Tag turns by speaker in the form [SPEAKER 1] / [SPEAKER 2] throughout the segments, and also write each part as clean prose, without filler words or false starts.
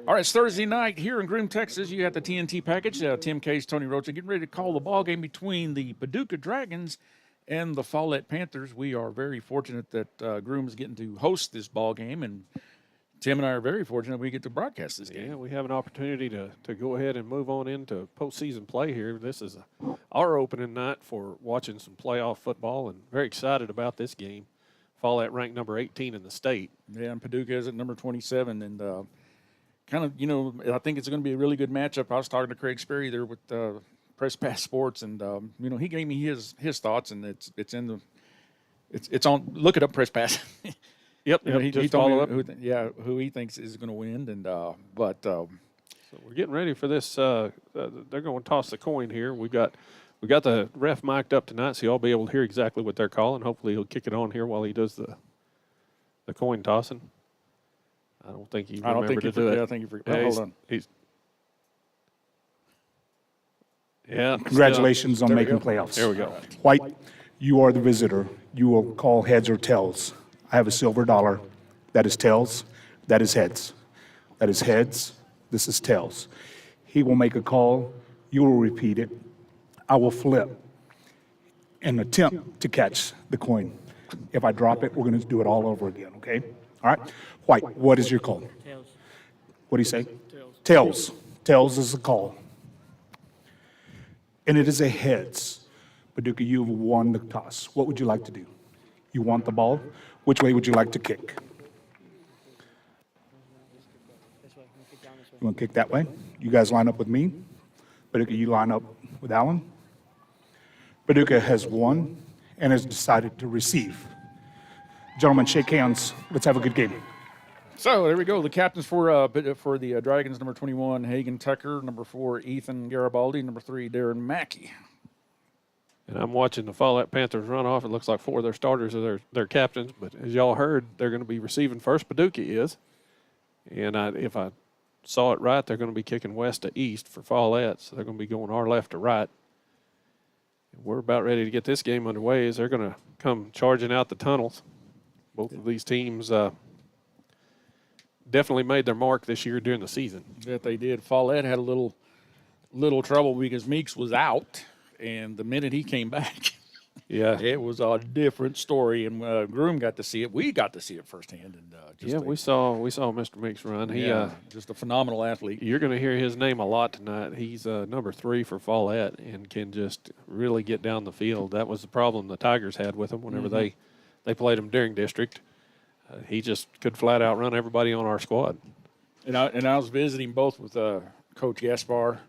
[SPEAKER 1] All right, it's Thursday night here in Groom, Texas. You got the TNT package. Tim Case, Tony Rocha getting ready to call the ball game between the Paducah Dragons and the Follett Panthers. We are very fortunate that Groom is getting to host this ball game, and Tim and I are very fortunate we get to broadcast this game.
[SPEAKER 2] Yeah, we have an opportunity to go ahead and move on into postseason play here. This is our opening night for watching some playoff football, and very excited about this game. Follett ranked number 18 in the state.
[SPEAKER 1] Yeah, and Paducah is at number 27, and kind of, I think it's going to be a really good matchup. I was talking to Craig Sperry there with Press Pass Sports, and he gave me his thoughts, and it's on. Look it up, Press Pass.
[SPEAKER 2] Yep,
[SPEAKER 1] he told me who he thinks is going to win, and
[SPEAKER 2] so we're getting ready for this. They're going to toss the coin here. We got the ref mic'd up tonight, so y'all be able to hear exactly what they're calling. Hopefully, he'll kick it on here while he does the coin tossing. I don't think he remembered to do it.
[SPEAKER 1] I think he forgot. Hold on.
[SPEAKER 3] Congratulations on making playoffs.
[SPEAKER 2] There we go.
[SPEAKER 3] White, you are the visitor. You will call heads or tails. I have a silver dollar. That is tails. That is heads. That is heads. This is tails. He will make a call. You will repeat it. I will flip and attempt to catch the coin. If I drop it, we're going to do it all over again, okay? All right? White, what is your call?
[SPEAKER 4] Tails.
[SPEAKER 3] What do you say?
[SPEAKER 4] Tails.
[SPEAKER 3] Tails. Tails is the call. And it is a heads. Paducah, you've won the toss. What would you like to do? You want the ball? Which way would you like to kick?
[SPEAKER 4] This way. I'm gonna kick down this way.
[SPEAKER 3] You want to kick that way? You guys line up with me. Paducah, you line up with Alan. Paducah has won and has decided to receive. Gentlemen, shake hands. Let's have a good game.
[SPEAKER 1] So there we go. The captains for the Dragons: number 21, Hagen Tucker; number 4, Ethan Garibaldi; number 3, Darren Mackey.
[SPEAKER 2] And I'm watching the Follett Panthers run off. It looks like 4 of their starters are their captains. But as y'all heard, they're going to be receiving first. Paducah is. And if I saw it right, they're going to be kicking west to east for Follett. So they're going to be going our left to right. And we're about ready to get this game underway as they're going to come charging out the tunnels. Both of these teams definitely made their mark this year during the season.
[SPEAKER 1] That they did. Follett had a little trouble because Meeks was out. And the minute he came back, it was a different story. And Groom got to see it. We got to see it firsthand. And
[SPEAKER 2] we saw Mr. Meeks run. He
[SPEAKER 1] just a phenomenal athlete.
[SPEAKER 2] You're going to hear his name a lot tonight. He's number 3 for Follett and can just really get down the field. That was the problem the Tigers had with him whenever they played him during district. He just could flat out run everybody on our squad.
[SPEAKER 1] And I was visiting both with Coach Gaspar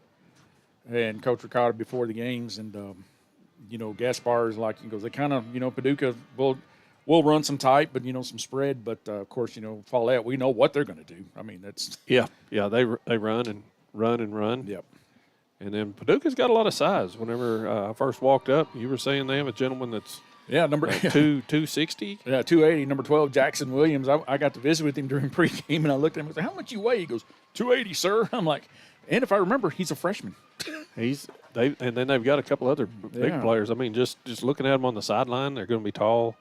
[SPEAKER 1] and Coach Ricotta before the games, and Gaspar is like, he goes, they kind of, Paducah will run some tight, but some spread, but of course, Follett, we know what they're going to do. I mean, that's
[SPEAKER 2] they run and run and run.
[SPEAKER 1] Yep.
[SPEAKER 2] And then Paducah's got a lot of size. Whenever I first walked up, you were saying they have a gentleman that's
[SPEAKER 1] number
[SPEAKER 2] 260.
[SPEAKER 1] Yeah, 280. Number 12, Jackson Williams. I got to visit with him during pregame, and I looked at him and said, "How much you weigh?" He goes, 280, sir. I'm like, and if I remember, he's a freshman.
[SPEAKER 2] And then they've got a couple other big players. I mean, just looking at them on the sideline, they're going to be tall,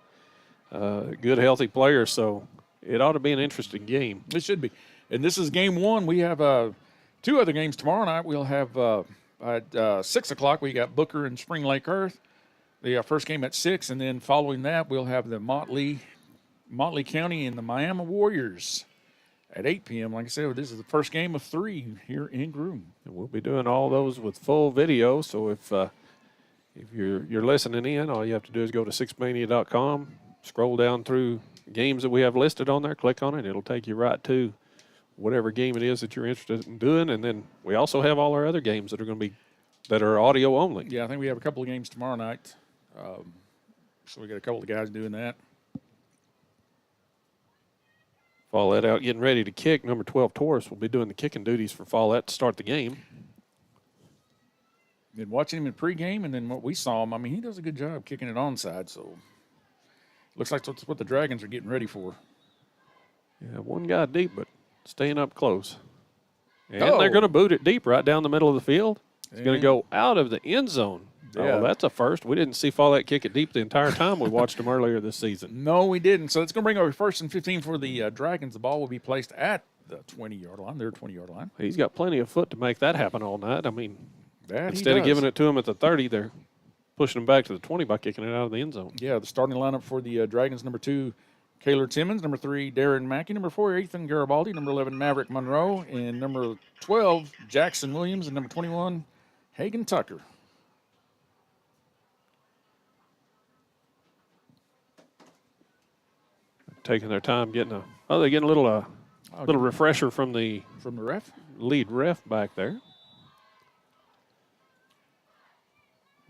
[SPEAKER 2] good, healthy players. So it ought to be an interesting game.
[SPEAKER 1] It should be. And this is game 1. We have 2 other games tomorrow night. We'll have at 6 o'clock, we got Booker and Spring Lake Earth. The first game at 6, and then following that, we'll have the Motley County and the Miami Warriors at 8 p.m. Like I said, this is the first game of 3 here in Groom.
[SPEAKER 2] And we'll be doing all those with full video. So if you're listening in, all you have to do is go to sixmania.com, scroll down through games that we have listed on there, click on it. It'll take you right to whatever game it is that you're interested in doing. And then we also have all our other games that are audio only.
[SPEAKER 1] Yeah, I think we have a couple of games tomorrow night. So we got a couple of guys doing that.
[SPEAKER 2] Follett out getting ready to kick. Number 12, Taurus, will be doing the kicking duties for Follett to start the game.
[SPEAKER 1] Been watching him in pregame, and then what we saw him, I mean, he does a good job kicking it onside, so looks like that's what the Dragons are getting ready for.
[SPEAKER 2] Yeah, one guy deep, but staying up close. And they're going to boot it deep right down the middle of the field. It's going to go out of the end zone.
[SPEAKER 1] Yeah.
[SPEAKER 2] Oh, that's a first. We didn't see Follett kick it deep the entire time we watched him earlier this season.
[SPEAKER 1] No, we didn't. So it's going to bring over 1st and 15 for the Dragons. The ball will be placed at the 20-yard line, their 20-yard line.
[SPEAKER 2] He's got plenty of foot to make that happen all night. I mean,
[SPEAKER 1] That
[SPEAKER 2] instead of giving it to him at the 30, they're pushing him back to the 20 by kicking it out of the end zone.
[SPEAKER 1] Yeah, the starting lineup for the Dragons, number 2, Kaylor Timmons, number 3, Darren Mackey, number 4, Ethan Garibaldi, number 11, Maverick Monroe, and number 12, Jackson Williams, and number 21, Hagen Tucker.
[SPEAKER 2] Taking their time getting they're getting a little refresher from the
[SPEAKER 1] ref.
[SPEAKER 2] lead ref back there.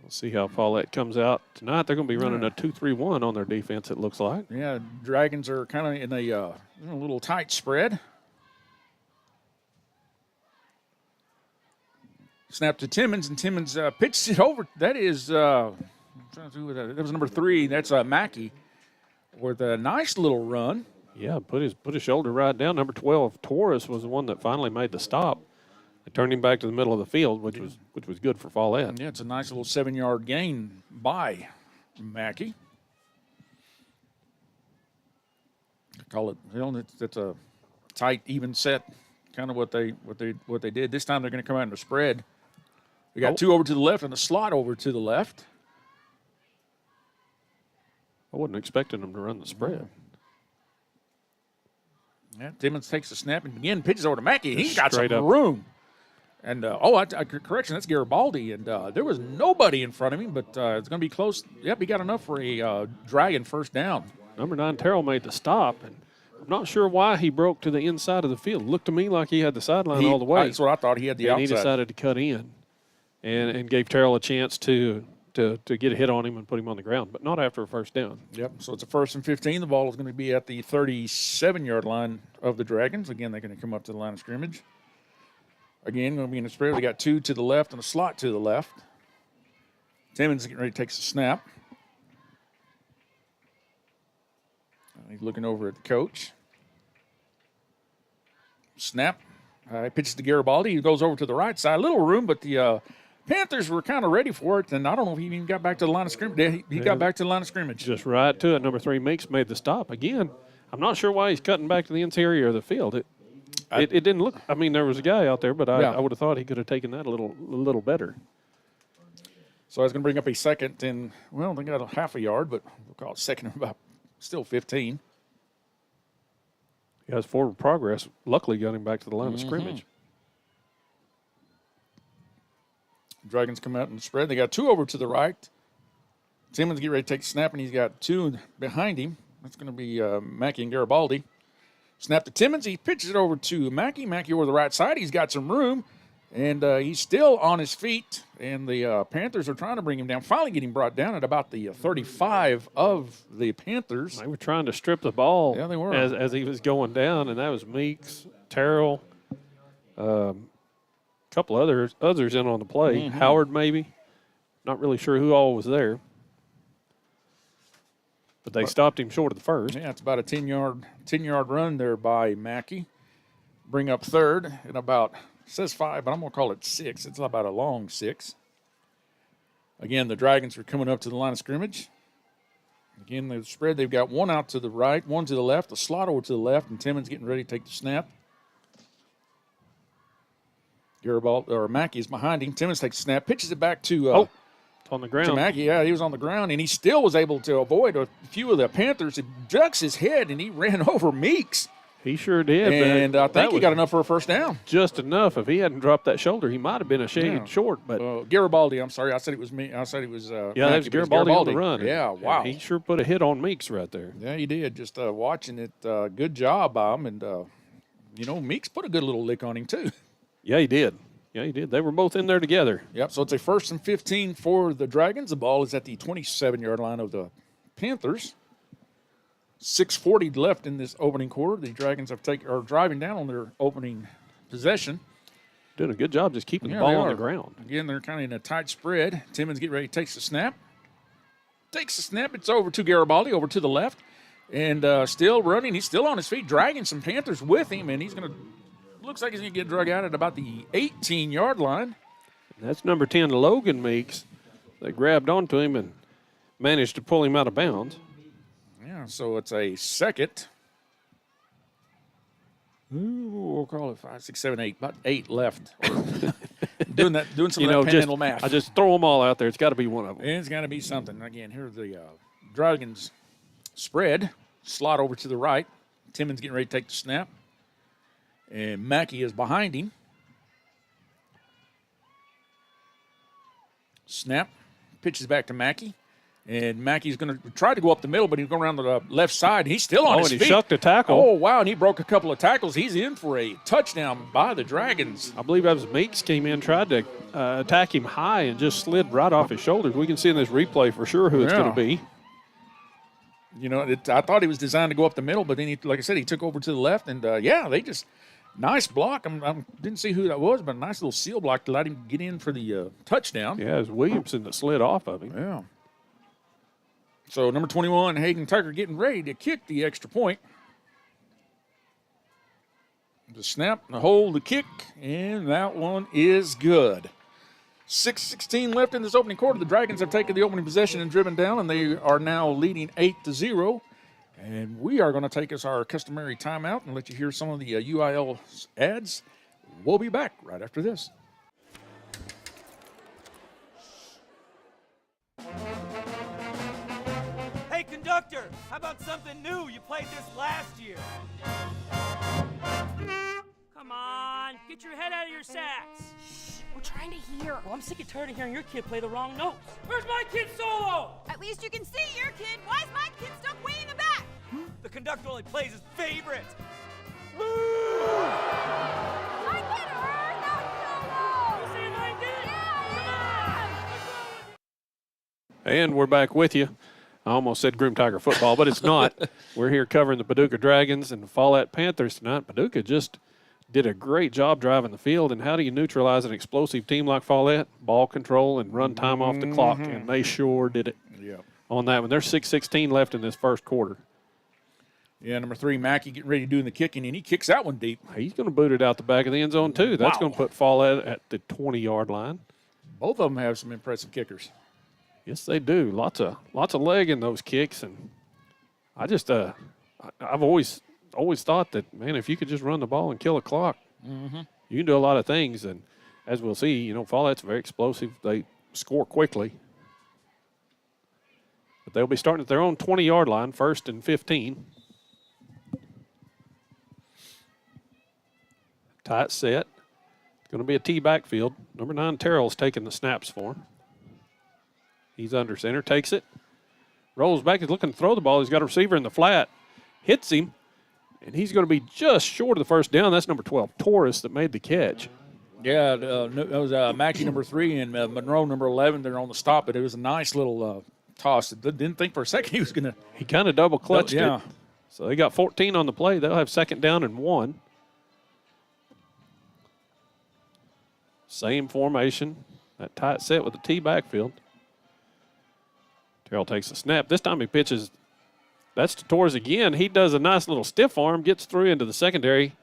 [SPEAKER 2] We'll see how Follett comes out tonight. They're going to be running a 2-3-1 on their defense, it looks like.
[SPEAKER 1] Yeah, Dragons are kind of in a little tight spread. Snap to Timmons, and Timmons pitches it over. That is, I'm trying to do with that. That was number 3. That's Mackey with a nice little run.
[SPEAKER 2] Yeah, put his shoulder right down. Number 12, Torres, was the one that finally made the stop. They turned him back to the middle of the field, which was good for Follett.
[SPEAKER 1] Yeah, it's a nice little 7-yard gain by Mackey. Call it, it's a tight, even set, kind of what they did. This time they're going to come out in a spread. We got 2 over to the left and a slot over to the left.
[SPEAKER 2] I wasn't expecting them to run the spread.
[SPEAKER 1] Yeah, Timmons takes the snap and again pitches over to Mackey. He's got some
[SPEAKER 2] Straight up.
[SPEAKER 1] room. And, correction, that's Garibaldi. And there was nobody in front of him, but it's going to be close. Yep, he got enough for a Dragon first down.
[SPEAKER 2] Number 9, Terrell, made the stop, and I'm not sure why he broke to the inside of the field. Looked to me like he had the sideline all the way.
[SPEAKER 1] That's what I thought. He had the
[SPEAKER 2] and
[SPEAKER 1] outside.
[SPEAKER 2] he decided to cut in and gave Terrell a chance to get a hit on him and put him on the ground, but not after a first down.
[SPEAKER 1] Yep, so it's a 1st and 15. The ball is going to be at the 37-yard line of the Dragons. Again, they're going to come up to the line of scrimmage. Again, going to be in the spread. They got 2 to the left and a slot to the left. Timmons getting ready to take the snap. He's looking over at the coach. Snap. He pitches to Garibaldi. He goes over to the right side. Little room, but the Panthers were kind of ready for it, and I don't know if he even got back to the line of scrimmage. He got back to the line of scrimmage.
[SPEAKER 2] Just right to it. Number 3, Meeks, made the stop. Again, I'm not sure why he's cutting back to the interior of the field. It didn't look – I mean, there was a guy out there, but I would have thought he could have taken that a little better.
[SPEAKER 1] So I was going to bring up a second and, well, they got a half a yard, but we'll call it second and about still 15.
[SPEAKER 2] He has forward progress. Luckily got him back to the line of scrimmage.
[SPEAKER 1] Dragons come out and spread. They got 2 over to the right. Timmons get ready to take the snap, and he's got 2 behind him. That's going to be Mackey and Garibaldi. Snap to Timmons. He pitches it over to Mackey. Mackey over the right side. He's got some room, and he's still on his feet. And the Panthers are trying to bring him down. Finally get him brought down at about the 35 of the Panthers.
[SPEAKER 2] They were trying to strip the ball
[SPEAKER 1] Yeah, they were.
[SPEAKER 2] as he was going down, and that was Meeks, Terrell, couple others in on the play. Howard maybe. Not really sure who all was there. But they stopped him short of the first.
[SPEAKER 1] Yeah, it's about a 10-yard run there by Mackey. Bring up 3rd and about, it says 5, but I'm going to call it 6. It's about a long 6. Again, the Dragons are coming up to the line of scrimmage. Again, they've spread. They've got 1 out to the right, 1 to the left, a slot over to the left, and Timmons getting ready to take the snap. Mackey's behind him. Timmons takes the snap, pitches it back to
[SPEAKER 2] It's on the ground.
[SPEAKER 1] to Mackey. Yeah, he was on the ground, and he still was able to avoid a few of the Panthers. He ducks his head, and he ran over Meeks.
[SPEAKER 2] He sure did.
[SPEAKER 1] And I think he got enough for a first down.
[SPEAKER 2] Just enough. If he hadn't dropped that shoulder, he might have been a shade short. But
[SPEAKER 1] Garibaldi, I'm sorry. I said it was me. I said it was
[SPEAKER 2] yeah,
[SPEAKER 1] Mackey,
[SPEAKER 2] that was
[SPEAKER 1] but it's
[SPEAKER 2] Garibaldi on the run.
[SPEAKER 1] Yeah, wow.
[SPEAKER 2] He sure put a hit on Meeks right there.
[SPEAKER 1] Yeah, he did. Just watching it, good job by him. And, Meeks put a good little lick on him, too.
[SPEAKER 2] Yeah, he did. They were both in there together.
[SPEAKER 1] Yep, so it's a 1st and 15 for the Dragons. The ball is at the 27-yard line of the Panthers. 6:40 left in this opening quarter. The Dragons are driving down on their opening possession.
[SPEAKER 2] Doing a good job just keeping the
[SPEAKER 1] Yeah,
[SPEAKER 2] ball
[SPEAKER 1] they
[SPEAKER 2] on
[SPEAKER 1] are.
[SPEAKER 2] the ground.
[SPEAKER 1] Again, they're kind of in a tight spread. Timmons get ready, takes the snap. Takes the snap. It's over to Garibaldi, over to the left. And still running. He's still on his feet, dragging some Panthers with him. And looks like he's going to get drug out at about the 18-yard line.
[SPEAKER 2] That's number 10, Logan Meeks. They grabbed onto him and managed to pull him out of bounds.
[SPEAKER 1] Yeah, so it's a second. Ooh, we'll call it 5, 6, 7, 8. About 8 left. doing some of that
[SPEAKER 2] just,
[SPEAKER 1] penmental math.
[SPEAKER 2] I just throw them all out there. It's got to be one of them.
[SPEAKER 1] It's got to be something. Again, here's the Dragons spread. Slot over to the right. Timmons getting ready to take the snap. And Mackey is behind him. Snap. Pitches back to Mackey. And Mackey's going to try to go up the middle, but he's going around the left side. He's still on his feet.
[SPEAKER 2] And he shucked a tackle.
[SPEAKER 1] Oh, wow, and he broke a couple of tackles. He's in for a touchdown by the Dragons.
[SPEAKER 2] I believe that was Meeks came in, tried to attack him high and just slid right off his shoulders. We can see in this replay for sure who it's going to be.
[SPEAKER 1] You know, I thought he was designed to go up the middle, but then, he, like I said, he took over to the left. And, they just – nice block. I didn't see who that was, but a nice little seal block to let him get in for the touchdown.
[SPEAKER 2] Yeah, it was Williamson that slid off of him.
[SPEAKER 1] Yeah. So, number 21, Hayden Tucker getting ready to kick the extra point. The snap, the hold, the kick, and that one is good. 6:16 left in this opening quarter. The Dragons have taken the opening possession and driven down, and they are now leading 8-0. And we are going to take us our customary timeout and let you hear some of the UIL ads. We'll be back right after this.
[SPEAKER 5] Hey, conductor, how about something new? You played this last year.
[SPEAKER 4] Come on, get your head out of your sacks.
[SPEAKER 6] Shh, we're trying to hear.
[SPEAKER 4] Well, I'm sick and tired of hearing your kid play the wrong notes. Where's my kid solo?
[SPEAKER 6] At least you can see your kid. Why is my kid stuck way in the back?
[SPEAKER 5] The conductor only plays his favorite.
[SPEAKER 6] I can earn that solo.
[SPEAKER 4] You say like this?
[SPEAKER 6] Yeah.
[SPEAKER 2] And we're back with you. I almost said Groom Tiger football, but it's not. We're here covering the Paducah Dragons and the Follett Panthers tonight. Paducah just did a great job driving the field. And how do you neutralize an explosive team like Follett? Ball control and run time off the clock, and they sure did it on that one. There's 6:16 left in this first quarter.
[SPEAKER 1] Yeah, number 3, Mackey getting ready to do the kicking, and he kicks that one deep.
[SPEAKER 2] He's going to boot it out the back of the end zone, too. That's going to put Follett at the 20-yard line.
[SPEAKER 1] Both of them have some impressive kickers.
[SPEAKER 2] Yes, they do. Lots of leg in those kicks, and I just I've always thought that, man, if you could just run the ball and kill a clock, you can do a lot of things. And as we'll see, you know, Follett's very explosive. They score quickly, but they'll be starting at their own 20-yard line, 1st and 15. Tight set. It's going to be a T backfield. Number 9, Terrell's taking the snaps for him. He's under center, takes it, rolls back. He's looking to throw the ball. He's got a receiver in the flat, hits him, and he's going to be just short of the first down. That's number 12, Torres, that made the catch.
[SPEAKER 1] Yeah, that was Mackey, number 3, and Monroe, number 11. They're on the stop, but it was a nice little toss. Didn't think for a second he was going to.
[SPEAKER 2] He kind of double clutched
[SPEAKER 1] yeah.
[SPEAKER 2] it. So they got 14 on the play. They'll have 2nd down and 1. Same formation, that tight set with the T backfield. Terrell takes the snap. This time he pitches. That's to Torres again. He does a nice little stiff arm, gets through into the secondary,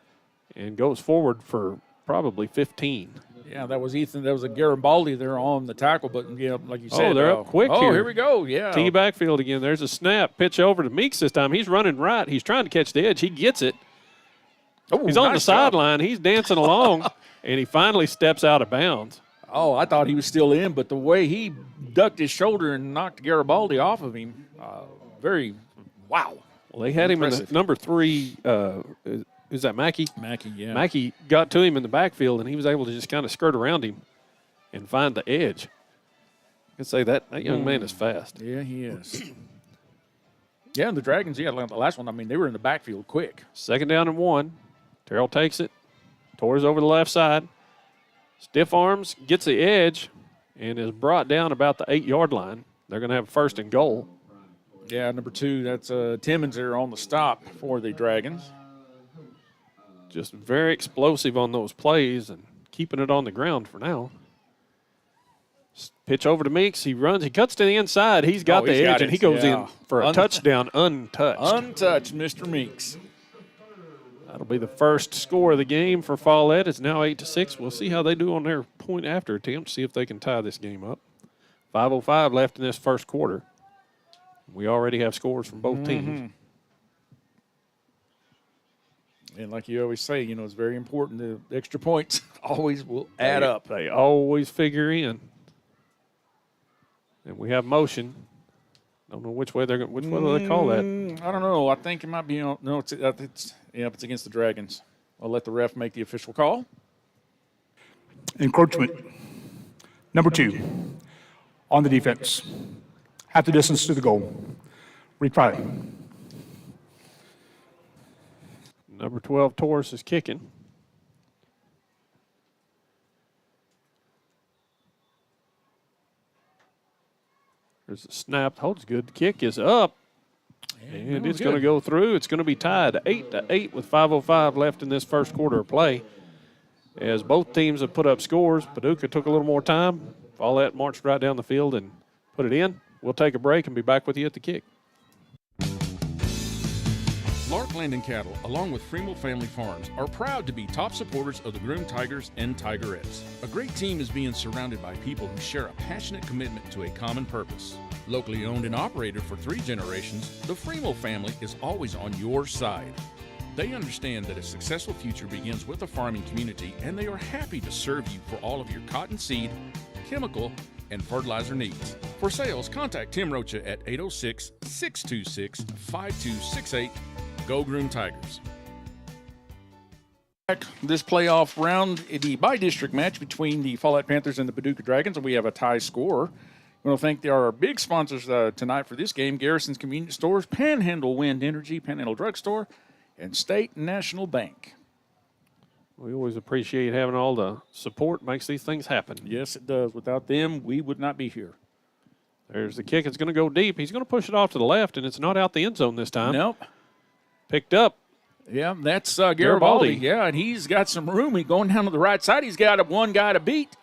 [SPEAKER 2] and goes forward for probably 15.
[SPEAKER 1] Yeah, that was Ethan. That was a Garibaldi there on the tackle, but like you said,
[SPEAKER 2] they're up quick
[SPEAKER 1] oh,
[SPEAKER 2] here.
[SPEAKER 1] Here we go. Yeah,
[SPEAKER 2] T backfield again. There's a snap. Pitch over to Meeks this time. He's running right. He's trying to catch the edge. He gets it.
[SPEAKER 1] Oh,
[SPEAKER 2] He's on
[SPEAKER 1] nice
[SPEAKER 2] the sideline. He's dancing along, and he finally steps out of bounds.
[SPEAKER 1] Oh, I thought he was still in, but the way he ducked his shoulder and knocked Garibaldi off of him, wow.
[SPEAKER 2] Well, they had
[SPEAKER 1] Impressive.
[SPEAKER 2] him in the number 3. Is that Mackey?
[SPEAKER 1] Mackey, yeah.
[SPEAKER 2] Mackey got to him in the backfield, and he was able to just kind of skirt around him and find the edge. I can say that young man is fast.
[SPEAKER 1] Yeah, he is. Yeah, and the Dragons, like the last one, I mean, they were in the backfield quick.
[SPEAKER 2] 2nd down and 1. Terrell takes it. Torres over the left side. Stiff arms, gets the edge, and is brought down about the 8-yard line. They're going to have 1st and goal.
[SPEAKER 1] Yeah, number 2, that's Timmons there on the stop for the Dragons.
[SPEAKER 2] Just very explosive on those plays and keeping it on the ground for now. Pitch over to Meeks. He runs. He cuts to the inside. He's got the edge, and he goes in for a touchdown untouched.
[SPEAKER 1] Untouched, Mr. Meeks.
[SPEAKER 2] That'll be the first score of the game for Follett. It's now 8-6. We'll see how they do on their point after attempt, see if they can tie this game up. 5:05 left in this first quarter. We already have scores from both teams.
[SPEAKER 1] And like you always say, it's very important. The extra points always will add up.
[SPEAKER 2] They always figure in. And we have motion. Don't know which way which way do they call that?
[SPEAKER 1] I don't know. I think it might be it's against the Dragons. I'll let the ref make the official call.
[SPEAKER 3] Encroachment. Number 2, on the defense. Half the distance to the goal. Retry.
[SPEAKER 2] Number 12, Taurus is kicking. There's a snap. Holds good. The kick is up. And it's going to go through. It's going to be tied 8-8 with 5:05 left in this first quarter of play. As both teams have put up scores, Paducah took a little more time. Follett marched right down the field and put it in. We'll take a break and be back with you at the kick.
[SPEAKER 7] Lark Land and Cattle, along with Fremel Family Farms, are proud to be top supporters of the groomed Tigers and Tigerettes. A great team is being surrounded by people who share a passionate commitment to a common purpose. Locally owned and operated for 3 generations, the Fremel family is always on your side. They understand that a successful future begins with a farming community, and they are happy to serve you for all of your cotton seed, chemical, and fertilizer needs. For sales, contact Tim Rocha at 806-626-5268. Go Groom Tigers.
[SPEAKER 1] This playoff round, the by-district match between the Follett Panthers and the Paducah Dragons, and we have a tie score. We want to thank our big sponsors tonight for this game: Garrison's Convenience Stores, Panhandle Wind Energy, Panhandle Drugstore, and State National Bank.
[SPEAKER 2] We always appreciate having all the support. Makes these things happen.
[SPEAKER 1] Yes, it does. Without them, we would not be here.
[SPEAKER 2] There's the kick. It's going to go deep. He's going to push it off to the left, and it's not out the end zone this time.
[SPEAKER 1] Nope.
[SPEAKER 2] Picked up.
[SPEAKER 1] Yeah, that's Garibaldi. Yeah, and he's got some room. He's going down to the right side. He's got one guy to beat.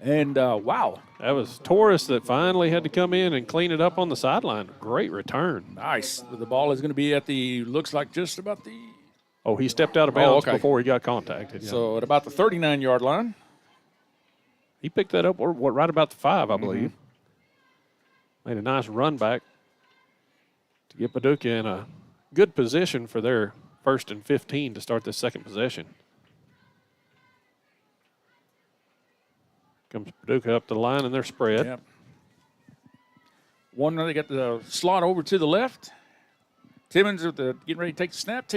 [SPEAKER 1] And, wow.
[SPEAKER 2] That was Taurus that finally had to come in and clean it up on the sideline. Great return.
[SPEAKER 1] Nice. The ball is going to be at looks like just about the.
[SPEAKER 2] Oh, he stepped out of bounds before he got contacted. Yeah.
[SPEAKER 1] So at about the 39-yard line.
[SPEAKER 2] He picked that up right about the 5, I believe. Made a nice run back to get Paducah in a good position for their 1st and 15 to start this second possession. Comes Paducah up the line and they're spread.
[SPEAKER 1] Yep. They got the slot over to the left. Timmons getting ready to take the snap,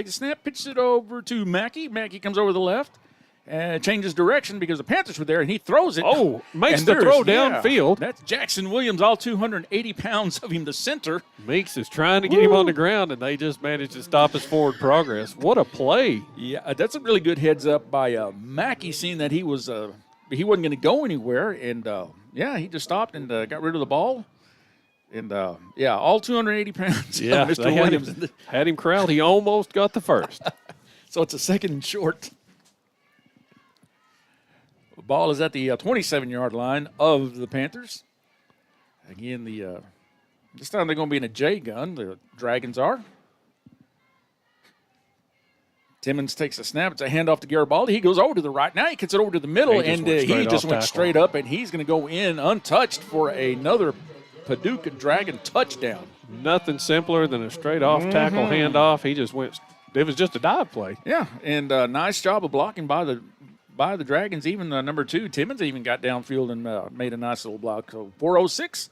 [SPEAKER 1] pitches it over to Mackey. Mackey comes over the left and changes direction because the Panthers were there, and he throws it.
[SPEAKER 2] Oh, makes the throw downfield.
[SPEAKER 1] That's Jackson Williams, all 280 pounds of him, the center.
[SPEAKER 2] Meeks is trying to get him on the ground, and they just managed to stop his forward progress. What a play.
[SPEAKER 1] Yeah, that's a really good heads up by Mackey, seeing that he wasn't going to go anywhere. And, he just stopped and got rid of the ball. And, all 280 pounds.
[SPEAKER 2] Yeah,
[SPEAKER 1] Mr. Williams.
[SPEAKER 2] Had him corralled. He almost got the first.
[SPEAKER 1] So it's a 2nd and short. The ball is at the 27-yard line of the Panthers. Again, this time they're going to be in a J gun. The Dragons are. Timmons takes a snap. It's a handoff to Garibaldi. He goes over to the right. Now he gets it over to the middle, and he just went straight up, and he's going to go in untouched for another Paducah Dragon touchdown.
[SPEAKER 2] Nothing simpler than a straight-off tackle handoff. He just went – it was just a dive play.
[SPEAKER 1] Yeah, and nice job of blocking by the Dragons. Even number 2, Timmons, even got downfield and made a nice little block. So 4:06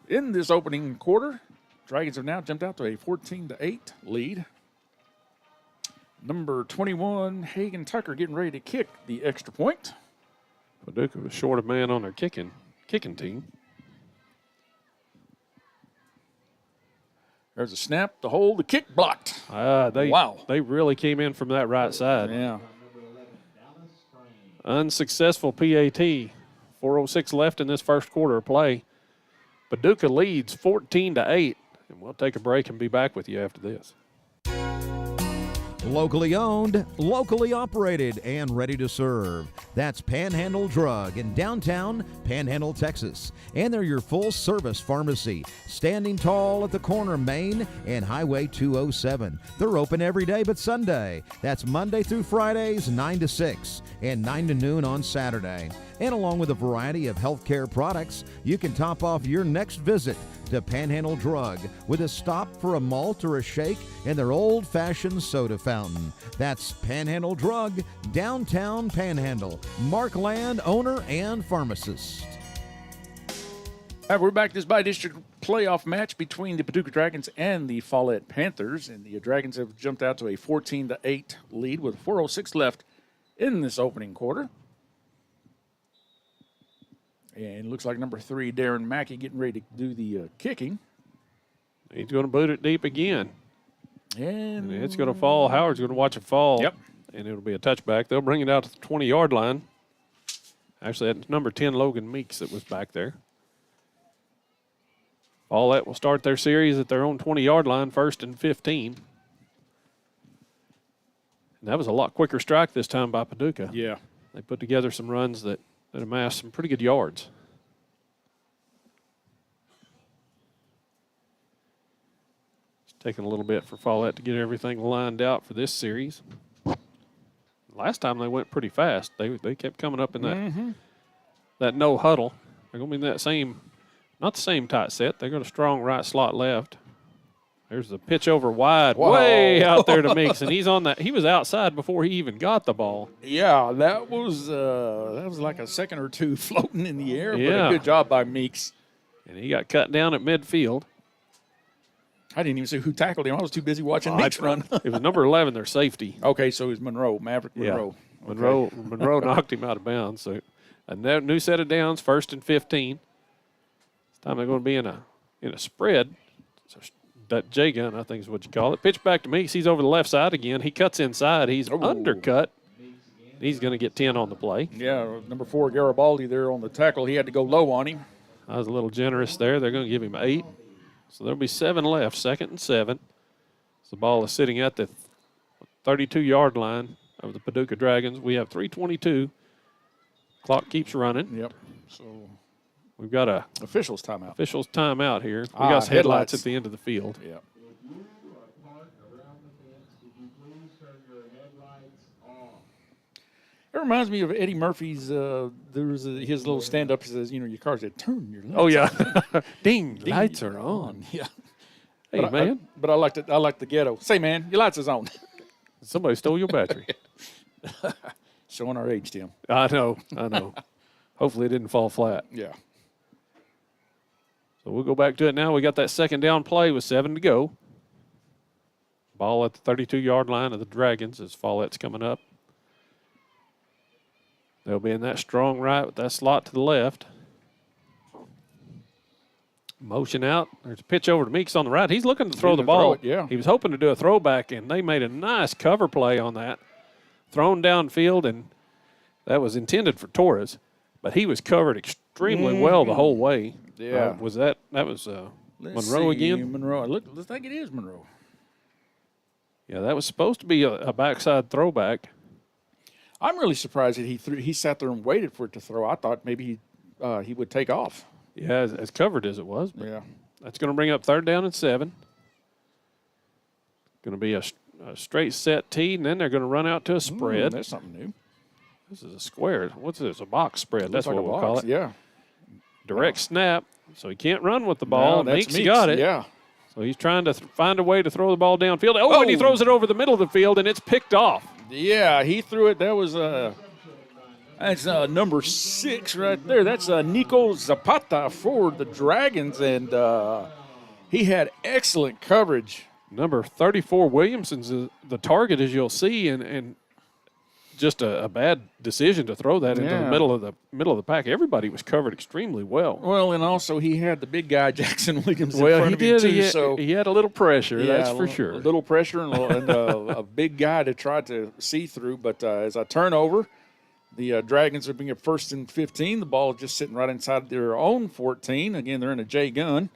[SPEAKER 1] in this opening quarter. Dragons have now jumped out to a 14-8 lead. Number 21, Hagan Tucker, getting ready to kick the extra point.
[SPEAKER 2] Paducah was short of man on their kicking team.
[SPEAKER 1] There's a snap, the hold, the kick blocked.
[SPEAKER 2] They really came in from that right side.
[SPEAKER 1] Yeah.
[SPEAKER 2] Unsuccessful PAT. 4:06 left in this first quarter of play. Paducah leads 14-8, and we'll take a break and be back with you after this.
[SPEAKER 8] Locally owned, locally operated, and ready to serve. That's Panhandle Drug in downtown Panhandle, Texas. And they're your full-service pharmacy, standing tall at the corner of Main and Highway 207. They're open every day but Sunday. That's Monday through Fridays, 9 to 6, and 9 to noon on Saturday. And along with a variety of healthcare products, you can top off your next visit to Panhandle Drug with a stop for a malt or a shake and their old-fashioned soda fountain. That's Panhandle Drug, downtown Panhandle. Mark Land, owner and pharmacist.
[SPEAKER 1] All right, we're back to this by-district playoff match between the Paducah Dragons and the Follett Panthers. And the Dragons have jumped out to a 14-8 lead with 4:06 left in this opening quarter. And it looks like number 3, Darren Mackey, getting ready to do the kicking.
[SPEAKER 2] He's going to boot it deep again.
[SPEAKER 1] And
[SPEAKER 2] it's going to fall. Howard's going to watch it fall.
[SPEAKER 1] Yep.
[SPEAKER 2] And it'll be a touchback. They'll bring it out to the 20-yard line. Actually, that's number 10, Logan Meeks, that was back there. Follett will start their series at their own 20-yard line, 1st and 15. And that was a lot quicker strike this time by Paducah.
[SPEAKER 1] Yeah.
[SPEAKER 2] They put together some runs that amassed some pretty good yards. It's taking a little bit for Follett to get everything lined out for this series. Last time they went pretty fast. They kept coming up in that no huddle. They're going to be in that same, not the same tight set. They're going to strong right slot left. There's the pitch over wide, way out there to Meeks, and he's on that. He was outside before he even got the ball.
[SPEAKER 1] Yeah, that was like a second or two floating in the air, but
[SPEAKER 2] Yeah.
[SPEAKER 1] a good job by Meeks.
[SPEAKER 2] And he got cut down at midfield.
[SPEAKER 1] I didn't even see who tackled him. I was too busy watching Meeks run.
[SPEAKER 2] It was number 11, their safety.
[SPEAKER 1] Okay, so it was Monroe, Maverick Monroe.
[SPEAKER 2] Yeah. Monroe knocked him out of bounds. So a new set of downs, 1st and 15. This time they're going to be in a spread. So that J gun, I think is what you call it. Pitch back to Meeks. He's over the left side again. He cuts inside. He's undercut. He's going to get 10 on the play.
[SPEAKER 1] Yeah, number 4, Garibaldi there on the tackle. He had to go low on him.
[SPEAKER 2] I was a little generous there. They're going to give him 8. So there'll be 7 left, 2nd and 7. So the ball is sitting at the 32-yard line of the Paducah Dragons. We have 3:22. Clock keeps running.
[SPEAKER 1] Yep. So
[SPEAKER 2] we've got a
[SPEAKER 1] officials timeout.
[SPEAKER 2] Officials timeut here. We got headlights at the end of the field.
[SPEAKER 1] Yeah. It reminds me of Eddie Murphy's. There's his little stand-up. He says, "You know, your car said turn your lights."
[SPEAKER 2] Oh yeah, ding, lights are on.
[SPEAKER 1] Yeah.
[SPEAKER 2] Hey man,
[SPEAKER 1] but I liked it. I like the ghetto. Say man, your lights is on.
[SPEAKER 2] Somebody stole your battery.
[SPEAKER 1] Showing our age, Tim.
[SPEAKER 2] I know. Hopefully it didn't fall flat.
[SPEAKER 1] Yeah.
[SPEAKER 2] So we'll go back to it now. We got that second down play with 7 to go. Ball at the 32-yard line of the Dragons as Follett's coming up. They'll be in that strong right with that slot to the left. Motion out. There's a pitch over to Meeks on the right. He's looking to throw the ball.
[SPEAKER 1] Yeah.
[SPEAKER 2] He was hoping to do a throwback, and they made a nice cover play on that. Thrown downfield, and that was intended for Torres, but he was covered extremely well the whole way.
[SPEAKER 1] Yeah.
[SPEAKER 2] That was Monroe again?
[SPEAKER 1] Monroe. Looks like it is Monroe.
[SPEAKER 2] Yeah, that was supposed to be a backside throwback.
[SPEAKER 1] I'm really surprised that he sat there and waited for it to throw. I thought maybe he would take off.
[SPEAKER 2] Yeah, as covered as it was. But
[SPEAKER 1] yeah.
[SPEAKER 2] That's going to bring up 3rd down and 7. Going to be a straight set tee, and then they're going to run out to a spread.
[SPEAKER 1] That's something new.
[SPEAKER 2] This is a square. What's this? A box spread. That's
[SPEAKER 1] Looks
[SPEAKER 2] what
[SPEAKER 1] like a
[SPEAKER 2] we'll call
[SPEAKER 1] box,
[SPEAKER 2] it.
[SPEAKER 1] Yeah.
[SPEAKER 2] Direct snap, so he can't run with the ball.
[SPEAKER 1] No,
[SPEAKER 2] Meeks got it.
[SPEAKER 1] Yeah.
[SPEAKER 2] So he's trying to find a way to throw the ball downfield. Oh, and he throws it over the middle of the field, and it's picked off.
[SPEAKER 1] Yeah, he threw it. That was that's number 6 right there. That's Nico Zapata for the Dragons, and he had excellent coverage.
[SPEAKER 2] Number 34, Williamson's the target, as you'll see, and just a bad decision to throw that into the middle of the pack. Everybody was covered extremely well.
[SPEAKER 1] Well, and also he had the big guy Jackson Williams in front of him too. So
[SPEAKER 2] he had a little pressure, that's for sure.
[SPEAKER 1] A little pressure and a big guy to try to see through. But as I turn over, the Dragons are being at 1st and 15. The ball is just sitting right inside their own 14. Again, they're in a J gun.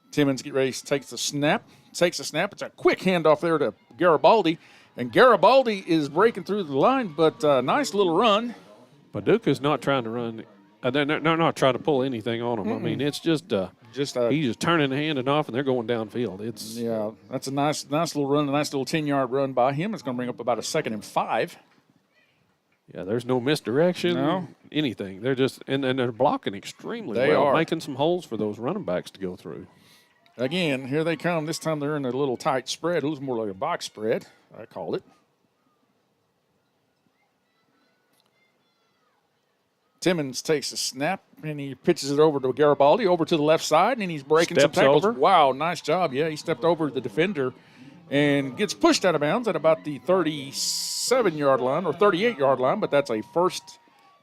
[SPEAKER 1] Timmons takes the snap. It's a quick handoff there to Garibaldi. And Garibaldi is breaking through the line, but nice little run.
[SPEAKER 2] Paducah's not trying to run. They're not trying to pull anything on him. I mean, it's just he's just turning the hand and off, and they're going downfield.
[SPEAKER 1] That's a nice little run, a nice little 10-yard run by him. It's going to bring up about a 2nd and 5.
[SPEAKER 2] Yeah, there's no misdirection,
[SPEAKER 1] No.
[SPEAKER 2] anything. They're just and they're blocking extremely
[SPEAKER 1] They
[SPEAKER 2] well,
[SPEAKER 1] are.
[SPEAKER 2] making some holes for those running backs to go through.
[SPEAKER 1] Again, here they come. This time they're in a little tight spread. It looks more like a box spread, I call it. Timmons takes a snap, and he pitches it over to Garibaldi, over to the left side, and he's breaking some
[SPEAKER 2] Steps
[SPEAKER 1] tackles.
[SPEAKER 2] over.
[SPEAKER 1] Wow, nice job. Yeah, he stepped over the defender and gets pushed out of bounds at about the 37-yard line or 38-yard line, but that's a first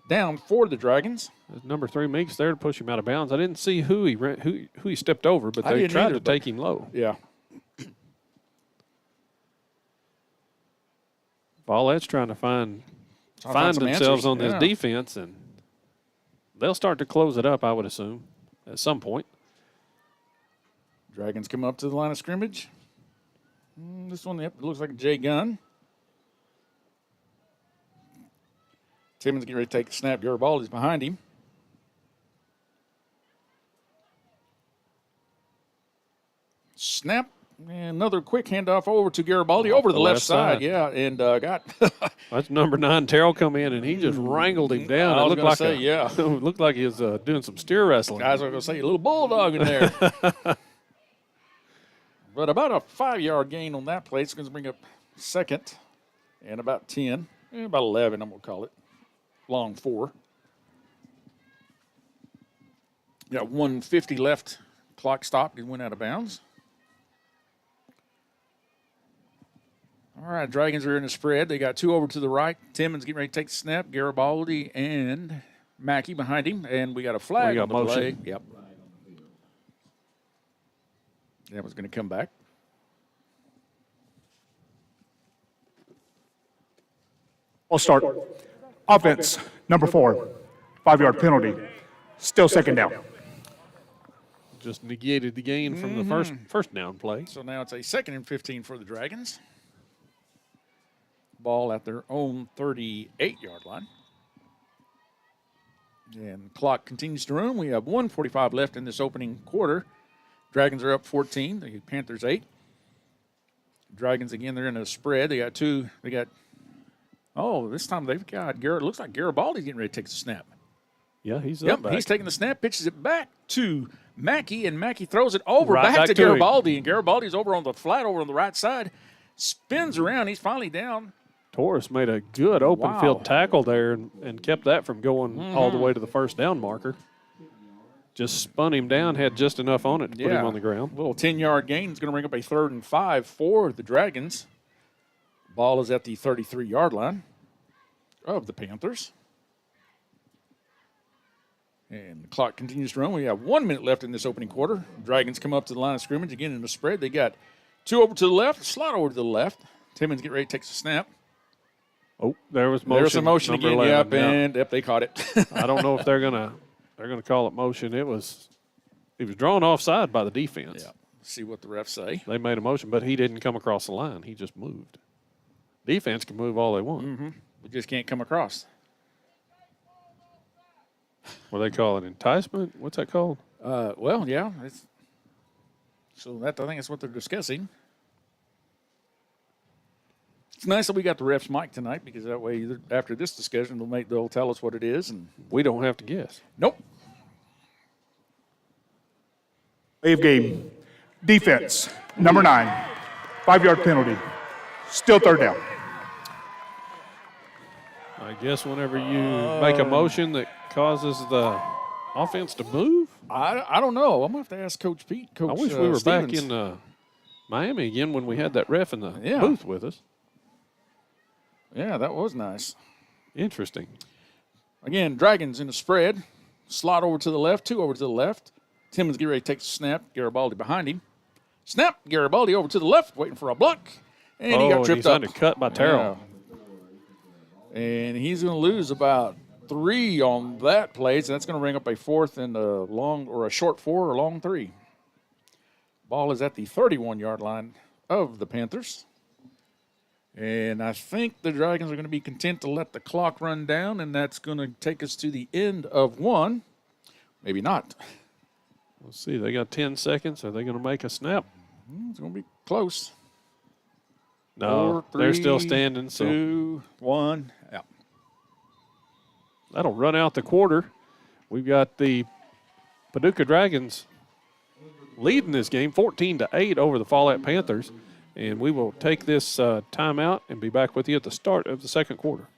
[SPEAKER 1] down for the Dragons.
[SPEAKER 2] There's number 3 Meeks there to push him out of bounds. I didn't see who he stepped over, but
[SPEAKER 1] I
[SPEAKER 2] they
[SPEAKER 1] didn't
[SPEAKER 2] tried
[SPEAKER 1] either,
[SPEAKER 2] to take him low.
[SPEAKER 1] Yeah.
[SPEAKER 2] Follett's trying to find
[SPEAKER 1] some
[SPEAKER 2] themselves
[SPEAKER 1] answers.
[SPEAKER 2] on this
[SPEAKER 1] Yeah.
[SPEAKER 2] defense, and they'll start to close it up, I would assume, at some point.
[SPEAKER 1] Dragons come up to the line of scrimmage. This one, yep, it looks like a J gun. Timmons getting ready to take the snap. Garibaldi's behind him. Snap. And another quick handoff over to Garibaldi over to the left side. Yeah, and got.
[SPEAKER 2] That's number 9, Terrell, come in, and he just wrangled him down.
[SPEAKER 1] I was
[SPEAKER 2] It looked
[SPEAKER 1] gonna
[SPEAKER 2] like
[SPEAKER 1] say, yeah.
[SPEAKER 2] it looked like he was doing some steer wrestling.
[SPEAKER 1] Guys are going to say a little bulldog in there. But about a 5-yard gain on that play. It's going to bring up second and about 10. About 11, I'm going to call it. Long 4. Got 1:50 left. Clock stopped. It went out of bounds. All right, Dragons are in the spread. They got 2 over to the right. Timmons getting ready to take the snap. Garibaldi and Mackey behind him. And we got a flag on the play.
[SPEAKER 2] motion.
[SPEAKER 1] Yep. That was going to come back.
[SPEAKER 3] I'll start. Offense, number 4, 5-yard penalty. Still second down.
[SPEAKER 2] Just negated the gain from the first down play.
[SPEAKER 1] So now it's a 2nd and 15 for the Dragons. Ball at their own 38-yard line. And the clock continues to run. We have 1:45 left in this opening quarter. Dragons are up 14. The Panthers 8. Dragons, again, they're in a spread. They got 2. This time they've got Garrett. Looks like Garibaldi's getting ready to take the snap.
[SPEAKER 2] Yeah, he's
[SPEAKER 1] Yep,
[SPEAKER 2] up back.
[SPEAKER 1] he's taking the snap, pitches it back to Mackey, and Mackey throws it over
[SPEAKER 2] Right
[SPEAKER 1] back to
[SPEAKER 2] to him.
[SPEAKER 1] Garibaldi, and Garibaldi's over on the flat over on the right side. Spins around. He's finally down.
[SPEAKER 2] Torres made a good open
[SPEAKER 1] Wow.
[SPEAKER 2] field tackle there and kept that from going all the way to the first down marker. Just spun him down, had just enough on it to put him on the ground.
[SPEAKER 1] A little 10-yard gain is going to bring up a 3rd and 5 for the Dragons. Ball is at the 33-yard line of the Panthers. And the clock continues to run. We have 1 minute left in this opening quarter. Dragons come up to the line of scrimmage again in the spread. They got 2 over to the left, slot over to the left. Timmons get ready to take the snap.
[SPEAKER 2] Oh, there was motion.
[SPEAKER 1] There's a motion
[SPEAKER 2] number
[SPEAKER 1] again.
[SPEAKER 2] 11,
[SPEAKER 1] And they caught it.
[SPEAKER 2] I don't know if they're gonna call it motion. He was drawn offside by the defense.
[SPEAKER 1] Yeah. See what the refs say.
[SPEAKER 2] They made a motion, but he didn't come across the line. He just moved. Defense can move all they want.
[SPEAKER 1] We just can't come across.
[SPEAKER 2] What do they call it? Enticement? What's that called?
[SPEAKER 1] Well, yeah. So I think that's what they're discussing. It's nice that we got the refs mic tonight because that way, after this discussion, they'll tell us what it is. And
[SPEAKER 2] We don't have to guess.
[SPEAKER 1] nope.
[SPEAKER 3] Play of game. Defense, number 9, 5-yard penalty. Still 3rd down.
[SPEAKER 2] I guess whenever you make a motion that causes the offense to move,
[SPEAKER 1] I don't know. I'm gonna have to ask Coach Pete. Coach,
[SPEAKER 2] I wish we were back
[SPEAKER 1] Stevens.
[SPEAKER 2] in Miami again when we had that ref in the
[SPEAKER 1] Yeah.
[SPEAKER 2] booth with us.
[SPEAKER 1] Yeah, that was nice.
[SPEAKER 2] Interesting.
[SPEAKER 1] Again, Dragons in the spread. Slot over to the left, 2 over to the left. Timmons get ready to take the snap. Garibaldi behind him. Snap. Garibaldi over to the left, waiting for a block. And he got tripped
[SPEAKER 2] he's
[SPEAKER 1] up.
[SPEAKER 2] undercut by Terrell.
[SPEAKER 1] Yeah. And he's going to lose about 3 on that play. So that's going to bring up a 4th and a long or a short 4 or long 3. Ball is at the 31-yard line of the Panthers. And I think the Dragons are going to be content to let the clock run down, and that's going to take us to the end of 1. Maybe not.
[SPEAKER 2] Let's see. They got 10 seconds. Are they going to make a snap?
[SPEAKER 1] It's going to be close.
[SPEAKER 2] No,
[SPEAKER 1] 4,
[SPEAKER 2] they're
[SPEAKER 1] 3,
[SPEAKER 2] still standing. So
[SPEAKER 1] 2, 1. Yeah.
[SPEAKER 2] that'll run out the quarter. We've got the Paducah Dragons leading this game 14-8 over the Follett Panthers. And we will take this timeout and be back with you at the start of the second quarter.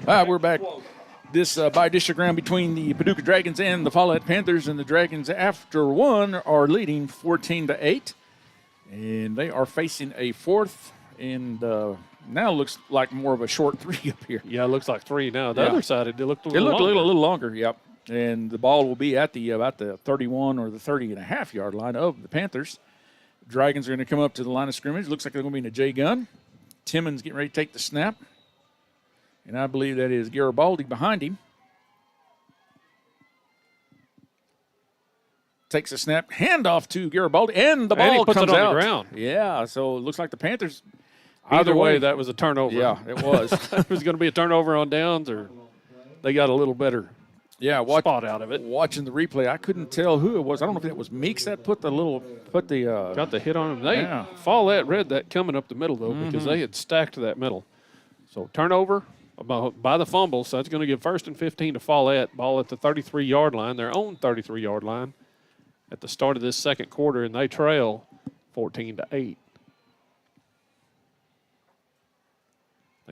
[SPEAKER 1] All right, we're back. This by-district round between the Paducah Dragons and the Follett Panthers, and the Dragons, after one, are leading 14-8, and they are facing a fourth, and now looks like more of a short three up here.
[SPEAKER 2] Yeah, it looks like three now. The other side, it looked a little
[SPEAKER 1] It looked
[SPEAKER 2] longer.
[SPEAKER 1] a little longer, yep. And the ball will be at the about the 31 or the 30.5-yard line of the Panthers. Dragons are going to come up to the line of scrimmage. Looks like they're going to be in a J gun. Timmons getting ready to take the snap. And I believe that is Garibaldi behind him. Takes a snap, handoff to Garibaldi, and the ball
[SPEAKER 2] he puts
[SPEAKER 1] comes
[SPEAKER 2] it on
[SPEAKER 1] out.
[SPEAKER 2] the ground.
[SPEAKER 1] Yeah, so it looks like the Panthers.
[SPEAKER 2] Either way, that was a turnover.
[SPEAKER 1] Yeah, it was.
[SPEAKER 2] It was going to be a turnover on downs, or they got a little better spot out of it.
[SPEAKER 1] Watching the replay, I couldn't tell who it was. I don't know if it was Meeks that got
[SPEAKER 2] the hit on him. Follett read that coming up the middle, though, because they had stacked that middle. So turnover by the fumble, so that's going to give 1st and 15 to Follett. Ball at the 33-yard line, their own 33-yard line, at the start of this second quarter, and they trail 14-8. They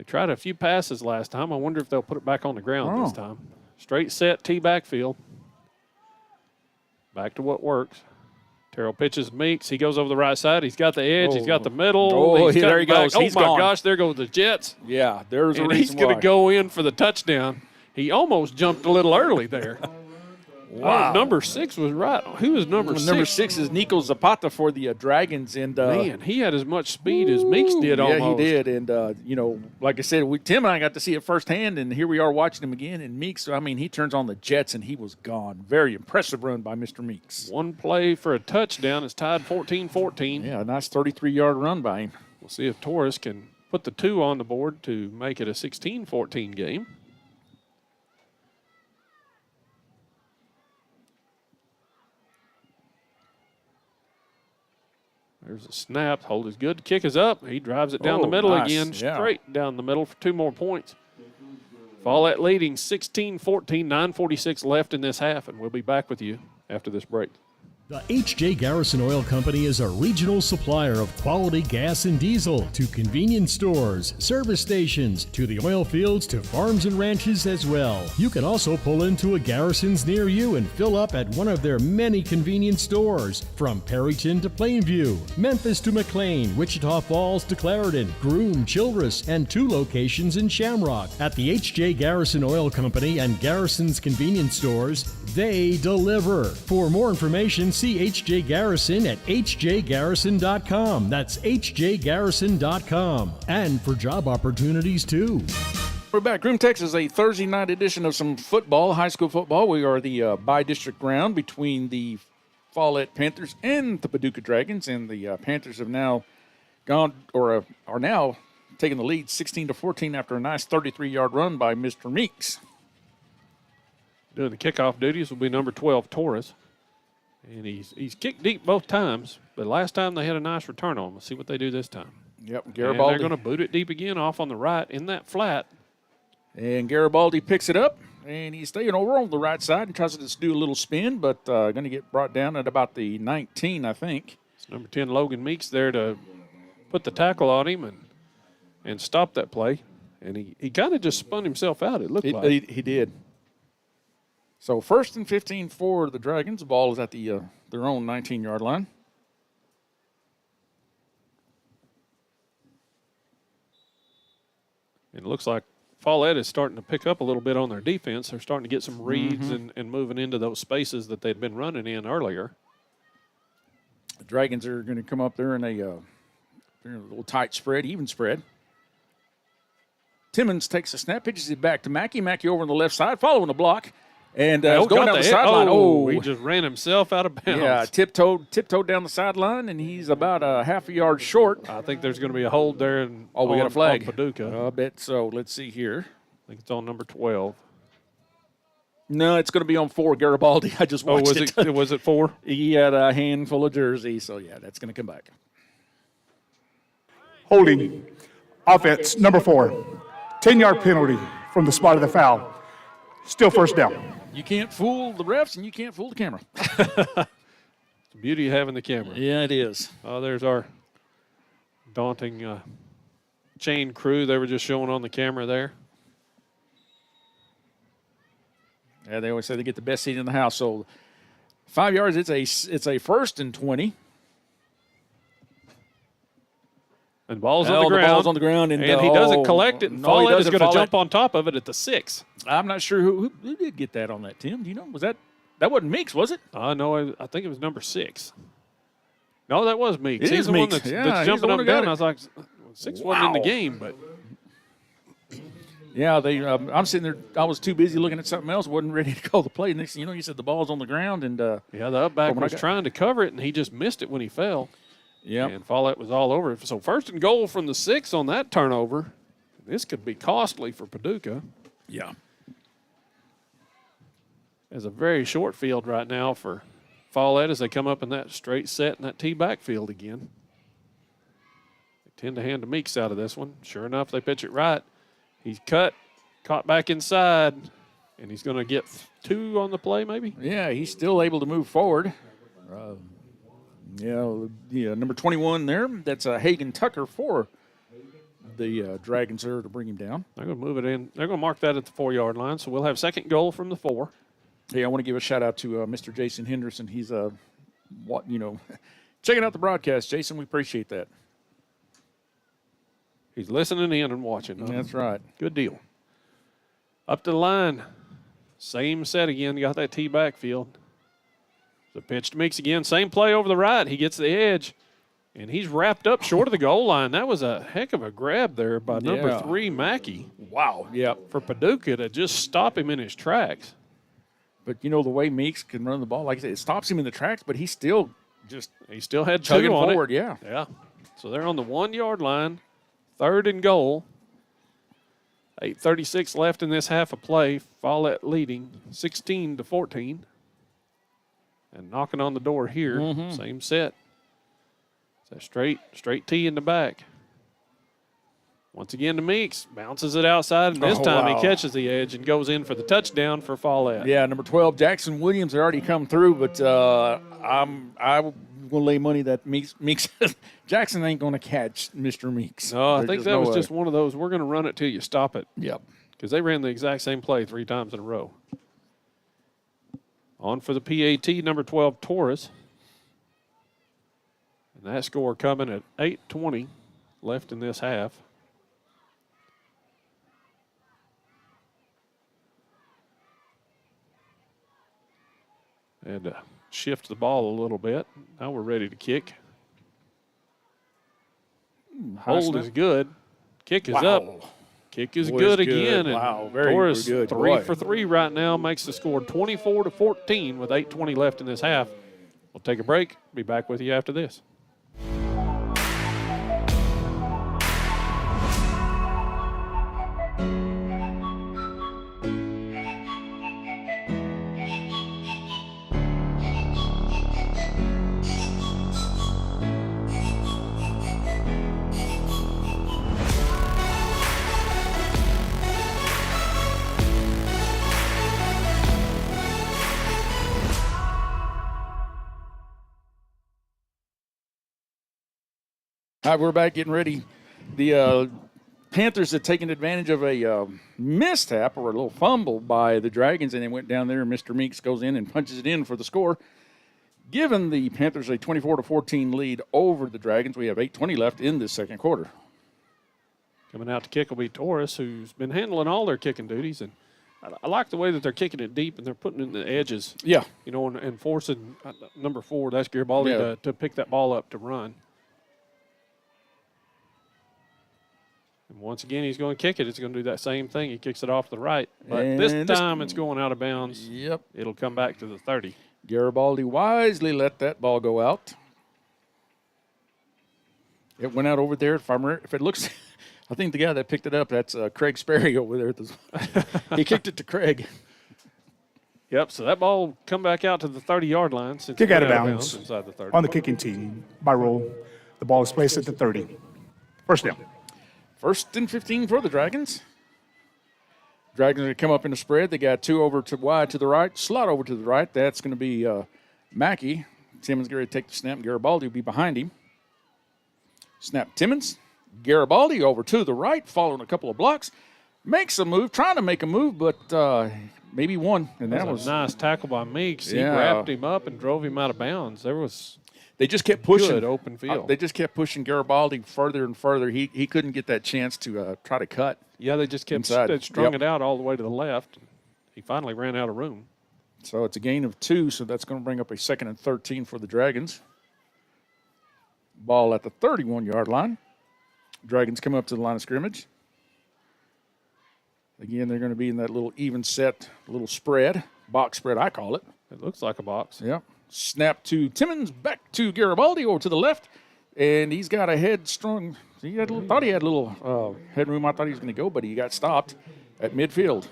[SPEAKER 2] tried a few passes last time. I wonder if they'll put it back on the ground this time. Straight set, T-backfield. Back to what works. Terrell pitches Meeks. He goes over the right side. He's got the edge. He's got the middle.
[SPEAKER 1] Oh, there he goes.
[SPEAKER 2] Oh,
[SPEAKER 1] He's
[SPEAKER 2] my
[SPEAKER 1] gone.
[SPEAKER 2] gosh, there goes the Jets.
[SPEAKER 1] Yeah, there's a
[SPEAKER 2] And
[SPEAKER 1] reason
[SPEAKER 2] he's going
[SPEAKER 1] why.
[SPEAKER 2] to go in for the touchdown. He almost jumped a little early there.
[SPEAKER 1] Wow.
[SPEAKER 2] Number 6 was right. Who was number 6?
[SPEAKER 1] Number 6 is Nico Zapata for the Dragons. And
[SPEAKER 2] Man, he had as much speed as Meeks did almost.
[SPEAKER 1] Yeah, he did. And, like I said, Tim and I got to see it firsthand, and here we are watching him again. And Meeks, he turns on the Jets, and he was gone. Very impressive run by Mr. Meeks.
[SPEAKER 2] One play for a touchdown. It's tied 14-14.
[SPEAKER 1] Yeah, a nice 33-yard run by him.
[SPEAKER 2] We'll see if Torres can put the 2 on the board to make it a 16-14 game. There's a snap. Hold is good. Kick is up. He drives it down the middle
[SPEAKER 1] nice.
[SPEAKER 2] again,
[SPEAKER 1] Yeah.
[SPEAKER 2] straight down the middle for 2 more points. Follett leading 16-14, 9:46 left in this half, and we'll be back with you after this break.
[SPEAKER 9] The H.J. Garrison Oil Company is a regional supplier of quality gas and diesel to convenience stores, service stations, to the oil fields, to farms and ranches as well. You can also pull into a Garrison's near you and fill up at one of their many convenience stores, from Perryton to Plainview, Memphis to McLean, Wichita Falls to Clarendon, Groom, Childress, and 2 locations in Shamrock. At the H.J. Garrison Oil Company and Garrison's convenience stores, they deliver. For more information, see H.J. Garrison at hjgarrison.com. That's hjgarrison.com. And for job opportunities, too.
[SPEAKER 1] We're back. Groom, Texas, a Thursday night edition of some football, high school football. We are the by-district round between the Follett Panthers and the Paducah Dragons, and the Panthers have now gone, or are now taking the lead 16-14 after a nice 33-yard run by Mr. Meeks.
[SPEAKER 2] Doing the kickoff duties will be number 12, Torres. And he's kicked deep both times, but last time they had a nice return on him. Let's see what they do this time.
[SPEAKER 1] Yep,
[SPEAKER 2] And
[SPEAKER 1] Garibaldi.
[SPEAKER 2] they're going to boot it deep again off on the right in that flat.
[SPEAKER 1] And Garibaldi picks it up, and he's staying over on the right side and tries to just do a little spin, but going to get brought down at about the 19, I think.
[SPEAKER 2] It's number 10, Logan Meeks, there to put the tackle on him and stop that play. And he kind of just spun himself out, it looked like.
[SPEAKER 1] He did. So 1st and 15 for the Dragons. The ball is at the their own 19-yard line.
[SPEAKER 2] And it looks like Follett is starting to pick up a little bit on their defense. They're starting to get some reads and moving into those spaces that they'd been running in earlier.
[SPEAKER 1] The Dragons are going to come up there in a A little tight spread, even spread. Timmons takes a snap, pitches it back to Mackey. Mackey over on the left side, following the block. And going down the sideline. Oh,
[SPEAKER 2] he just ran himself out of bounds.
[SPEAKER 1] Yeah, tiptoed down the sideline, and he's about a half a yard short.
[SPEAKER 2] I think there's going to be a hold there. And
[SPEAKER 1] we got a flag.
[SPEAKER 2] On Paducah.
[SPEAKER 1] I bet so. Let's see here.
[SPEAKER 2] I think it's on number 12.
[SPEAKER 1] No, it's going to be on 4, Garibaldi. I just watched it.
[SPEAKER 2] Was it 4?
[SPEAKER 1] He had a handful of jerseys, so yeah, that's going to come back.
[SPEAKER 3] Holding. Offense, number 4. 10-yard penalty from the spot of the foul. Still first down.
[SPEAKER 1] You can't fool the refs, and you can't fool the camera.
[SPEAKER 2] The beauty of having the camera.
[SPEAKER 1] Yeah, it is.
[SPEAKER 2] Oh, there's our daunting chain crew they were just showing on the camera there.
[SPEAKER 1] Yeah, they always say they get the best seat in the house. So 5 yards, it's a 1st and 20.
[SPEAKER 2] And the ball's on the ground.
[SPEAKER 1] The ball's on the ground. And
[SPEAKER 2] he doesn't collect it. And Follett is going to jump on top of it at the 6.
[SPEAKER 1] I'm not sure who did get that on that, Tim. Do you know? Was that wasn't Meeks, was it?
[SPEAKER 2] No, I think it was number 6. No, that was Meeks.
[SPEAKER 1] He's
[SPEAKER 2] the
[SPEAKER 1] Meeks.
[SPEAKER 2] one that's jumping up and down. I was like, 6 wasn't in the game, but.
[SPEAKER 1] Yeah, I'm sitting there. I was too busy looking at something else. Wasn't ready to call the play. Next thing you know, you said the ball's on the ground, and
[SPEAKER 2] the upback was trying to cover it, and he just missed it when he fell.
[SPEAKER 1] Yeah,
[SPEAKER 2] and Follett was all over it. So 1st and goal from the 6 on that turnover. This could be costly for Paducah.
[SPEAKER 1] Yeah,
[SPEAKER 2] there's a very short field right now for Follett as they come up in that straight set and that tee backfield again. They tend to hand to Meeks out of this one. Sure enough, they pitch it right. He's caught back inside, and he's going to get 2 on the play maybe?
[SPEAKER 1] Yeah, he's still able to move forward. Number 21 there. That's Hagan Tucker for the Dragons there to bring him down.
[SPEAKER 2] They're going to move it in. They're going to mark that at the 4-yard line, so we'll have 2nd goal from the 4.
[SPEAKER 1] Hey, I want to give a shout-out to Mr. Jason Henderson. He's, checking out the broadcast. Jason, we appreciate that.
[SPEAKER 2] He's listening in and watching.
[SPEAKER 1] That's right.
[SPEAKER 2] Good deal. Up to the line. Same set again. Got that tee backfield. The pitch to Meeks again. Same play over the right. He gets the edge, and he's wrapped up short of the goal line. That was a heck of a grab there by number 3, Mackey.
[SPEAKER 1] Wow. Yeah.
[SPEAKER 2] For Paducah to just stop him in his tracks.
[SPEAKER 1] But, the way Meeks can run the ball, like I said, it stops him in the tracks, but he still
[SPEAKER 2] had
[SPEAKER 1] chugging
[SPEAKER 2] 2 on
[SPEAKER 1] forward.
[SPEAKER 2] It.
[SPEAKER 1] Yeah.
[SPEAKER 2] Yeah. So they're on the 1-yard line. 3rd and goal. 8:36 left in this half of play. Follett leading 16-14. And knocking on the door here. Same set. It's a straight tee in the back. Once again to Meeks. Bounces it outside, and this time he catches the edge and goes in for the touchdown for Follett.
[SPEAKER 1] Yeah, number 12, Jackson Williams had already come through, but I'm going to lay money that Meeks Jackson ain't going to catch Mr. Meeks.
[SPEAKER 2] No, I think that was just one of those, we're going to run it till you stop it.
[SPEAKER 1] Yep.
[SPEAKER 2] Because they ran the exact same play 3 times in a row. On for the PAT, number 12, Torres. And that score coming at 8:20 left in this half. And shift the ball a little bit. Now we're ready to kick. Hold is good. Kick is up. Kick is good again.
[SPEAKER 1] Wow, very
[SPEAKER 2] Torres
[SPEAKER 1] good.
[SPEAKER 2] 3 for 3 right now, makes the score 24-14 with 8:20 left in this half. We'll take a break. Be back with you after this.
[SPEAKER 1] All right, we're back getting ready. The Panthers had taken advantage of a mishap or a little fumble by the Dragons, and they went down there, and Mr. Meeks goes in and punches it in for the score. Giving the Panthers a 24-14 lead over the Dragons. We have 8:20 left in this second quarter.
[SPEAKER 2] Coming out to kick will be Torres, who's been handling all their kicking duties. And I like the way that they're kicking it deep and they're putting it in the edges.
[SPEAKER 1] Yeah.
[SPEAKER 2] And forcing number 4, that's Garibaldi, to pick that ball up to run. And once again, he's going to kick it. It's going to do that same thing. He kicks it off the right. But
[SPEAKER 1] And
[SPEAKER 2] this time it's going out of bounds.
[SPEAKER 1] Yep.
[SPEAKER 2] It'll come back to the 30.
[SPEAKER 1] Garibaldi wisely let that ball go out. It went out over there. If it looks, I think the guy that picked it up, that's Craig Sperry over there. He kicked it to Craig.
[SPEAKER 2] Yep, so that ball come back out to the 30-yard line. Since
[SPEAKER 3] Kick
[SPEAKER 2] it
[SPEAKER 3] out of
[SPEAKER 2] went
[SPEAKER 3] bounds.
[SPEAKER 2] inside the 30.
[SPEAKER 3] On the kicking team, by rule, the ball is placed at the 30. First down.
[SPEAKER 1] 1st and 15 for the Dragons. Dragons are going to come up in the spread. They got 2 over to wide to the right, slot over to the right. That's going to be Mackey. Timmons getting ready to take the snap. Garibaldi will be behind him. Snap Timmons. Garibaldi over to the right, following a couple of blocks. Makes a move, trying to make a move, but maybe one. And that was
[SPEAKER 2] a nice tackle by Meeks. He
[SPEAKER 1] Yeah.
[SPEAKER 2] wrapped him up and drove him out of bounds. There was
[SPEAKER 1] They just kept pushing.
[SPEAKER 2] good open field.
[SPEAKER 1] They just kept pushing Garibaldi further and further. He couldn't get that chance to try to cut.
[SPEAKER 2] Yeah, they just kept
[SPEAKER 1] Inside.
[SPEAKER 2] they strung
[SPEAKER 1] Yep.
[SPEAKER 2] it out all the way to the left. He finally ran out of room.
[SPEAKER 1] So it's a gain of 2, so that's going to bring up a 2nd and 13 for the Dragons. Ball at the 31-yard line. Dragons come up to the line of scrimmage. Again, they're going to be in that little even set, little spread, box spread, I call it.
[SPEAKER 2] It looks like a box.
[SPEAKER 1] Yep. Snap to Timmons, back to Garibaldi over to the left, and he's got a head strong. Thought he had a little headroom. I thought he was going to go, but he got stopped at midfield.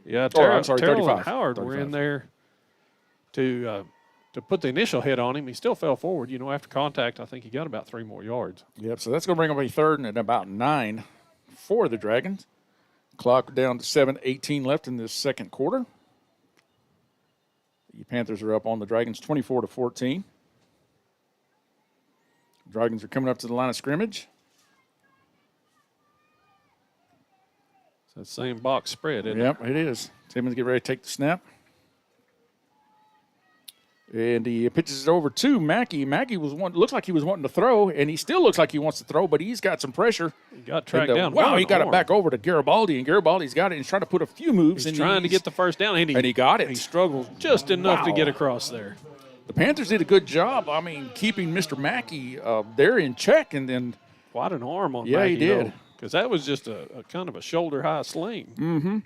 [SPEAKER 2] Yeah,
[SPEAKER 1] I'm
[SPEAKER 2] Terrell,
[SPEAKER 1] sorry,
[SPEAKER 2] Terrell
[SPEAKER 1] 35.
[SPEAKER 2] and Howard were
[SPEAKER 1] 35.
[SPEAKER 2] in there to put the initial hit on him. He still fell forward. After contact, I think he got about 3 more yards.
[SPEAKER 1] Yep, so that's going to bring up a 3rd and about 9 for the Dragons. Clock down to 7:18 left in this second quarter. The Panthers are up on the Dragons 24-14. Dragons are coming up to the line of scrimmage.
[SPEAKER 2] It's that same box spread, isn't it?
[SPEAKER 1] Yep, it is. Timmons get ready to take the snap. And he pitches it over to Mackey. Mackey looks like he was wanting to throw, and he still looks like he wants to throw, but he's got some pressure.
[SPEAKER 2] He got tracked
[SPEAKER 1] And,
[SPEAKER 2] down.
[SPEAKER 1] Wow,
[SPEAKER 2] one
[SPEAKER 1] he got
[SPEAKER 2] arm.
[SPEAKER 1] it back over to Garibaldi, and Garibaldi's got it. And he's trying to put a few moves.
[SPEAKER 2] He's trying to get the first down, and
[SPEAKER 1] he got it.
[SPEAKER 2] He struggled just enough to
[SPEAKER 1] Wow.
[SPEAKER 2] get across there.
[SPEAKER 1] The Panthers did a good job, keeping Mr. Mackey there in check, and then
[SPEAKER 2] Quite an arm on
[SPEAKER 1] Yeah,
[SPEAKER 2] Mackey,
[SPEAKER 1] he did.
[SPEAKER 2] Because that was just a kind of a shoulder-high sling.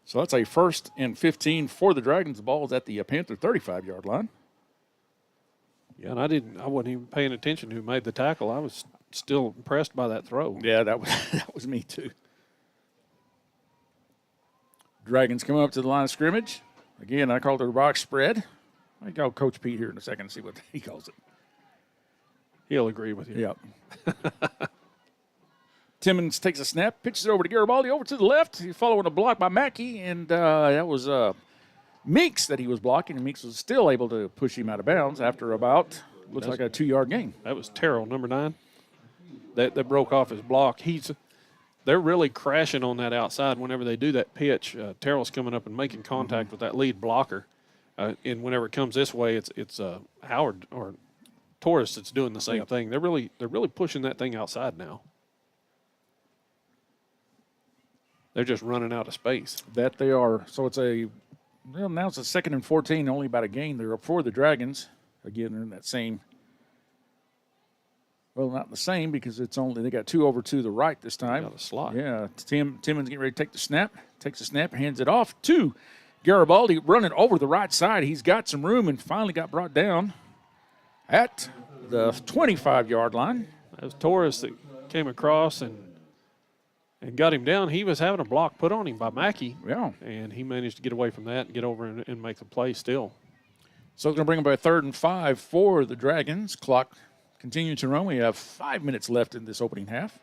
[SPEAKER 1] so that's a 1st and 15 for the Dragons. The ball is at the Panther 35-yard line.
[SPEAKER 2] Yeah, and I wasn't even paying attention to who made the tackle. I was still impressed by that throw.
[SPEAKER 1] Yeah, that was me too. Dragons come up to the line of scrimmage. Again, I called it a box spread. I call Coach Pete here in a second and see what he calls it.
[SPEAKER 2] He'll agree with you.
[SPEAKER 1] Yep. Timmons takes a snap, pitches it over to Garibaldi, over to the left. He's following a block by Mackey, and that was Meeks that he was blocking, and Meeks was still able to push him out of bounds after about, looks like a 2-yard gain.
[SPEAKER 2] That was Terrell, number 9. That broke off his block. They're really crashing on that outside whenever they do that pitch. Terrell's coming up and making contact with that lead blocker. And whenever it comes this way, it's Howard or Torres that's doing the same thing. They're really pushing that thing outside now. They're just running out of space.
[SPEAKER 1] That they are. So it's now it's a 2nd and 14, only about a gain. They're up for the Dragons. Again, they're in that same. Well, not the same because they got 2 over to the right this time.
[SPEAKER 2] Got a slot.
[SPEAKER 1] Yeah, Timmons getting ready to take the snap. Takes the snap, hands it off to Garibaldi, running over the right side. He's got some room and finally got brought down at the 25-yard line.
[SPEAKER 2] That was Torres that came across and got him down. He was having a block put on him by Mackey.
[SPEAKER 1] Yeah.
[SPEAKER 2] And he managed to get away from that and get over and make the play still.
[SPEAKER 1] So it's going to bring up a 3rd and 5 for the Dragons. Clock continuing to run. We have 5 minutes left in this opening half.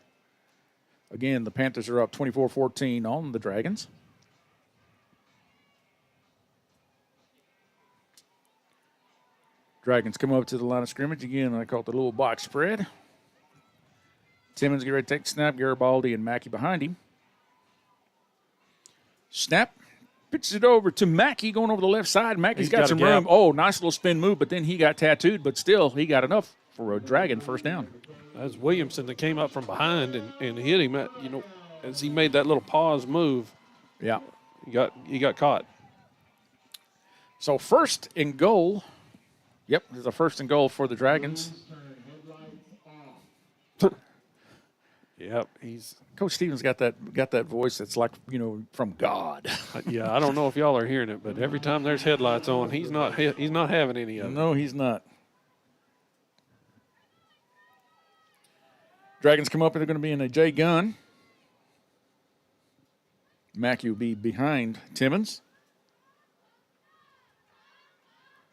[SPEAKER 1] Again, the Panthers are up 24-14 on the Dragons. Dragons come up to the line of scrimmage. Again, I call it the little box spread. Timmons get ready to take the snap. Garibaldi and Mackey behind him. Snap. Pitches it over to Mackey going over the left side. Mackey's
[SPEAKER 2] He's
[SPEAKER 1] got
[SPEAKER 2] got
[SPEAKER 1] some
[SPEAKER 2] a gap.
[SPEAKER 1] room. Oh, nice little spin move, but then he got tattooed, but still he got enough for a Dragon first down.
[SPEAKER 2] That was Williamson that came up from behind and hit him as he made that little pause move.
[SPEAKER 1] Yeah.
[SPEAKER 2] He got caught.
[SPEAKER 1] So 1st and goal. Yep, there's a 1st and goal for the Dragons.
[SPEAKER 2] Yep, he's.
[SPEAKER 1] Coach Stevens got that voice that's like, from God.
[SPEAKER 2] Yeah, I don't know if y'all are hearing it, but every time there's headlights on, he's not having any of it.
[SPEAKER 1] No, he's not. Dragons come up and they're going to be in a J gun. Mackey will be behind Timmons.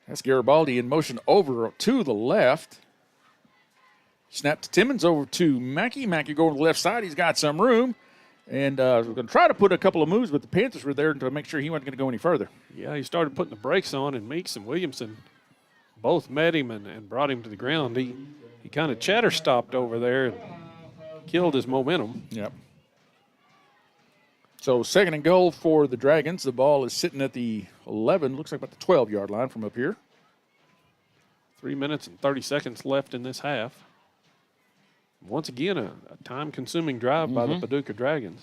[SPEAKER 1] That's Garibaldi in motion over to the left. Snap to Timmons over to Mackey. Mackey going to the left side. He's got some room. And we're going to try to put a couple of moves, but the Panthers were there to make sure he wasn't going to go any further.
[SPEAKER 2] Yeah, he started putting the brakes on, and Meeks and Williamson both met him and brought him to the ground. He kind of chatter stopped over there and killed his momentum.
[SPEAKER 1] Yep. So 2nd and goal for the Dragons. The ball is sitting at the 11, looks like about the 12-yard line from up here.
[SPEAKER 2] 3 minutes and 30 seconds left in this half. Once again, a time-consuming drive by the Paducah Dragons.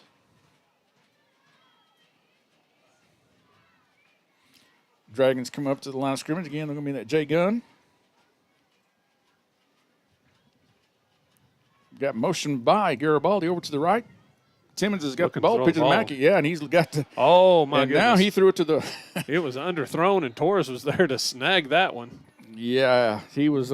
[SPEAKER 1] Dragons come up to the line of scrimmage. Again, they're going to be in that J gun. Got motion by Garibaldi over to the right. Timmons has got
[SPEAKER 2] Looking
[SPEAKER 1] the
[SPEAKER 2] to
[SPEAKER 1] ball,
[SPEAKER 2] throw
[SPEAKER 1] pitching
[SPEAKER 2] the
[SPEAKER 1] to
[SPEAKER 2] ball.
[SPEAKER 1] Mackey. Yeah, and he's got the.
[SPEAKER 2] Oh, my
[SPEAKER 1] and
[SPEAKER 2] goodness.
[SPEAKER 1] now he threw it to the.
[SPEAKER 2] It was underthrown, and Torres was there to snag that one.
[SPEAKER 1] Yeah, he was.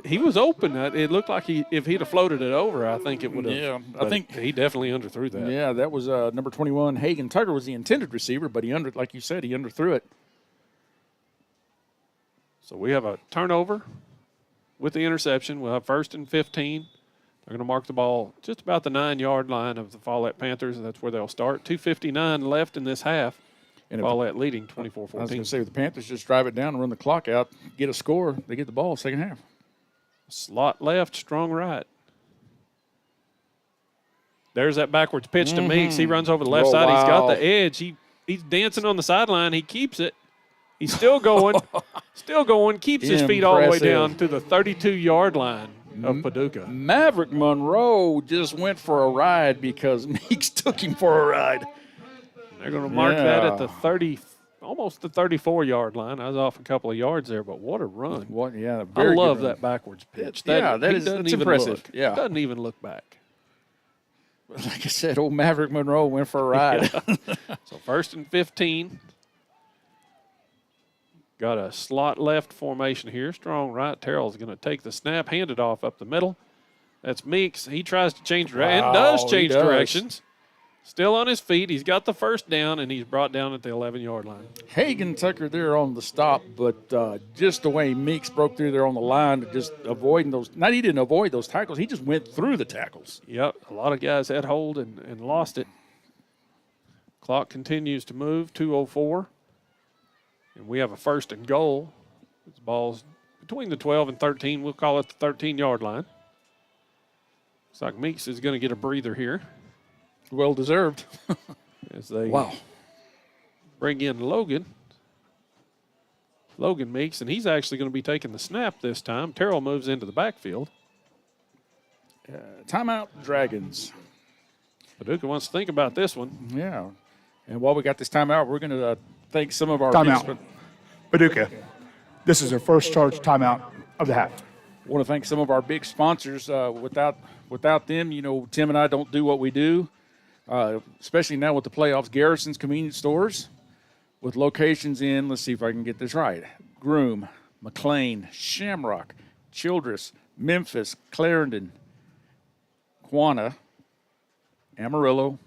[SPEAKER 2] He was open. It looked like if he'd have floated it over, I think it would have.
[SPEAKER 1] Yeah, I think
[SPEAKER 2] he definitely underthrew that.
[SPEAKER 1] Yeah, that was number 21. Hagen Tugger was the intended receiver, but like you said, he underthrew it.
[SPEAKER 2] So we have a turnover with the interception. We'll have 1st and 15. They're going to mark the ball just about the 9-yard line of the Follett Panthers, and that's where they'll start. 2:59 left in this half. And Follett leading 24-14.
[SPEAKER 1] I was going to say, if the Panthers just drive it down and run the clock out, get a score, they get the ball second half.
[SPEAKER 2] Slot left, strong right. There's that backwards pitch to Meeks. He runs over the left side. He's got the edge. He's dancing on the sideline. He keeps it. He's still going. Keeps his feet all the way down to the 32-yard line of Paducah.
[SPEAKER 1] Maverick Monroe just went for a ride because Meeks took him for a ride.
[SPEAKER 2] They're going to mark that at the 30, almost the 34-yard line. I was off a couple of yards there, but what a run. I love that backwards pitch.
[SPEAKER 1] That's impressive.
[SPEAKER 2] Yeah. Doesn't even look back.
[SPEAKER 1] Like I said, old Maverick Monroe went for a ride.
[SPEAKER 2] So 1st and 15. Got a slot left formation here. Strong right. Terrell's going to take the snap, hand it off up the middle. That's Meeks. He tries to change direction and does change directions. Still on his feet. He's got the first down, and he's brought down at the 11-yard line.
[SPEAKER 1] Hagen Tucker there on the stop, but just the way Meeks broke through there on the line, just avoiding those. Not he didn't avoid those tackles. He just went through the tackles.
[SPEAKER 2] Yep, a lot of guys had hold and lost it. Clock continues to move, 2:04. And we have a 1st and goal. This ball's between the 12 and 13. We'll call it the 13-yard line. Looks like Meeks is going to get a breather here.
[SPEAKER 1] Well deserved.
[SPEAKER 2] As they bring in Logan Meeks, and he's actually going to be taking the snap this time. Terrell moves into the backfield.
[SPEAKER 1] Timeout, Dragons.
[SPEAKER 2] Paducah wants to think about this one.
[SPEAKER 1] Yeah. And while we got this timeout, we're going to thank some of our
[SPEAKER 3] Timeout. Paducah, this is their first charge timeout of the half.
[SPEAKER 1] I want to thank some of our big sponsors. Without them, Tim and I don't do what we do. Especially now with the playoffs, Garrison's Convenience Stores with locations in, let's see if I can get this right, Groom, McLean, Shamrock, Childress, Memphis, Clarendon, Quanah, Amarillo.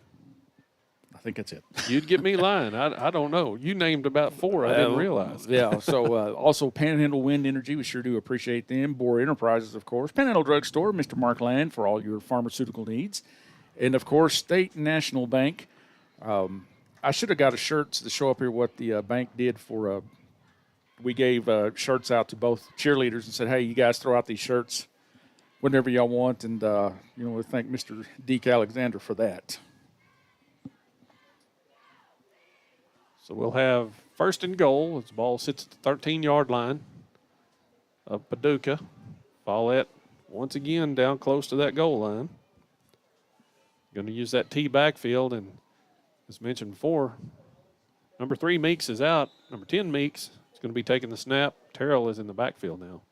[SPEAKER 1] I think that's it.
[SPEAKER 2] You'd get me lying. I don't know. You named about 4 I didn't realize.
[SPEAKER 1] Yeah, so also Panhandle Wind Energy, we sure do appreciate them. Bohr Enterprises, of course. Panhandle Drug Store, Mr. Mark Land for all your pharmaceutical needs. And, of course, State National Bank. I should have got a shirt to show up here what the bank did for we gave shirts out to both cheerleaders and said, hey, you guys throw out these shirts whenever y'all want. And, we thank Mr. Deke Alexander for that.
[SPEAKER 2] So we'll have 1st and goal. As the ball sits at the 13-yard line of Paducah. Follett once again down close to that goal line. Going to use that T backfield, and as mentioned before, number 3 Meeks is out. Number 10 Meeks is going to be taking the snap. Terrell is in the backfield now.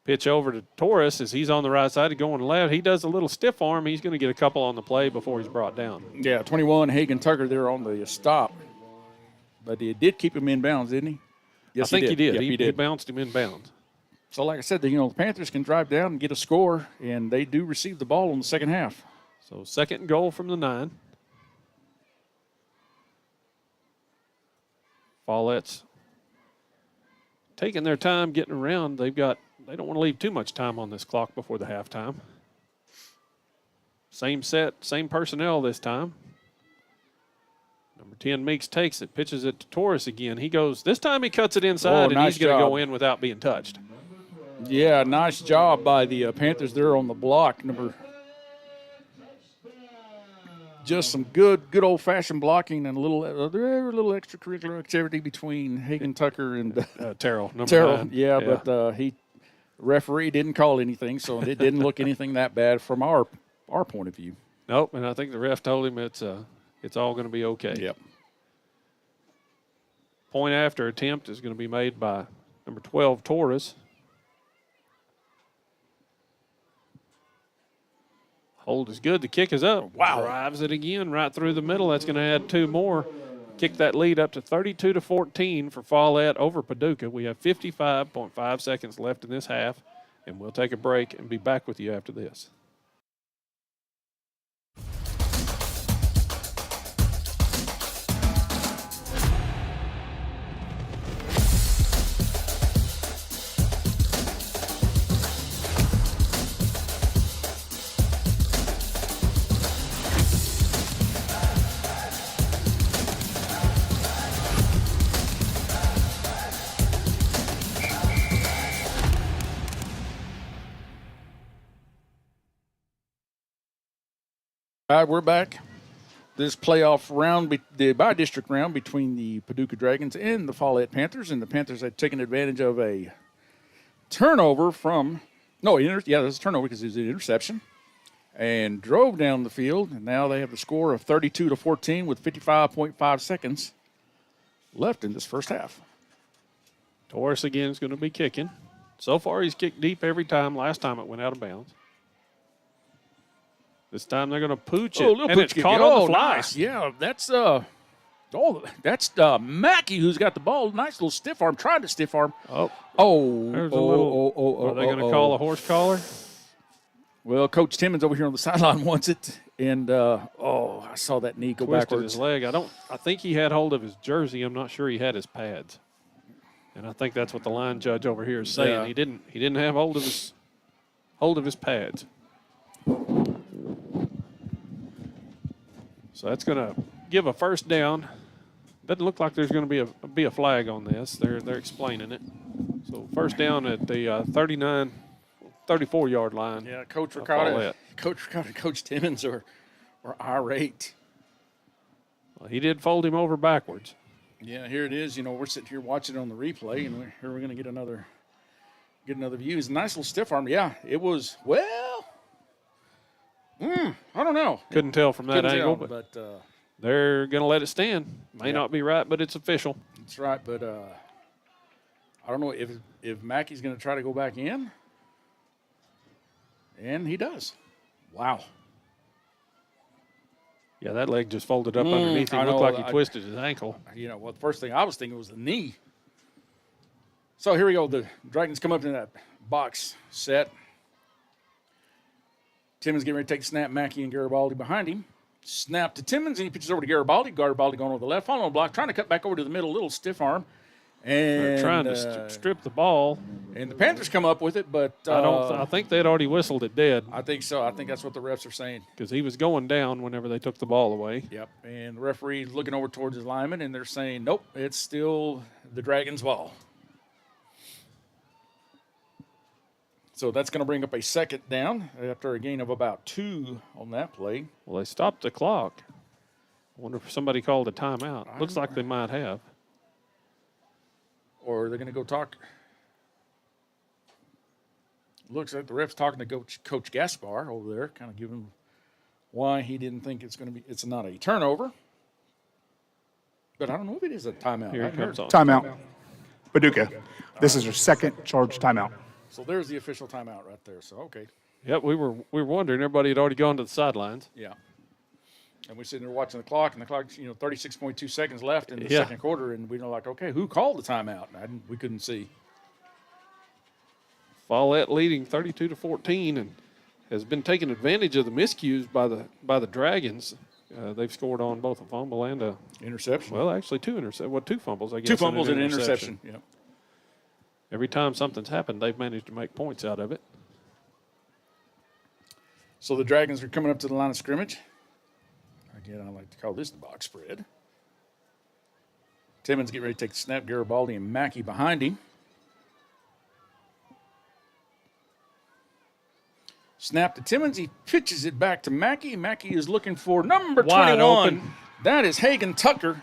[SPEAKER 2] Pitch over to Torres as he's on the right side, going left. He does a little stiff arm. He's going to get a couple on the play before he's brought down.
[SPEAKER 1] Yeah, 21, Hagen Tucker there on the stop. But he did keep him in bounds, didn't he? Yes,
[SPEAKER 2] I think he did.
[SPEAKER 1] Yep,
[SPEAKER 2] He
[SPEAKER 1] did.
[SPEAKER 2] bounced him in bounds.
[SPEAKER 1] So, like I said, the Panthers can drive down and get a score, and they do receive the ball in the second half.
[SPEAKER 2] So 2nd and goal from the 9. Follett's taking their time getting around. They don't want to leave too much time on this clock before the halftime. Same set, same personnel this time. Number 10, Meeks takes it, pitches it to Torres again. He goes, this time he cuts it inside, and
[SPEAKER 1] nice
[SPEAKER 2] he's going to
[SPEAKER 1] job.
[SPEAKER 2] go in without being touched.
[SPEAKER 1] Yeah, nice job by the Panthers there on the block. Just some good old-fashioned blocking and a little extracurricular activity between Hagen Tucker and
[SPEAKER 2] Terrell. Number
[SPEAKER 1] Terrell.
[SPEAKER 2] 9.
[SPEAKER 1] Yeah, but referee didn't call anything, so it didn't look anything that bad from our point of view.
[SPEAKER 2] Nope, and I think the ref told him it's all going to be okay.
[SPEAKER 1] Yep.
[SPEAKER 2] Point after attempt is going to be made by number 12, Torres. Hold is good. The kick is up.
[SPEAKER 1] Wow.
[SPEAKER 2] Drives it again right through the middle. That's going to add 2 more. Kick that lead up to 32-14 for Follett over Paducah. We have 55.5 seconds left in this half, and we'll take a break and be back with you after this.
[SPEAKER 1] All right, we're back. This playoff round, the by-district round between the Paducah Dragons and the Follett Panthers, and the Panthers had taken advantage of a turnover from – it was a turnover because it was an interception, and drove down the field, and now they have the score of 32-14 with 55.5 seconds left in this first half.
[SPEAKER 2] Torres again is going to be kicking. So far, he's kicked deep every time. Last time it went out of bounds. This time they're going to pooch it,
[SPEAKER 1] little
[SPEAKER 2] and
[SPEAKER 1] pooch
[SPEAKER 2] it's
[SPEAKER 1] kick.
[SPEAKER 2] caught on the fly.
[SPEAKER 1] Nice. Yeah, that's Mackey who's got the ball. Nice little stiff arm, trying to stiff arm.
[SPEAKER 2] There's
[SPEAKER 1] Are
[SPEAKER 2] a little. Are they going to call a horse collar?
[SPEAKER 1] Well, Coach Timmons over here on the sideline wants it, and I saw that knee go
[SPEAKER 2] Twisted
[SPEAKER 1] backwards.
[SPEAKER 2] his leg. I think he had hold of his jersey. I'm not sure he had his pads, and I think that's what the line judge over here is saying.
[SPEAKER 1] Yeah.
[SPEAKER 2] He didn't have hold of his pads. So that's going to give a first down. Doesn't look like there's going to be a flag on this. They're explaining it. So first down at the 34-yard line.
[SPEAKER 1] Yeah, Coach Ricotta, Coach Timmons are irate.
[SPEAKER 2] Well, he did fold him over backwards.
[SPEAKER 1] Yeah, here it is. We're sitting here watching it on the replay, and we're going to get another view. It's a nice little stiff arm. Yeah, it was. Well, I don't know.
[SPEAKER 2] Couldn't tell from that angle,
[SPEAKER 1] but
[SPEAKER 2] they're going to let it stand. May not be right, but it's official.
[SPEAKER 1] That's right, but I don't know if Mackey's going to try to go back in, and he does. Wow.
[SPEAKER 2] Yeah, that leg just folded up underneath him. Looked like he twisted his ankle.
[SPEAKER 1] The first thing I was thinking was the knee. So here we go. The Dragons come up in that box set. Timmons getting ready to take the snap. Mackey and Garibaldi behind him. Snap to Timmons, and he pitches over to Garibaldi. Garibaldi going over the left, following the block, trying to cut back over to the middle, little stiff arm. And
[SPEAKER 2] they're trying to strip the ball.
[SPEAKER 1] And the Panthers come up with it, but
[SPEAKER 2] I think they'd already whistled it dead.
[SPEAKER 1] I think so. I think that's what the refs are saying.
[SPEAKER 2] Because he was going down whenever they took the ball away.
[SPEAKER 1] Yep. And the referee's looking over towards his lineman, and they're saying, nope, it's still the Dragons' ball. So that's going to bring up a second down after a gain of about 2 on that play.
[SPEAKER 2] Well, they stopped the clock. I wonder if somebody called a timeout. Looks like they might have.
[SPEAKER 1] Or they're going to go talk. Looks like the ref's talking to Coach Gaspar over there, kind of giving him why he didn't think it's not a turnover. But I don't know if it is a timeout.
[SPEAKER 2] Here it comes on.
[SPEAKER 3] Timeout. Paducah. This is your second charge timeout.
[SPEAKER 1] So there's the official timeout right there. So, okay.
[SPEAKER 2] Yep, we were wondering. Everybody had already gone to the sidelines.
[SPEAKER 1] Yeah. And we're sitting there watching the clock, and the clock's, 36.2 seconds left in the
[SPEAKER 2] Yeah.
[SPEAKER 1] second quarter, and we're like, okay, who called the timeout? We couldn't see.
[SPEAKER 2] Follett leading 32-14 and has been taking advantage of the miscues by the Dragons. They've scored on both a fumble and a
[SPEAKER 1] Interception.
[SPEAKER 2] well, actually two fumbles. I guess.
[SPEAKER 1] 2 fumbles and an interception. Yeah.
[SPEAKER 2] Every time something's happened, they've managed to make points out of it.
[SPEAKER 1] So the Dragons are coming up to the line of scrimmage. Again, I like to call this the box spread. Timmons getting ready to take the snap. Garibaldi and Mackey behind him. Snap to Timmons. He pitches it back to Mackey. Mackey is looking for number
[SPEAKER 2] Wide
[SPEAKER 1] 21.
[SPEAKER 2] open.
[SPEAKER 1] That is Hagen Tucker.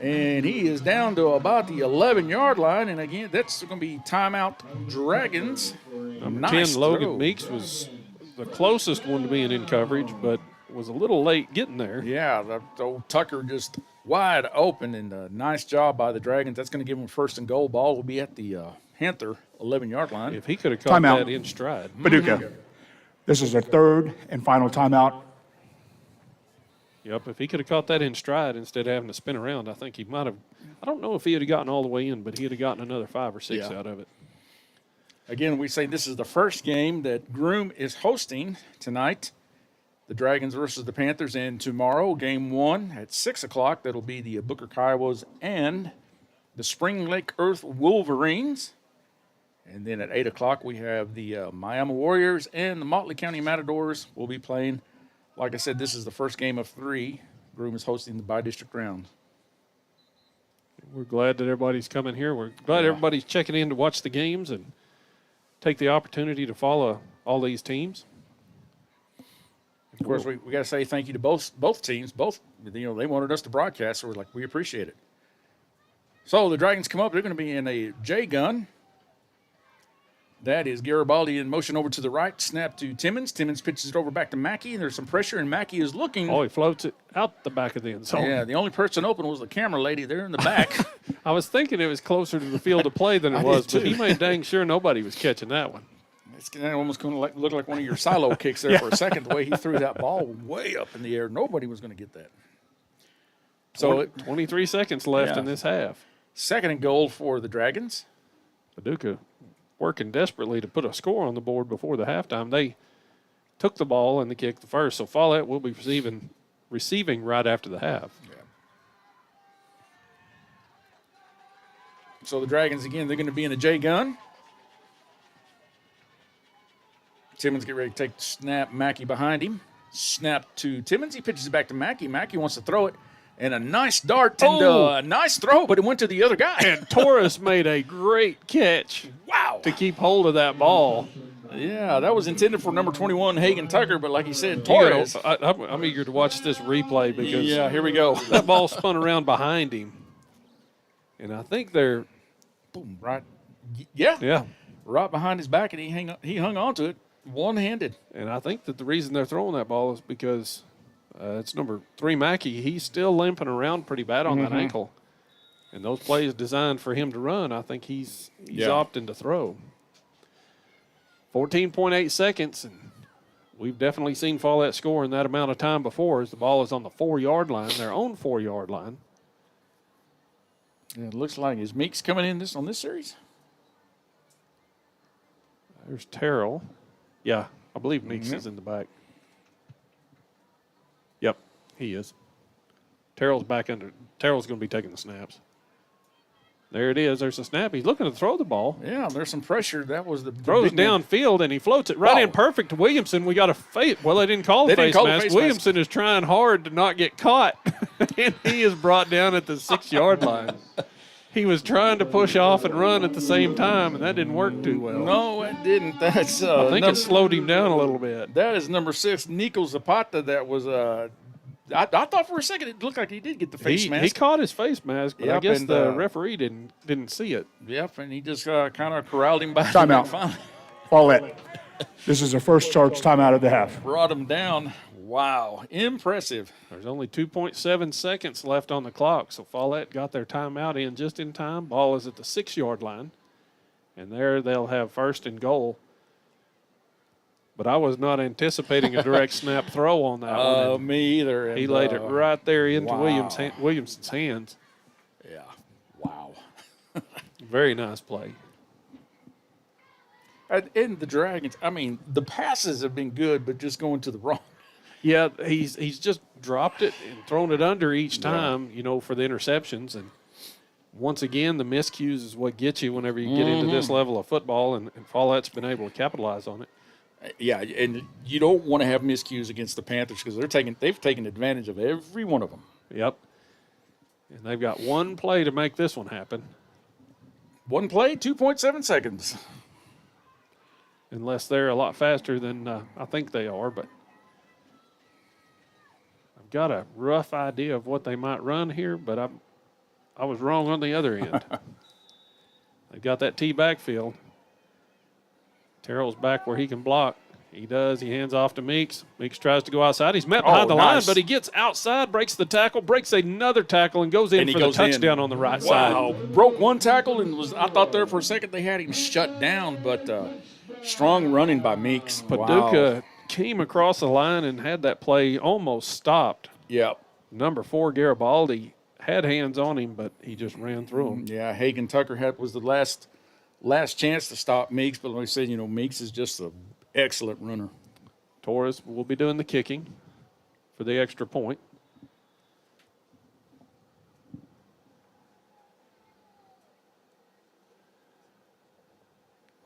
[SPEAKER 1] And he is down to about the 11-yard line. And again, that's going to be timeout Dragons.
[SPEAKER 2] Number 10, Logan Meeks, was the closest one to being in coverage, but was a little late getting there.
[SPEAKER 1] Yeah, the old Tucker just wide open, and a nice job by the Dragons. That's going to give them first and goal. Ball will be at the Panther 11-yard line.
[SPEAKER 2] If he could have caught
[SPEAKER 3] Timeout.
[SPEAKER 2] that in stride.
[SPEAKER 3] Paducah. This is their third and final timeout.
[SPEAKER 2] Yep, if he could have caught that in stride instead of having to spin around, I think he might have. I don't know if he had gotten all the way in, but he had gotten another 5 or 6 out of it.
[SPEAKER 1] Again, we say this is the first game that Groom is hosting tonight. The Dragons versus the Panthers, and tomorrow, game 1 at 6 o'clock. That'll be the Booker Kiowas and the Spring Lake Earth Wolverines. And then at 8 o'clock, we have the Miami Warriors and the Motley County Matadors will be playing. Like I said, this is the first game of 3. Groom is hosting the bi-district round.
[SPEAKER 2] We're glad that everybody's coming here. We're glad everybody's checking in to watch the games and take the opportunity to follow all these teams.
[SPEAKER 1] Of course, we got to say thank you to both teams. Both, they wanted us to broadcast, so we're like, we appreciate it. So the Dragons come up. They're going to be in a J gun. That is Garibaldi in motion over to the right. Snap to Timmons. Timmons pitches it over back to Mackey. There's some pressure, and Mackey is looking.
[SPEAKER 2] Oh, he floats it out the back of the end zone.
[SPEAKER 1] Yeah, the only person open was the camera lady there in the back.
[SPEAKER 2] I was thinking it was closer to the field of play than it was, but he made dang sure nobody was catching that one.
[SPEAKER 1] It's almost going to look like one of your silo kicks there for a second, the way he threw that ball way up in the air. Nobody was going to get that. So
[SPEAKER 2] 23 seconds left in this half.
[SPEAKER 1] Second and goal for the Dragons.
[SPEAKER 2] Paducah working desperately to put a score on the board before the halftime. They took the ball and they kicked the first, so Follett will be receiving right after the half.
[SPEAKER 1] Yeah. So the Dragons, again, they're going to be in a J gun. Timmons get ready to take the snap. Mackey behind him. Snap to Timmons. He pitches it back to Mackey. Mackey wants to throw it. And a nice dart and a nice throw, but it went to the other guy.
[SPEAKER 2] And Torres made a great catch.
[SPEAKER 1] Wow.
[SPEAKER 2] To keep hold of that ball.
[SPEAKER 1] Yeah, that was intended for number 21, Hagen Tucker, but like he said, Torres.
[SPEAKER 2] I'm eager to watch this replay because
[SPEAKER 1] here we go.
[SPEAKER 2] That ball spun around behind him. And I think they're
[SPEAKER 1] boom, right. Yeah.
[SPEAKER 2] Yeah.
[SPEAKER 1] Right behind his back, and he hung on to it one-handed.
[SPEAKER 2] And I think that the reason they're throwing that ball is because it's number 3, Mackey. He's still limping around pretty bad on that ankle. And those plays designed for him to run, I think he's opting to throw. 14.8 seconds, and we've definitely seen Follett score in that amount of time before as the ball is on the 4-yard line, their own 4-yard line.
[SPEAKER 1] Yeah, it looks like is Meeks coming in on this series?
[SPEAKER 2] There's Terrell. Yeah, I believe Meeks is in the back. Yep, he is. Terrell's going to be taking the snaps. There it is. There's a snap. He's looking to throw the ball.
[SPEAKER 1] Yeah, there's some pressure. That was the
[SPEAKER 2] throws downfield, and he floats it right in perfect to Williamson. We got a face. Well, they didn't call the face mask. Williamson is trying hard to not get caught, and he is brought down at the 6-yard line. He was trying to push off and run at the same time, and that didn't work too well.
[SPEAKER 1] No, it didn't. That's
[SPEAKER 2] I think it slowed him down a little bit.
[SPEAKER 1] That is number 6, Nico Zapata. That was I thought for a second it looked like he did get the face mask.
[SPEAKER 2] He caught his face mask, but I guess the referee didn't see it.
[SPEAKER 1] Yep, and he just kind of corralled him back.
[SPEAKER 3] Timeout. Follett. This is the first charge timeout of the half.
[SPEAKER 1] Brought him down. Wow, impressive.
[SPEAKER 2] There's only 2.7 seconds left on the clock, so Follett got their timeout in just in time. Ball is at the 6-yard line. And there they'll have first and goal. But I was not anticipating a direct snap throw on that one. And
[SPEAKER 1] Me either.
[SPEAKER 2] he
[SPEAKER 1] and,
[SPEAKER 2] laid it right there into
[SPEAKER 1] wow.
[SPEAKER 2] Williamson's hands.
[SPEAKER 1] Yeah. Wow.
[SPEAKER 2] Very nice play.
[SPEAKER 1] And the Dragons, I mean, the passes have been good, but just going to the wrong.
[SPEAKER 2] Yeah, he's just dropped it and thrown it under each time, for the interceptions. And once again, the miscues is what gets you whenever you get into this level of football, and Follett's been able to capitalize on it.
[SPEAKER 1] Yeah, and you don't want to have miscues against the Panthers because they've taken advantage of every one of them.
[SPEAKER 2] Yep. And they've got one play to make this one happen.
[SPEAKER 1] One play, 2.7 seconds.
[SPEAKER 2] Unless they're a lot faster than I think they are, but I've got a rough idea of what they might run here, but I was wrong on the other end. They've got that T backfield. Terrell's back where he can block. He does. He hands off to Meeks. Meeks tries to go outside. He's met behind the line, but he gets outside, breaks the tackle, breaks another tackle, and goes in for the touchdown on the right side.
[SPEAKER 1] Wow. Broke one tackle and I thought there for a second they had him shut down, but strong running by Meeks.
[SPEAKER 2] Paducah came across the line and had that play almost stopped.
[SPEAKER 1] Yep.
[SPEAKER 2] Number 4, Garibaldi, had hands on him, but he just ran through him.
[SPEAKER 1] Yeah, Hagan Tucker was the last chance to stop Meeks, but like I said, Meeks is just an excellent runner.
[SPEAKER 2] Torres will be doing the kicking for the extra point.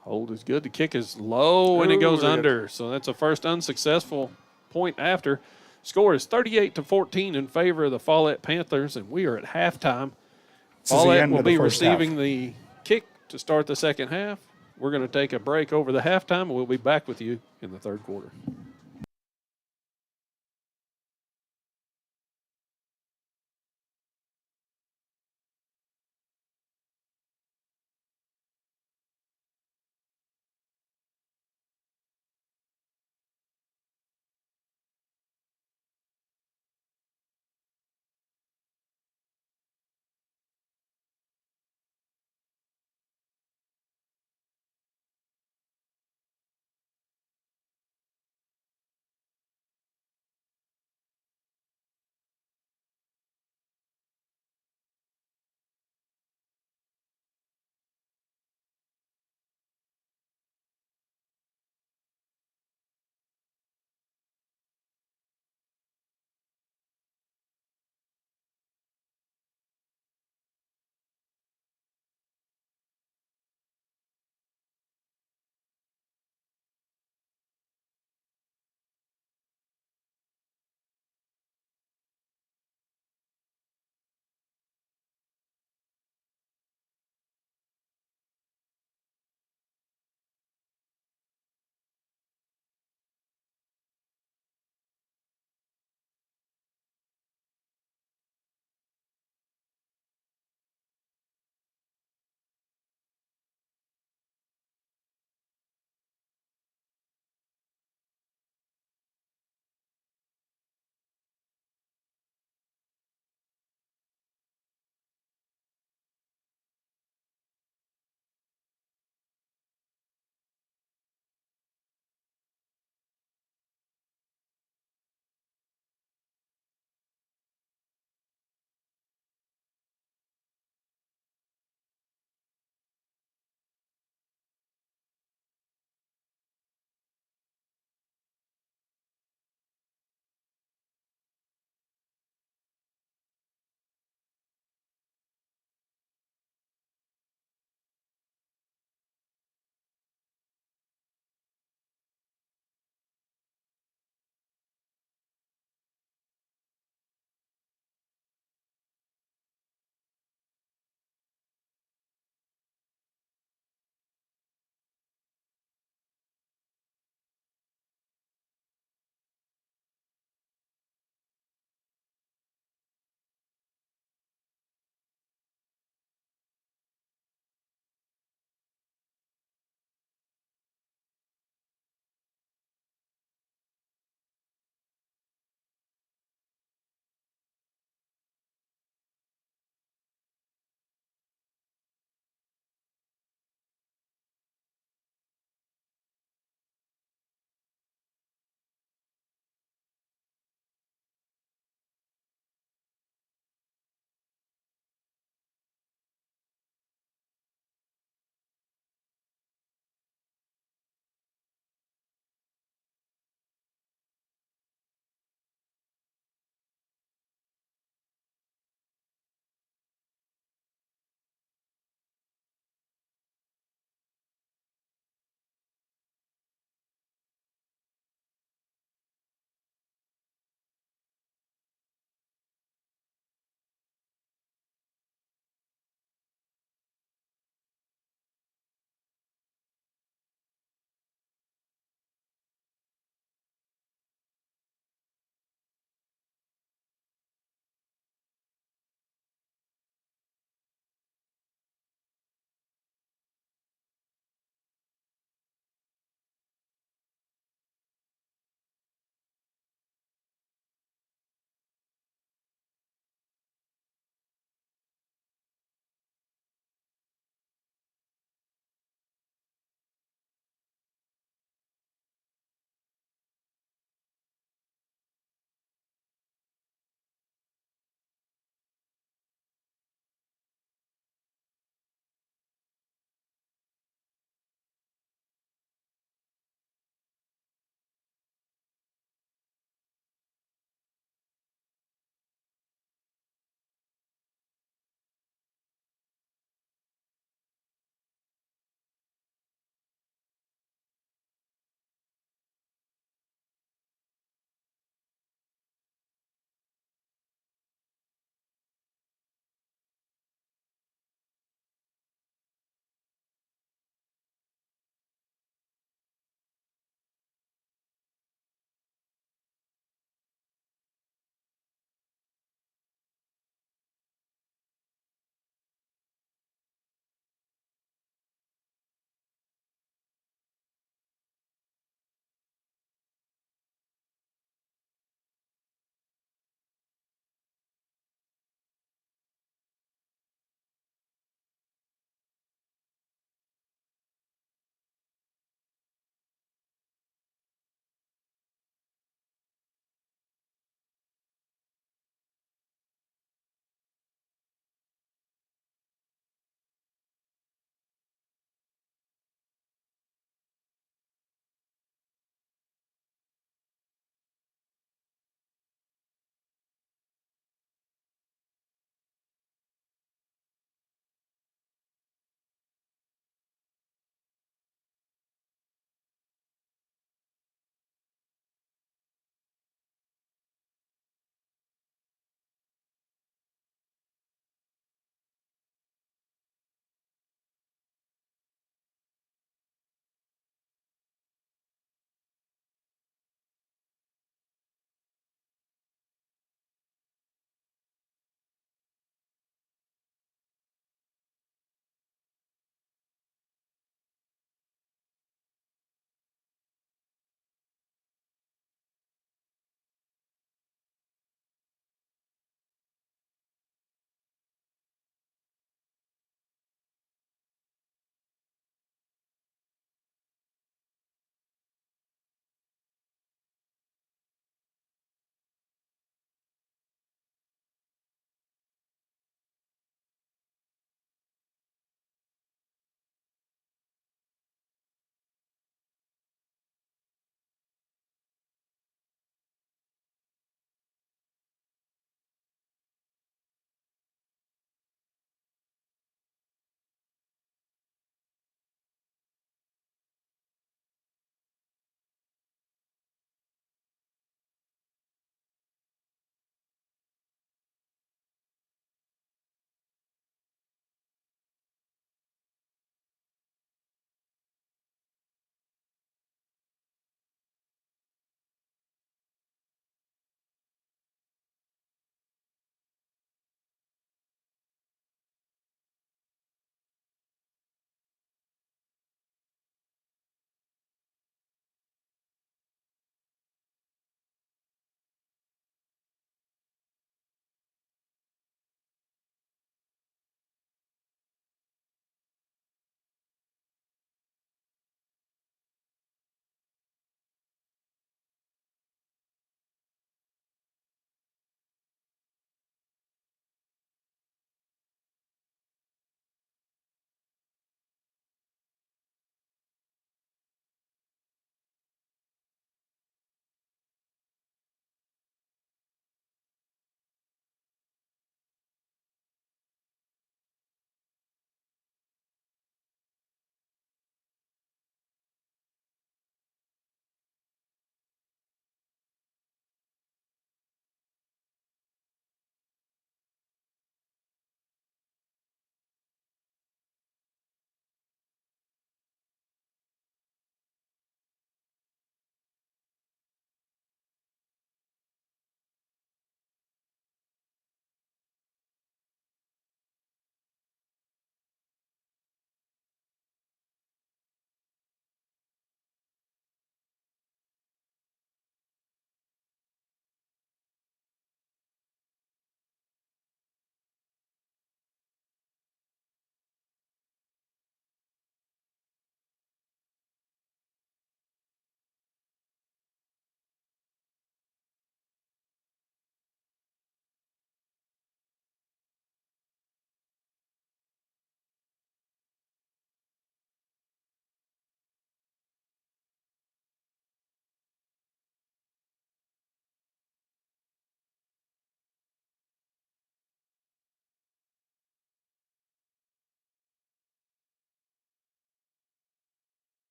[SPEAKER 2] Hold is good. The kick is low, and it goes under. So that's a first unsuccessful point after. Score is 38-14 in favor of the Follett Panthers, and we are at halftime. Follett will be receiving the kick to start the second half. We're going to take a break over the halftime, and we'll be back with you in the third quarter.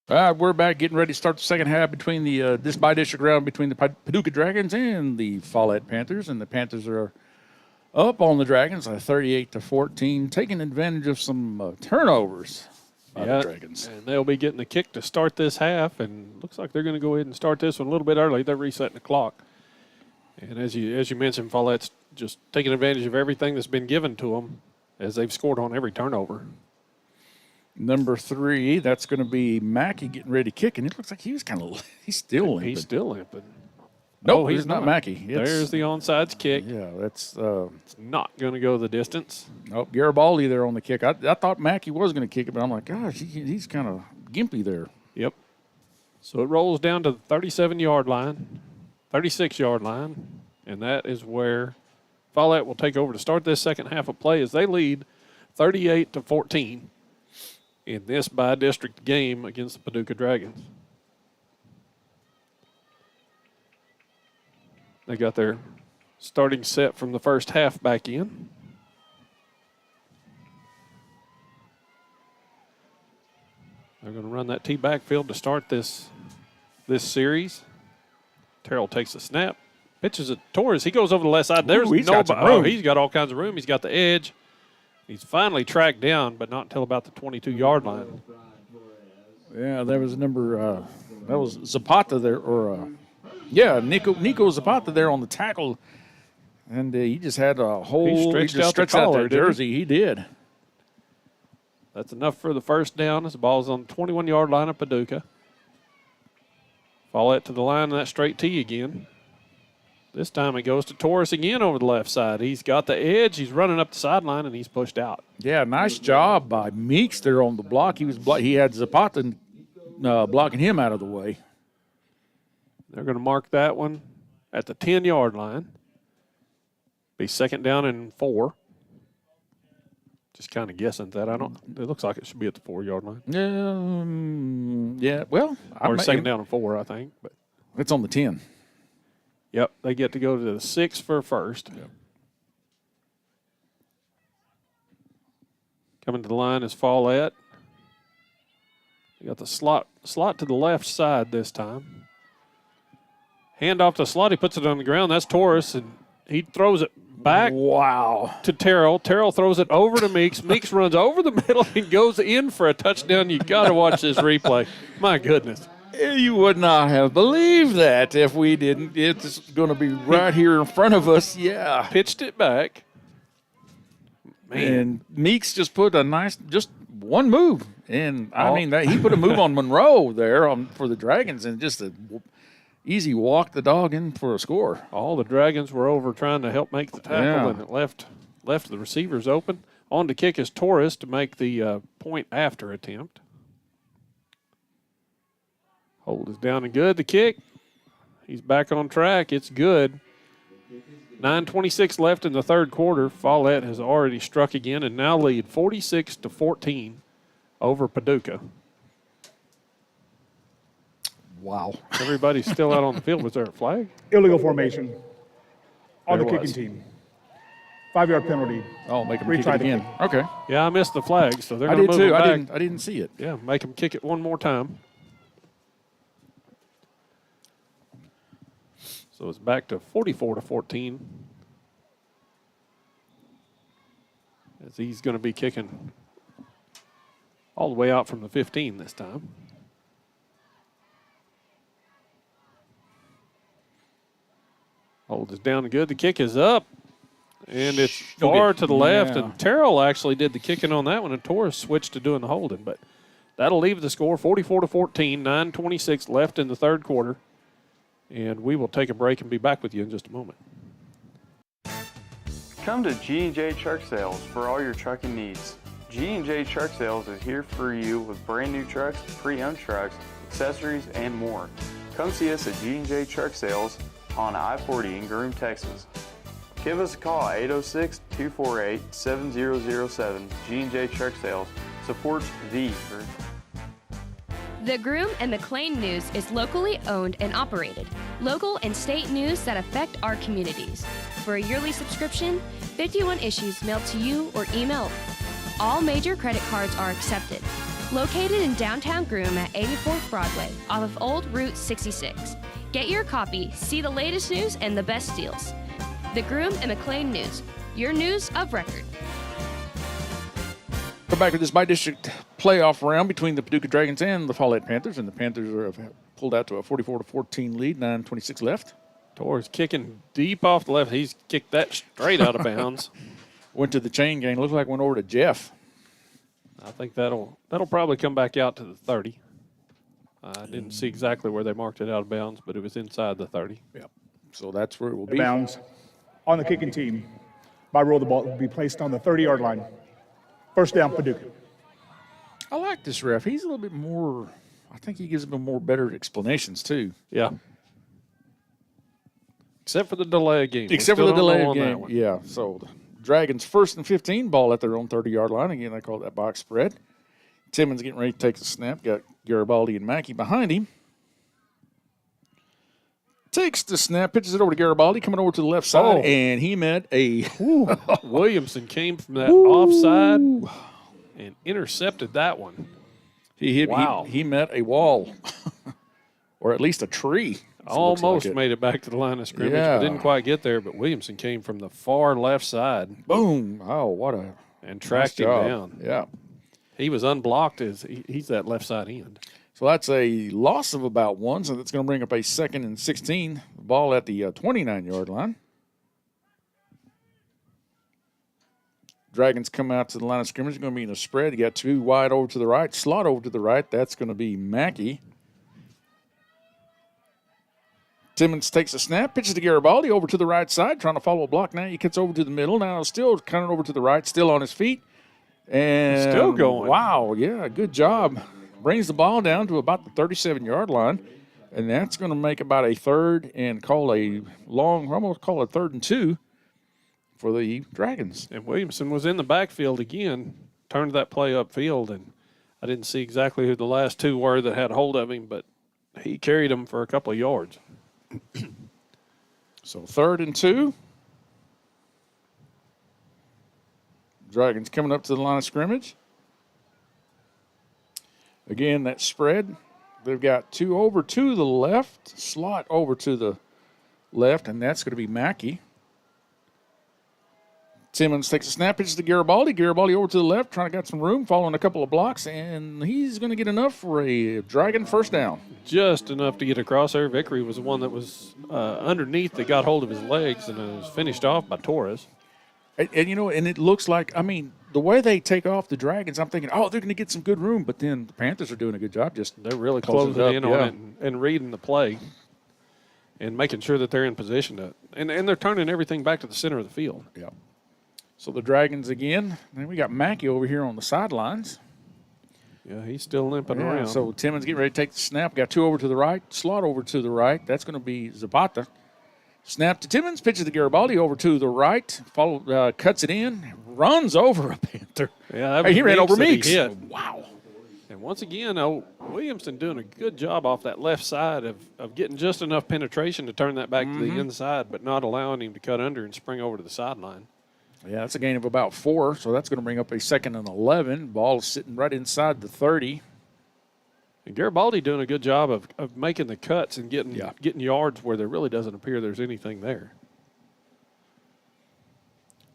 [SPEAKER 1] We're back getting ready to start the second half between the this bi-district round between the Paducah Dragons and the Follett Panthers, and the Panthers are up on the Dragons 38-14, taking advantage of some turnovers by the Dragons.
[SPEAKER 2] And they'll be getting the kick to start this half, and looks like they're going to go ahead and start this one a little bit early. They're resetting the clock. And as you mentioned, Follett's just taking advantage of everything that's been given to them as they've scored on every turnover.
[SPEAKER 1] Number 3, that's going to be Mackey getting ready to kick, and it looks like he's still limping.
[SPEAKER 2] He's still limping.
[SPEAKER 1] No, he's not Mackey.
[SPEAKER 2] There's the onside kick.
[SPEAKER 1] Yeah, that's
[SPEAKER 2] it's not going to go the distance.
[SPEAKER 1] Oh, Garibaldi there on the kick. I thought Mackey was going to kick it, but I'm like, gosh, he's kind of gimpy there.
[SPEAKER 2] Yep. So it rolls down to the 37-yard line, 36-yard line, and that is where Follett will take over to start this second half of play as they lead 38-14 in this bi-district game against the Paducah Dragons. They got their starting set from the first half back in. They're going to run that T backfield to start this series. Terrell takes the snap, pitches it to Torres. He goes over the left side. There's
[SPEAKER 1] he's got some room.
[SPEAKER 2] Oh, he's got all kinds of room. He's got the edge. He's finally tracked down, but not until about the 22-yard line.
[SPEAKER 1] Yeah, there was that was Zapata there, Nico Zapata there on the tackle, and he just had a whole
[SPEAKER 2] He stretched out the
[SPEAKER 1] out
[SPEAKER 2] collar,
[SPEAKER 1] that
[SPEAKER 2] didn't he?
[SPEAKER 1] jersey. He did.
[SPEAKER 2] That's enough for the first down as the ball's on the 21-yard line of Paducah. Follett to the line in that straight T again. This time it goes to Torres again over the left side. He's got the edge. He's running up the sideline, and he's pushed out.
[SPEAKER 1] Yeah, nice job by Meeks there on the block. He had Zapata blocking him out of the way.
[SPEAKER 2] They're going to mark that one at the 10-yard line. Be second down and 4. Just kind of guessing that. It looks like it should be at the 4-yard line.
[SPEAKER 1] Yeah. Well,
[SPEAKER 2] or second down and 4, I think. But
[SPEAKER 1] it's on the 10.
[SPEAKER 2] Yep, they get to go to the 6 for first.
[SPEAKER 1] Yep. Coming
[SPEAKER 2] to the line is Follett. You got the slot to the left side this time. Hand off to slot. He puts it on the ground. That's Torres, and he throws it back.
[SPEAKER 1] Wow.
[SPEAKER 2] To Terrell. Terrell throws it over to Meeks. Meeks runs over the middle and goes in for a touchdown. You got to watch this replay. My goodness.
[SPEAKER 1] You would not have believed that if we didn't. It's going to be right here in front of us. Yeah.
[SPEAKER 2] Pitched it back. Man.
[SPEAKER 1] And Meeks just put just one move. And, he put a move on Monroe there for the Dragons, and just a easy walk the dog in for a score.
[SPEAKER 2] All the Dragons were over trying to help make the tackle, and it left the receivers open. On to kick is Torres to make the point after attempt. Hold is down and good. The kick. He's back on track. It's good. 9:26 left in the third quarter. Follett has already struck again and now lead 46-14 over Paducah.
[SPEAKER 1] Wow.
[SPEAKER 2] Everybody's still out on the field. Was there a flag?
[SPEAKER 3] Illegal formation on the
[SPEAKER 2] There
[SPEAKER 3] kicking
[SPEAKER 2] was.
[SPEAKER 3] team. 5-yard penalty.
[SPEAKER 1] Oh, make him kick
[SPEAKER 3] Retry
[SPEAKER 1] it
[SPEAKER 3] the
[SPEAKER 1] again.
[SPEAKER 3] kick.
[SPEAKER 1] Okay.
[SPEAKER 2] Yeah, I missed the flag, so they're
[SPEAKER 1] I
[SPEAKER 2] going to
[SPEAKER 1] did
[SPEAKER 2] move
[SPEAKER 1] too.
[SPEAKER 2] it back.
[SPEAKER 1] I didn't see it.
[SPEAKER 2] Yeah, make them kick it one more time. So it's back to 44-14. As he's going to be kicking all the way out from the 15 this time. Hold is down and good. The kick is up. And it's far to the left.
[SPEAKER 1] Yeah.
[SPEAKER 2] And Terrell actually did the kicking on that one. And Torres switched to doing the holding. But that'll leave the score 44-14. 9:26 left in the third quarter. And we will take a break and be back with you in just a moment.
[SPEAKER 10] Come to G&J Truck Sales for all your trucking needs. G&J Truck Sales is here for you with brand new trucks, pre-owned trucks, accessories, and more. Come see us at G&J Truck Sales on I-40 in Groom, Texas. Give us a call at 806-248-7007. G&J Truck Sales supports the group.
[SPEAKER 11] The Groom and McLean News is locally owned and operated. Local and state news that affect our communities. For a yearly subscription, 51 issues mailed to you or emailed. All major credit cards are accepted. Located in downtown Groom at 84th Broadway, off of Old Route 66. Get your copy, see the latest news, and the best deals. The Groom and McLean News, your news of record.
[SPEAKER 1] We're back with this by-district playoff round between the Paducah Dragons and the Follett Panthers, and the Panthers have pulled out to a 44-14 lead, 9:26 left.
[SPEAKER 2] Torres kicking deep off the left. He's kicked that straight out of bounds.
[SPEAKER 1] Went to the chain gang. Looks like went over to Jeff.
[SPEAKER 2] I think that'll probably come back out to the 30. I didn't see exactly where they marked it out of bounds, but it was inside the 30.
[SPEAKER 1] Yep. So that's where it will be.
[SPEAKER 3] Bounds on the kicking team. By rule, the ball will be placed on the 30-yard line. First down, Paducah.
[SPEAKER 1] I like this ref. He's a little bit more, I think he gives them more better explanations, too.
[SPEAKER 2] Yeah. Except for the delay game.
[SPEAKER 1] Except for the delay game. Yeah. So the Dragons 1st and 15, ball at their own 30-yard line. Again, I call that box spread. Timmons getting ready to take the snap. Got Garibaldi and Mackey behind him. Takes the snap, pitches it over to Garibaldi, coming over to the left side, and he met a
[SPEAKER 2] Williamson came from that offside and intercepted that one.
[SPEAKER 1] He met a wall, or at least a tree.
[SPEAKER 2] Almost made it back to the line of scrimmage, but didn't quite get there. But Williamson came from the far left side.
[SPEAKER 1] Boom! Oh, what a
[SPEAKER 2] and tracked him down.
[SPEAKER 1] Yeah,
[SPEAKER 2] he was unblocked as he's that left side end.
[SPEAKER 1] So that's a loss of about 1, so that's going to bring up a 2nd and 16. The ball at the 29-yard line. Dragons come out to the line of scrimmage. Going to be in a spread. You got 2 wide over to the right, slot over to the right. That's going to be Mackey. Timmons takes a snap, pitches to Garibaldi over to the right side, trying to follow a block. Now he gets over to the middle. Now still kind of over to the right, still on his feet. And
[SPEAKER 2] still going.
[SPEAKER 1] Wow, yeah, good job. Brings the ball down to about the 37-yard line, and that's going to make about a 3rd and call a long, almost call it 3rd and 2 for the Dragons.
[SPEAKER 2] And Williamson was in the backfield again, turned that play upfield, and I didn't see exactly who the last 2 were that had hold of him, but he carried him for a couple of yards.
[SPEAKER 1] So 3rd and 2. Dragons coming up to the line of scrimmage. Again, that spread, they've got 2 over to the left, slot over to the left, and that's going to be Mackey. Timmons takes a snap, pitches to Garibaldi. Garibaldi over to the left, trying to get some room, following a couple of blocks, and he's going to get enough for a Dragon first down.
[SPEAKER 2] Just enough to get across there. Vickery was the one that was underneath that got hold of his legs, and it was finished off by Torres.
[SPEAKER 1] And you know, and it looks like, I mean, the way they take off the Dragons, I'm thinking, they're going to get some good room. But then the Panthers are doing a good job.
[SPEAKER 2] They're really closing in on it and reading the play and making sure that they're in position to, and they're turning everything back to the center of the field.
[SPEAKER 1] Yeah. So the Dragons again. And we got Mackey over here on the sidelines.
[SPEAKER 2] Yeah, he's still limping around.
[SPEAKER 1] So Timmons getting ready to take the snap. Got 2 over to the right, slot over to the right. That's going to be Zapata. Snap to Timmons, pitches to Garibaldi over to the right, cuts it in, runs over a Panther.
[SPEAKER 2] Yeah,
[SPEAKER 1] he ran over Meeks.
[SPEAKER 2] Wow. And once again, Williamson doing a good job off that left side of getting just enough penetration to turn that back to the inside, but not allowing him to cut under and spring over to the sideline.
[SPEAKER 1] Yeah, that's a gain of about 4, so that's going to bring up a 2nd and 11. Ball sitting right inside the 30.
[SPEAKER 2] And Garibaldi doing a good job of making the cuts and getting yards where there really doesn't appear there's anything there.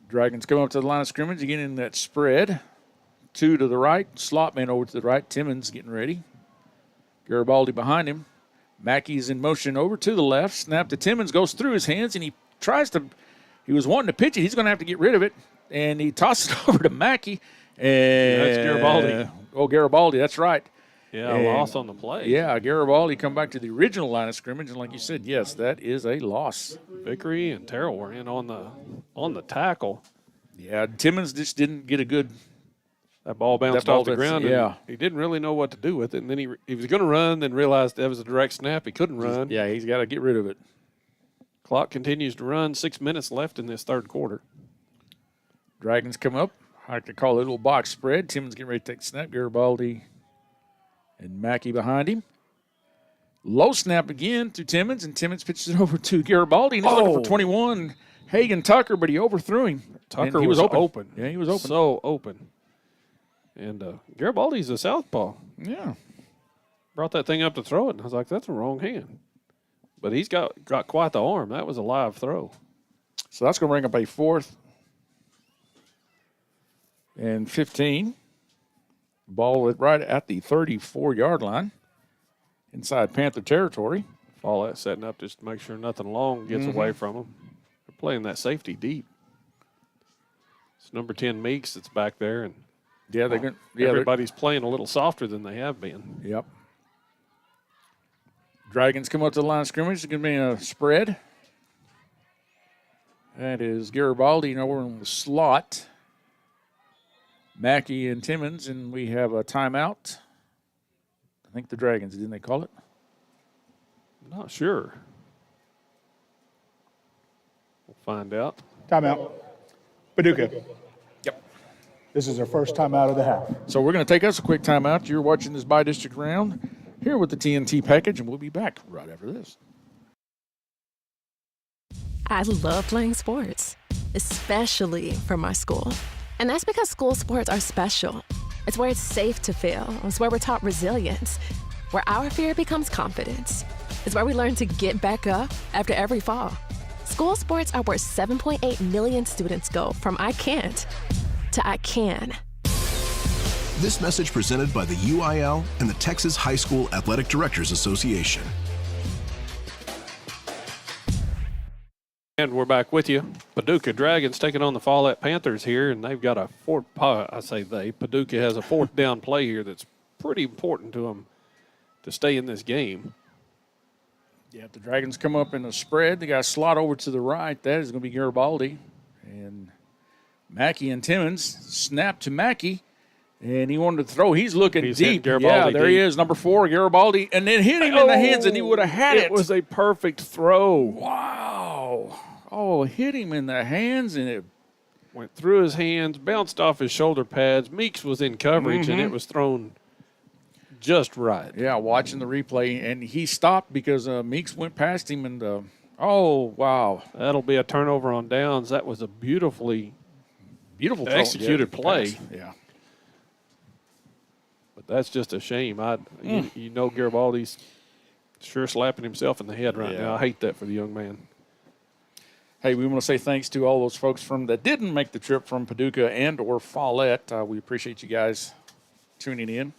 [SPEAKER 1] Dragons come up to the line of scrimmage again in that spread. 2 to the right, slot man over to the right. Timmons getting ready. Garibaldi behind him. Mackey's in motion over to the left. Snap to Timmons, goes through his hands, and he was wanting to pitch it. He's going to have to get rid of it. And he tosses it over to Mackey. And
[SPEAKER 2] that's Garibaldi.
[SPEAKER 1] Oh, Garibaldi, that's right.
[SPEAKER 2] Yeah, a loss on the play.
[SPEAKER 1] Yeah, Garibaldi come back to the original line of scrimmage, and like you said, yes, that is a loss.
[SPEAKER 2] Vickery and Terrell were in on the tackle.
[SPEAKER 1] Yeah, Timmons just didn't get a good.
[SPEAKER 2] That ball bounced off the ground.
[SPEAKER 1] Yeah,
[SPEAKER 2] he didn't really know what to do with it, and then he was going to run, then realized that was a direct snap. He couldn't run.
[SPEAKER 1] Yeah, he's got to get rid of it.
[SPEAKER 2] Clock continues to run. 6 minutes left in this third quarter.
[SPEAKER 1] Dragons come up. I like to call it a little box spread. Timmons getting ready to take the snap. Garibaldi and Mackey behind him. Low snap again to Timmons, and Timmons pitches it over to Garibaldi. And he's looking for 21, Hagan Tucker, but he overthrew him.
[SPEAKER 2] Tucker
[SPEAKER 1] he was
[SPEAKER 2] open.
[SPEAKER 1] Yeah, he was open.
[SPEAKER 2] So open. And Garibaldi's a southpaw.
[SPEAKER 1] Yeah.
[SPEAKER 2] Brought that thing up to throw it, and I was like, that's a wrong hand. But he's got quite the arm. That was a live throw.
[SPEAKER 1] So that's going to bring up a 4th and 15. Ball right at the 34-yard line inside Panther territory.
[SPEAKER 2] Follett setting up just to make sure nothing long gets away from them. They're playing that safety deep. It's number 10 Meeks that's back there, and everybody's playing a little softer than they have been.
[SPEAKER 1] Yep. Dragons come up to the line of scrimmage. It's going to be a spread. That is Garibaldi over in the slot. Mackey and Timmons, and we have a timeout. I think the Dragons, didn't they call it?
[SPEAKER 2] Not sure. We'll find out.
[SPEAKER 3] Timeout. Paducah.
[SPEAKER 1] Yep.
[SPEAKER 3] This is their first time out of the half.
[SPEAKER 1] So we're going to take us a quick timeout. You're watching this bi-district round here with the TNT package, and we'll be back right after this.
[SPEAKER 12] I love playing sports, especially for my school. And that's because school sports are special. It's where it's safe to fail. It's where we're taught resilience, where our fear becomes confidence. It's where we learn to get back up after every fall. School sports are where 7.8 million students go from I can't to I can.
[SPEAKER 13] This message presented by the UIL and the Texas High School Athletic Directors Association.
[SPEAKER 2] And we're back with you. Paducah Dragons taking on the Follett Panthers here, and they've got a Paducah has a 4th down play here that's pretty important to them to stay in this game.
[SPEAKER 1] Yeah, if the Dragons come up in a spread, they got a slot over to the right. That is going to be Garibaldi. And Mackey and Timmons snap to Mackey, and he wanted to throw. He's looking deep. Yeah, there he is, number 4, Garibaldi, and then hit him in the hands, and he would have had it.
[SPEAKER 2] It was a perfect throw.
[SPEAKER 1] Wow. Oh, hit him in the hands, and it
[SPEAKER 2] went through his hands, bounced off his shoulder pads. Meeks was in coverage, and it was thrown just right.
[SPEAKER 1] Yeah, watching the replay, and he stopped because Meeks went past him, and oh, wow.
[SPEAKER 2] That'll be a turnover on downs. That was a beautiful executed play.
[SPEAKER 1] Pass. Yeah.
[SPEAKER 2] But that's just a shame. You know Garibaldi's sure slapping himself in the head right now. I hate that for the young man.
[SPEAKER 1] Hey, we want to say thanks to all those folks that didn't make the trip from Paducah and or Follett. We appreciate you guys tuning in.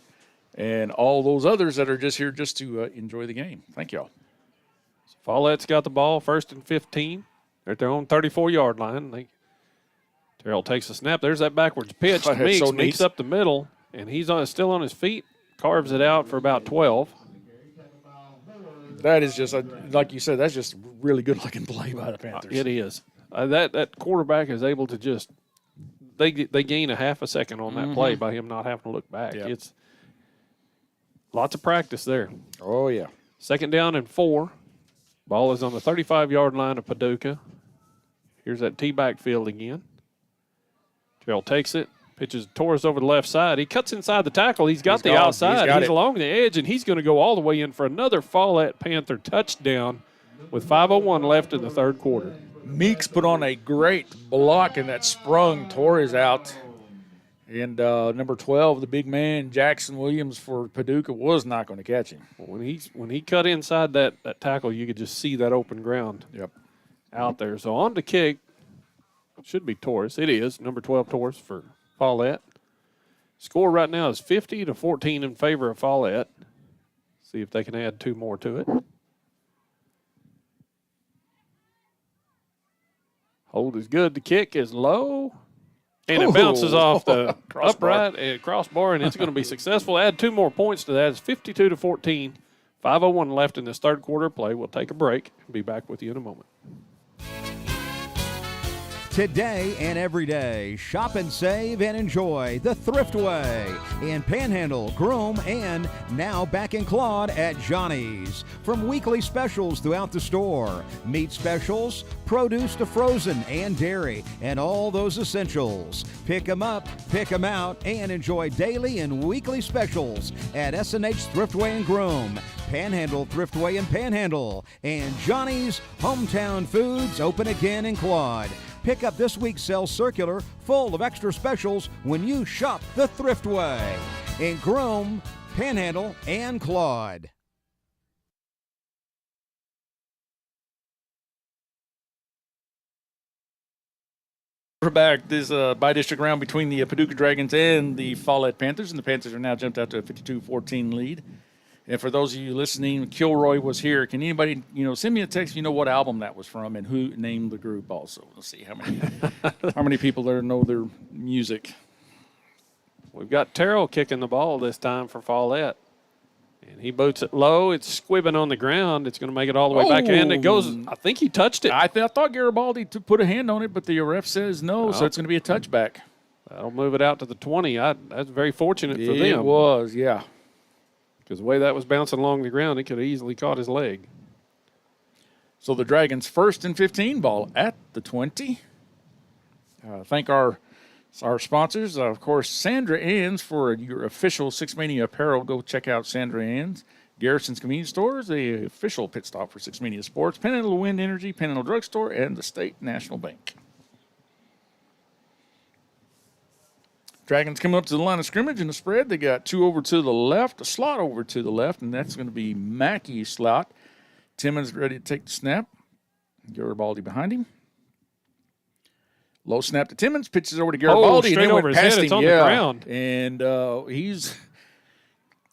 [SPEAKER 1] And all those others that are just here just to enjoy the game. Thank y'all.
[SPEAKER 2] So Follett's got the ball, 1st and 15. They're at their own 34-yard line. Terrell takes a snap. There's that backwards pitch to Meeks.
[SPEAKER 1] So
[SPEAKER 2] Meeks up the middle, and he's still on his feet. Carves it out for about 12.
[SPEAKER 1] That is just, like you said, that's just really good-looking play by the Panthers.
[SPEAKER 2] It is. That quarterback is able to just they gain a half a second on that play by him not having to look back.
[SPEAKER 1] Yep.
[SPEAKER 2] It's lots of practice there.
[SPEAKER 1] Oh, yeah.
[SPEAKER 2] 2nd down and 4. Ball is on the 35-yard line of Paducah. Here's that T-back field again. Terrell takes it, pitches Torres over the left side. He cuts inside the tackle. He's got the outside. He's along the edge, and he's going to go all the way in for another Follett Panther touchdown with 5:01 left in the 3rd quarter.
[SPEAKER 1] Meeks put on a great block, and that sprung Torres out. And number 12, the big man, Jackson Williams for Paducah, was not going to catch him.
[SPEAKER 2] When he cut inside that tackle, you could just see that open ground out there. So on to kick. Should be Torres. It is. Number 12 Torres for Follett. Score right now is 50-14 in favor of Follett. See if they can add 2 more to it. Hold is good. The kick is low. And it bounces off the upright and crossbar, and it's going to be successful. Add 2 more points to that. It's 52-14. 5:01 left in this 3rd quarter play. We'll take a break. Be back with you in a moment.
[SPEAKER 8] Today and every day, shop and save and enjoy the Thriftway in Panhandle, Groom, and now back in Claude at Johnny's. From weekly specials throughout the store, meat specials, produce to frozen and dairy, and all those essentials. Pick them up, pick them out, and enjoy daily and weekly specials at S&H Thriftway in Groom, Panhandle Thriftway in Panhandle, and Johnny's Hometown Foods open again in Claude. Pick up this week's sales circular full of extra specials when you shop the Thriftway in Groom, Panhandle, and Claude.
[SPEAKER 1] We're back. This by-district round between the Paducah Dragons and the Follett Panthers, and the Panthers are now jumped out to a 52-14 lead. And for those of you listening, Kilroy was here. Can anybody, send me a text if you know what album that was from and who named the group also. Let's see how many people there know their music.
[SPEAKER 2] We've got Terrell kicking the ball this time for Follett. And he boots it low. It's squibbing on the ground. It's going to make it all the way back in. It goes, I think he touched it.
[SPEAKER 1] I thought Garibaldi put a hand on it, but the ref says no, so it's going to be a touchback.
[SPEAKER 2] That'll move it out to the 20. That's very fortunate for them.
[SPEAKER 1] It was, yeah.
[SPEAKER 2] Because the way that was bouncing along the ground, it could have easily caught his leg.
[SPEAKER 1] So the Dragons 1st and 15, ball at the 20. Thank our sponsors, of course, Sandra Ann's for your official Six Mania apparel. Go check out Sandra Ann's. Garrison's Convenience Stores, the official pit stop for Six Mania Sports. Panhandle Wind Energy, Panhandle Drugstore, and the State National Bank. Dragons coming up to the line of scrimmage in the spread. They got 2 over to the left, a slot over to the left, and that's going to be Mackey's slot. Timmons ready to take the snap. Garibaldi behind him. Low snap to Timmons, pitches over to Garibaldi.
[SPEAKER 2] Straight over his head. It's on the ground.
[SPEAKER 1] And he's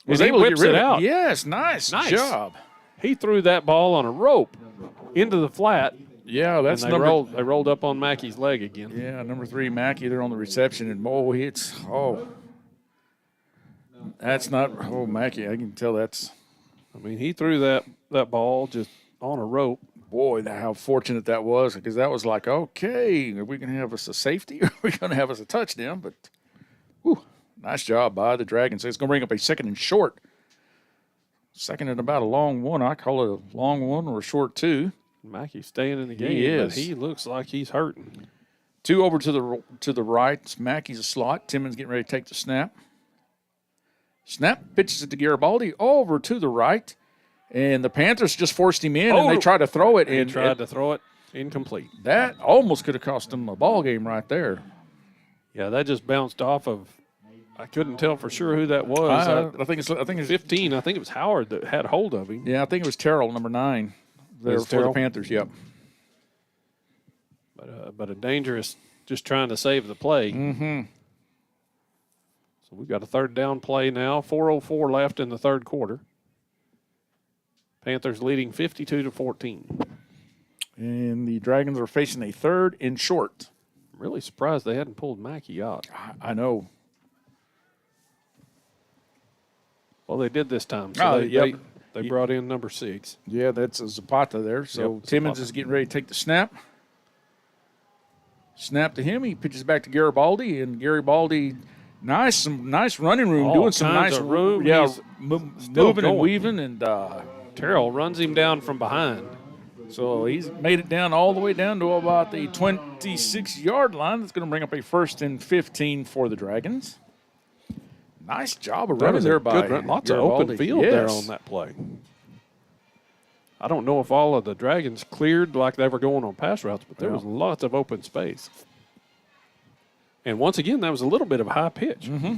[SPEAKER 2] was able to get rid of it.
[SPEAKER 1] Out. Yes, nice job.
[SPEAKER 2] He threw that ball on a rope into the flat.
[SPEAKER 1] Yeah, that's
[SPEAKER 2] and they rolled up on Mackey's leg again.
[SPEAKER 1] Yeah, number 3, Mackey, there on the reception. And, that's not, Mackey, I can tell that's.
[SPEAKER 2] I mean, he threw that ball just on a rope.
[SPEAKER 1] Boy, how fortunate that was, because that was like, okay, are we going to have us a safety or are we going to have us a touchdown? But, nice job by the Dragons. So it's going to bring up a 2nd and short. 2nd and about a long one. I call it a long one or a short 2.
[SPEAKER 2] Mackey's staying in the game, but he looks like he's hurting.
[SPEAKER 1] 2 over to the right. Mackey's a slot. Timmons getting ready to take the snap. Snap, pitches it to Garibaldi over to the right. And the Panthers just forced him in, and they tried to throw it.
[SPEAKER 2] He tried to throw it incomplete.
[SPEAKER 1] That almost could have cost them a ball game right there.
[SPEAKER 2] Yeah, that just bounced off of. I couldn't tell for sure who that was.
[SPEAKER 1] I think it's
[SPEAKER 2] 15. I think it was Howard that had hold of him.
[SPEAKER 1] Yeah, I think it was Terrell, number 9. There for the Panthers. Yep.
[SPEAKER 2] But a dangerous, just trying to save the play.
[SPEAKER 1] Mm-hmm.
[SPEAKER 2] So we've got a 3rd down play now. 4:04 left in the 3rd quarter. Panthers leading 52-14.
[SPEAKER 1] And the Dragons are facing a 3rd and short.
[SPEAKER 2] I'm really surprised they hadn't pulled Mackey out.
[SPEAKER 1] I know.
[SPEAKER 2] Well, they did this time. So they brought in number 6.
[SPEAKER 1] Yeah, that's a Zapata there. So Timmons is getting ready to take the snap. Snap to him. He pitches back to Garibaldi, and Garibaldi, some nice running room, doing some nice
[SPEAKER 2] room.
[SPEAKER 1] Yeah, moving and weaving, and
[SPEAKER 2] Terrell runs him down from behind.
[SPEAKER 1] So he's made it down all the way down to about the 26-yard line. That's going to bring up a 1st and 15 for the Dragons. Nice job of running there by
[SPEAKER 2] lots of open field there on that play. I don't know if all of the Dragons cleared like they were going on pass routes, but there was lots of open space. And once again, that was a little bit of a high pitch.
[SPEAKER 1] Mm-hmm.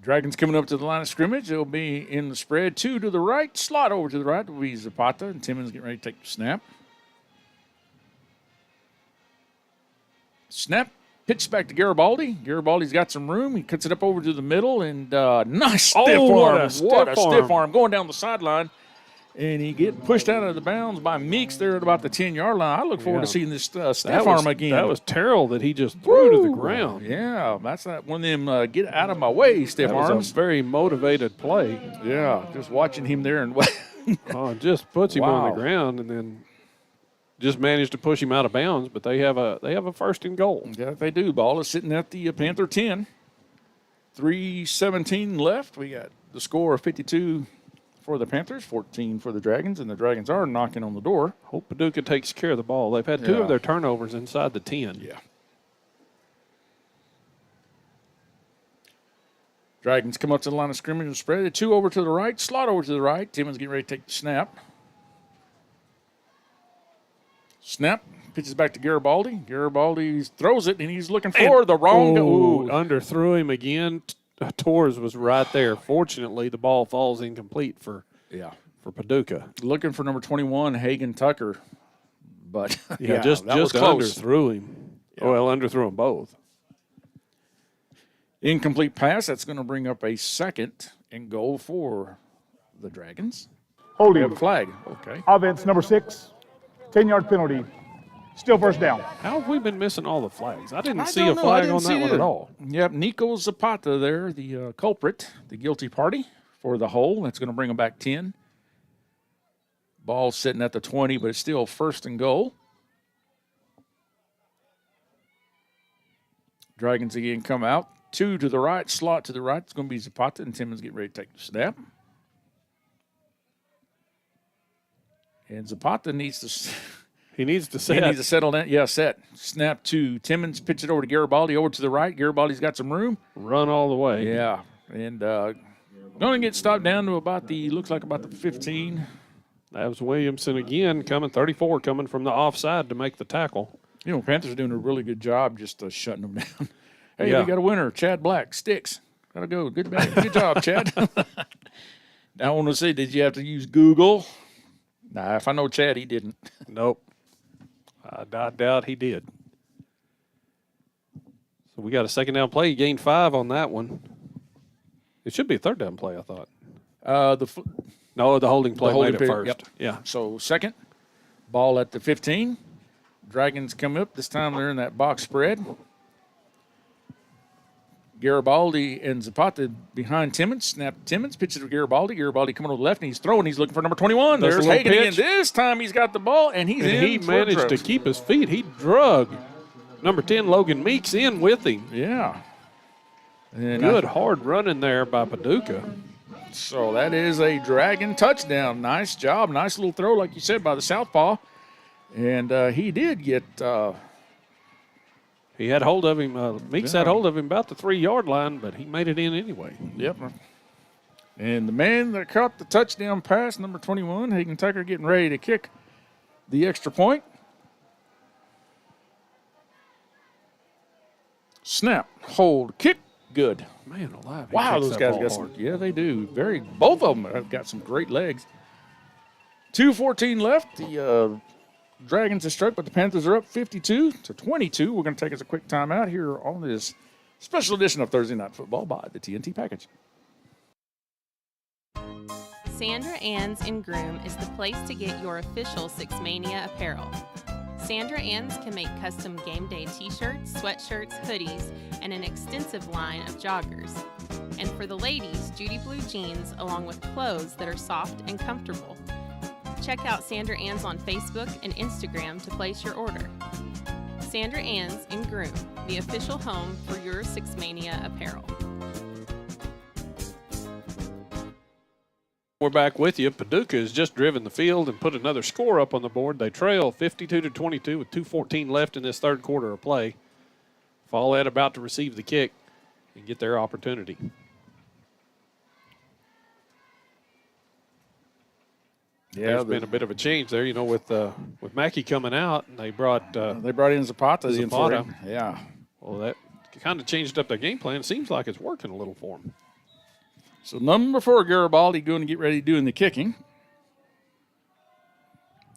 [SPEAKER 1] Dragons coming up to the line of scrimmage. It'll be in the spread. 2 to the right. Slot over to the right will be Zapata, and Timmons getting ready to take the snap. Snap. Pitch back to Garibaldi. Garibaldi's got some room. He cuts it up over to the middle, and nice stiff arm. What a stiff arm going down the sideline. And he get pushed out of the bounds by Meeks there at about the 10-yard line. I look forward to seeing this stiff arm again.
[SPEAKER 2] That was Terrell that he just threw to the ground.
[SPEAKER 1] Yeah, that's not one of them get out of my way stiff arms.
[SPEAKER 2] That was a very motivated play.
[SPEAKER 1] Yeah, just watching him there and
[SPEAKER 2] just puts him on the ground and then just managed to push him out of bounds. But they have a 1st and goal.
[SPEAKER 1] Yeah, they do. Ball is sitting at the Panther 10. 3:17 left. We got the score of 52 for the Panthers, 14 for the Dragons, and the Dragons are knocking on the door.
[SPEAKER 2] Hope Paducah takes care of the ball. They've had 2 of their turnovers inside the 10.
[SPEAKER 1] Yeah. Dragons come up to the line of scrimmage and spread it. 2 over to the right, slot over to the right. Timmons getting ready to take the snap. Snap. Pitches back to Garibaldi. Garibaldi throws it, and he's looking for the wrong. Ooh.
[SPEAKER 2] Underthrew him again. Torres was right there. Fortunately, the ball falls incomplete for Paducah.
[SPEAKER 1] Looking for number 21, Hagen Tucker. But,
[SPEAKER 2] just
[SPEAKER 1] close.
[SPEAKER 2] underthrew him. Yeah. Well, underthrew them both.
[SPEAKER 1] Incomplete pass. That's going to bring up a 2nd and goal for the Dragons.
[SPEAKER 3] Holding.
[SPEAKER 1] Flag. Okay.
[SPEAKER 3] Offense number 6, 10-yard penalty. Still first down.
[SPEAKER 2] How have we been missing all the flags? I didn't see a flag on that one at all.
[SPEAKER 1] Yep, Nico Zapata there, the culprit, the guilty party for the hole. That's going to bring them back 10. Ball sitting at the 20, but it's still 1st and goal. Dragons again come out. 2 to the right, slot to the right. It's going to be Zapata, and Timmons getting ready to take the snap. And Zapata needs to...
[SPEAKER 2] He needs to set.
[SPEAKER 1] He needs to settle down. Yeah, set. Snap to Timmons. Pitch it over to Garibaldi. Over to the right. Garibaldi's got some room.
[SPEAKER 2] Run all the way.
[SPEAKER 1] Yeah. And going to get stopped down to about the 15.
[SPEAKER 2] That was Williamson again, coming 34, coming from the offside to make the tackle.
[SPEAKER 1] You know, Panthers are doing a really good job just shutting them down. Hey, we got a winner, Chad Black. Sticks. Got to go. Good job, Chad. Now I want to say, did you have to use Google? Nah, if I know Chad, he didn't.
[SPEAKER 2] Nope. I doubt he did. So we got a 2nd down play. He gained 5 on that one. It should be a 3rd down play, I thought. The holding play made it first.
[SPEAKER 1] Yep.
[SPEAKER 2] Yeah.
[SPEAKER 1] So 2nd, ball at the 15. Dragons come up. This time they're in that box spread. Garibaldi and Zapata behind Timmons. Snap Timmons. Pitches to Garibaldi. Garibaldi coming over the left, and he's throwing. He's looking for number 21. There's Hagen again. This time he's got the ball, and he's in.
[SPEAKER 2] He managed to keep his feet. He drug number 10, Logan Meeks, in with him.
[SPEAKER 1] Yeah. And
[SPEAKER 2] good hard running there by Paducah.
[SPEAKER 1] So that is a Dragon touchdown. Nice job. Nice little throw, like you said, by the southpaw. And he did get
[SPEAKER 2] he had hold of him. Meeks had hold of him about the 3-yard line, but he made it in anyway.
[SPEAKER 1] Yep. And the man that caught the touchdown pass, number 21, Hagen Tucker, getting ready to kick the extra point. Snap, hold, kick, good.
[SPEAKER 2] Man alive.
[SPEAKER 1] Wow, those guys got some. Yeah, they do. Both of them have got some great legs. 2:14 left. The Dragons are struck, but the Panthers are up 52-22. We're going to take us a quick timeout here on this special edition of Thursday Night Football by the TNT Package.
[SPEAKER 14] Sandra Ann's in Groom is the place to get your official Six Mania apparel. Sandra Ann's can make custom game day t-shirts, sweatshirts, hoodies, and an extensive line of joggers. And for the ladies, Judy Blue jeans along with clothes that are soft and comfortable. Check out Sandra Ann's on Facebook and Instagram to place your order. Sandra Ann's in Groom, the official home for your Six Mania apparel.
[SPEAKER 2] We're back with you. Paducah has just driven the field and put another score up on the board. They trail 52-22 with 2:14 left in this 3rd quarter of play. Follett about to receive the kick and get their opportunity.
[SPEAKER 1] Yeah,
[SPEAKER 2] there's been a bit of a change there, with Mackey coming out, and they brought
[SPEAKER 1] in Zapata. Yeah.
[SPEAKER 2] Well, that kind of changed up their game plan. It seems like it's working a little for them.
[SPEAKER 1] So number 4, Garibaldi, going to get ready doing the kicking.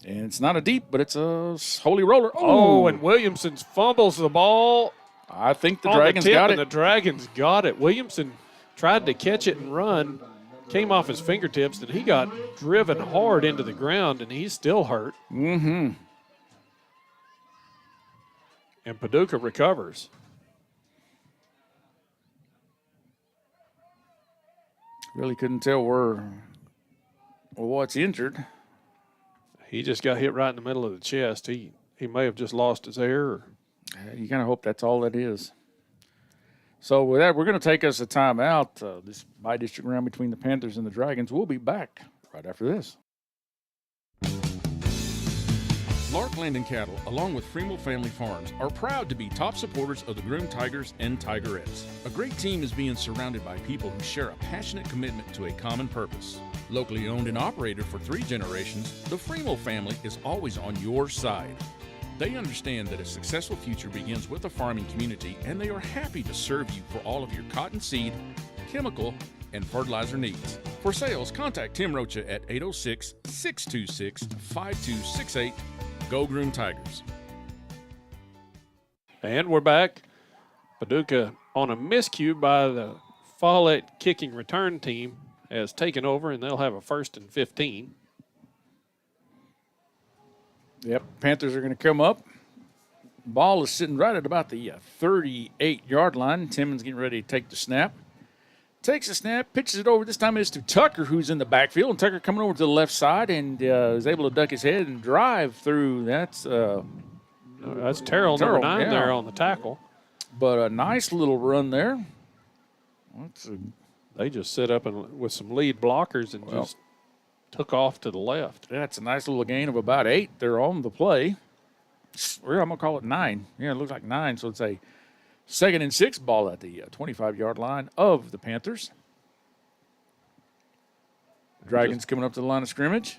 [SPEAKER 1] And it's not a deep, but it's a holy roller.
[SPEAKER 2] Oh, and Williamson fumbles the ball.
[SPEAKER 1] I think the Dragons got it.
[SPEAKER 2] The Dragons got it. Williamson tried to catch it and run, came off his fingertips, and he got driven hard into the ground, and he's still hurt.
[SPEAKER 1] Mm-hmm.
[SPEAKER 2] And Paducah recovers.
[SPEAKER 1] Really couldn't tell what's injured.
[SPEAKER 2] He just got hit right in the middle of the chest. He may have just lost his air.
[SPEAKER 1] You kind of hope that's all that is. So with that, we're going to take us a timeout. This by-district round between the Panthers and the Dragons. We'll be back right after this.
[SPEAKER 7] Lark Land and Cattle, along with Fremel Family Farms, are proud to be top supporters of the Groom Tigers and Tigerettes. A great team is being surrounded by people who share a passionate commitment to a common purpose. Locally owned and operated for 3 generations, the Fremel family is always on your side. They understand that a successful future begins with a farming community, and they are happy to serve you for all of your cotton seed, chemical, and fertilizer needs. For sales, contact Tim Rocha at 806-626-5268. Go Groom Tigers.
[SPEAKER 2] And we're back. Paducah on a miscue by the Follett kicking return team has taken over, and they'll have a 1st and 15.
[SPEAKER 1] Yep, Panthers are going to come up. Ball is sitting right at about the 38-yard line. Timmons getting ready to take the snap. Takes the snap, pitches it over. This time it's to Tucker, who's in the backfield. And Tucker coming over to the left side and is able to duck his head and drive through. That's
[SPEAKER 2] Terrell, number 9 there on the tackle.
[SPEAKER 1] But a nice little run there.
[SPEAKER 2] They just set up with some lead blockers and just took off to the left.
[SPEAKER 1] That's a nice little gain of about 8 there on the play. I'm going to call it 9. Yeah, it looks like 9. So it's a 2nd and 6 ball at the 25-yard line of the Panthers. Dragons coming up to the line of scrimmage.